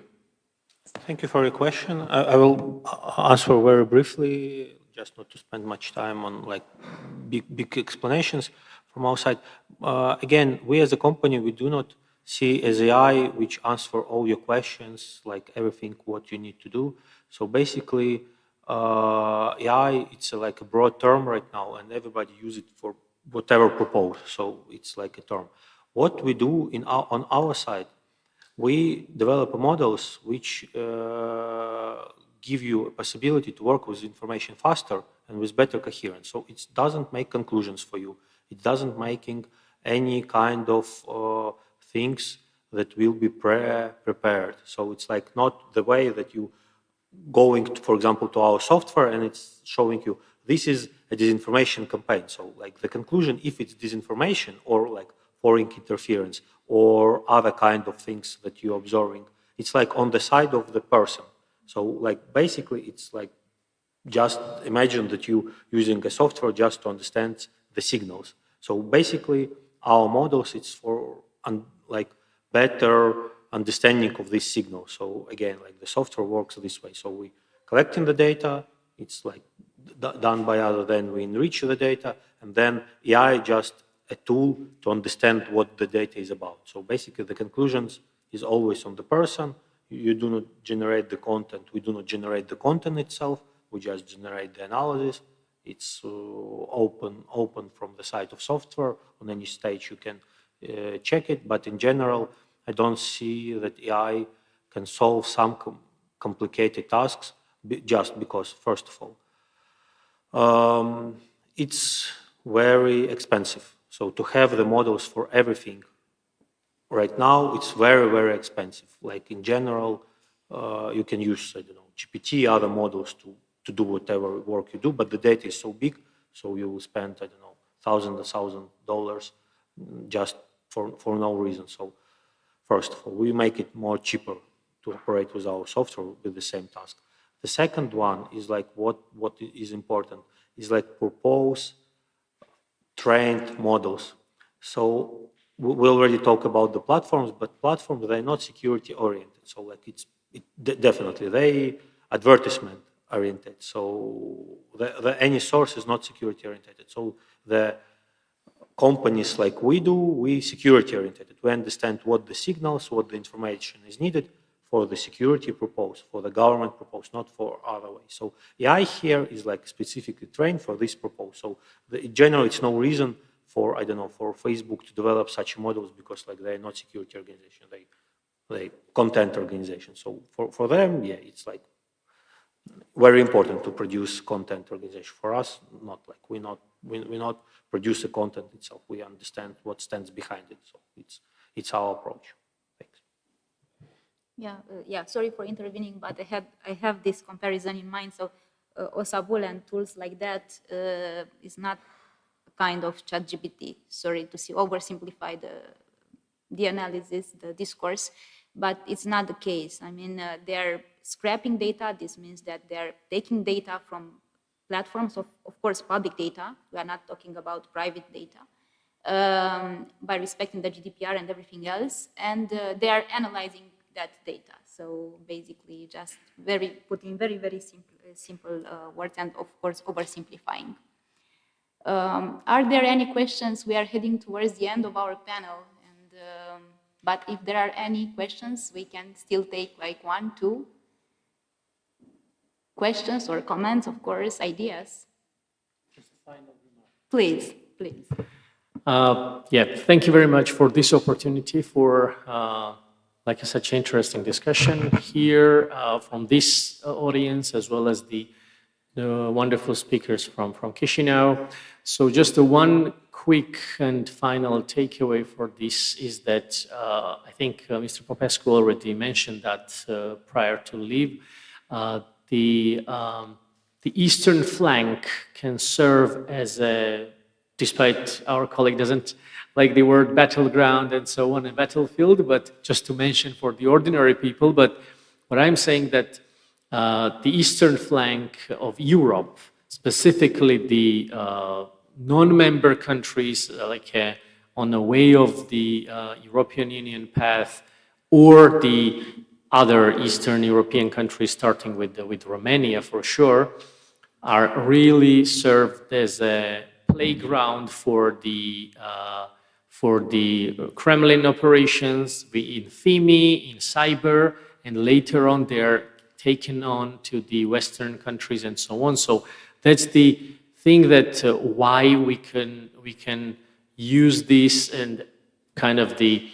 D: Thank you for your question. I will answer very briefly, just not to spend much time on like big explanations from our side. Again, we as a company, we do not see as AI which answer all your questions, like everything what you need to do. So basically, AI, it's like a broad term right now, and everybody use it for whatever proposed. So it's like a term. What we do on our side, we develop models which give you a possibility to work with information faster and with better coherence. So it doesn't make conclusions for you. It doesn't making any kind of things that will be prepared. So it's like not the way that you going, for example, to our software and it's showing you this is a disinformation campaign. So like the conclusion, if it's disinformation or like foreign interference or other kind of things that you're observing, it's like on the side of the person. So like basically it's like just imagine that you using a software just to understand the signals. So basically our models, it's for like better understanding of these signals. So again, like the software works this way. So we collecting the data, it's like done by other, then we enrich the data, and then AI just a tool to understand what the data is about. So basically the conclusions is always on the person. You do not generate the content. We do not generate the content itself. We just generate the analysis. It's open from the side of software. On any stage you can check it, but in general, I don't see that AI can solve some complicated tasks just because, first of all, it's very expensive. So to have the models for everything right now, it's very, very expensive. Like in general, you can use, I don't know, GPT, other models to do whatever work you do, but the data is so big, so you will spend, I don't know, $1,000 just for no reason. So first of all, we make it more cheaper to operate with our software with the same task. The second one is like what is important is like propose trained models. So we already talk about the platforms, but platforms, they're not security oriented. So like definitely they advertisement oriented. So any source is not security oriented. So the companies like we security oriented. We understand what the signals, what the information is needed for the security purpose, for the government purpose, not for other ways. So AI here is like specifically trained for this purpose. So in general, it's no reason for, I don't know, for Facebook to develop such models because like they're not security organization, they content organization. So for them, yeah, it's like very important to produce content organization. For us, not like we not produce the content itself. We understand what stands behind it. So it's our approach. Thanks.
A: Yeah. Sorry for intervening, but I have this comparison in mind. So Osabul and tools like that is not a kind of ChatGPT. Sorry to oversimplify the analysis, the discourse, but it's not the case. I mean, they're scraping data. This means that they're taking data from platforms, of course, public data. We are not talking about private data, by respecting the GDPR and everything else, and they are analyzing that data. So basically, just putting very simple words, and of course, oversimplifying. Are there any questions? We are heading towards the end of our panel, and but if there are any questions, we can still take like 1, 2 questions or comments, of course, ideas.
J: Just a final remark.
A: Please.
J: Yeah, thank you very much for this opportunity for like such interesting discussion here from this audience, as well as the wonderful speakers from Chișinău. So just one quick and final takeaway for this is that I think Mr. Popescu already mentioned that prior to leave, the eastern flank can serve as a, despite our colleague doesn't like the word battleground and so on, a battlefield, but just to mention for the ordinary people. But what I'm saying that the eastern flank of Europe, specifically the non-member countries, on the way of the European Union path, or the other Eastern European countries, starting with Romania for sure, are really served as a playground for the Kremlin operations in FIMI, in cyber, and later on they're taken on to the Western countries and so on. So that's the thing that why we can use this and kind of the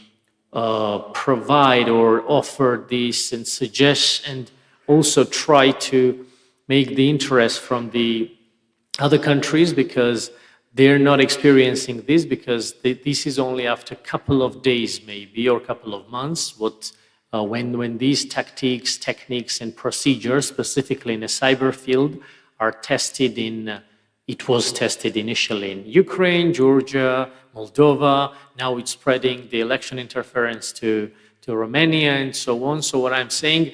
J: provide or offer this and suggest and also try to make the interest from the other countries, because they're not experiencing this because this is only after a couple of days maybe or a couple of months when these techniques and procedures, specifically in the cyber field, are tested it was tested initially in Ukraine, Georgia, Moldova, now it's spreading the election interference to Romania and so on. So what I'm saying,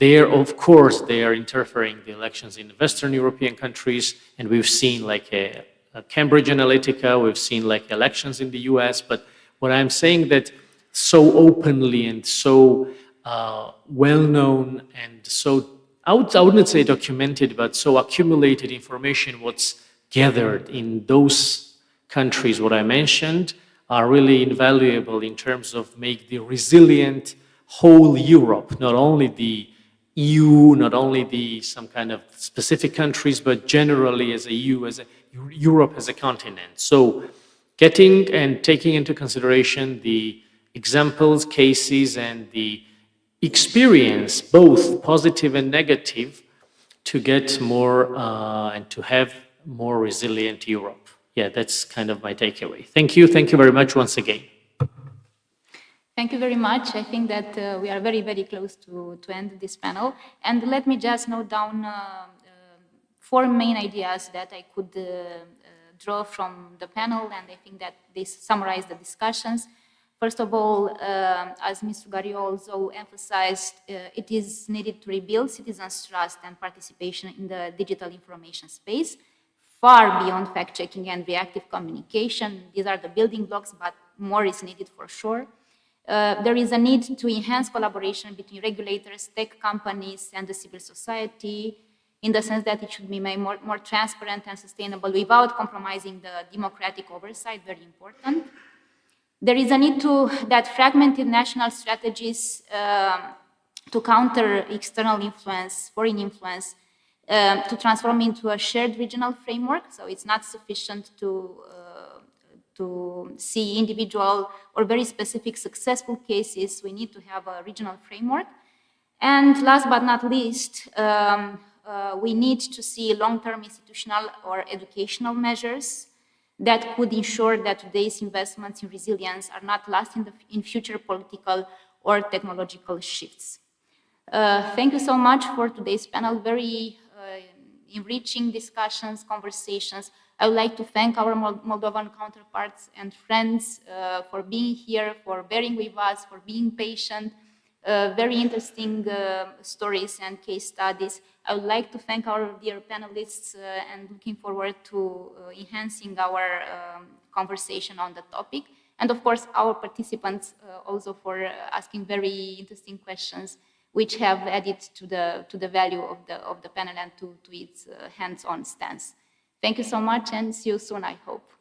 J: of course, they are interfering the elections in the Western European countries, and we've seen like a Cambridge Analytica, we've seen like elections in the US, but what I'm saying that so openly and so well-known and so, I wouldn't say documented, but so accumulated information, what's gathered in those countries, what I mentioned, are really invaluable in terms of make the resilient whole Europe, not only the EU, not only some kind of specific countries, but generally as a EU, Europe as a continent. So getting and taking into consideration the examples, cases, and the experience, both positive and negative, to get more and to have more resilient Europe. Yeah, that's kind of my takeaway. Thank you very much once again.
A: Thank you very much. I think that we are very, very close to end this panel. And let me just note down 4 main ideas that I could draw from the panel, and I think that they summarize the discussions. First of all, as Mr. Gario also emphasized, it is needed to rebuild citizens' trust and participation in the digital information space, far beyond fact-checking and reactive communication. These are the building blocks, but more is needed for sure. There is a need to enhance collaboration between regulators, tech companies, and the civil society, in the sense that it should be made more transparent and sustainable without compromising the democratic oversight, very important. There is a need that fragmented national strategies to counter external influence, foreign influence, to transform into a shared regional framework. So it's not sufficient to see individual or very specific successful cases. We need to have a regional framework. And last but not least, we need to see long-term institutional or educational measures that could ensure that today's investments in resilience are not lost in future political or technological shifts. Thank you so much for today's panel. Very enriching discussions, conversations. I would like to thank our Moldovan counterparts and friends for being here, for bearing with us, for being patient. Very interesting stories and case studies. I would like to thank our dear panelists and looking forward to enhancing our conversation on the topic. And of course, our participants also for asking very interesting questions, which have added to the value of the panel and to its hands-on stance. Thank you so much and see you soon, I hope.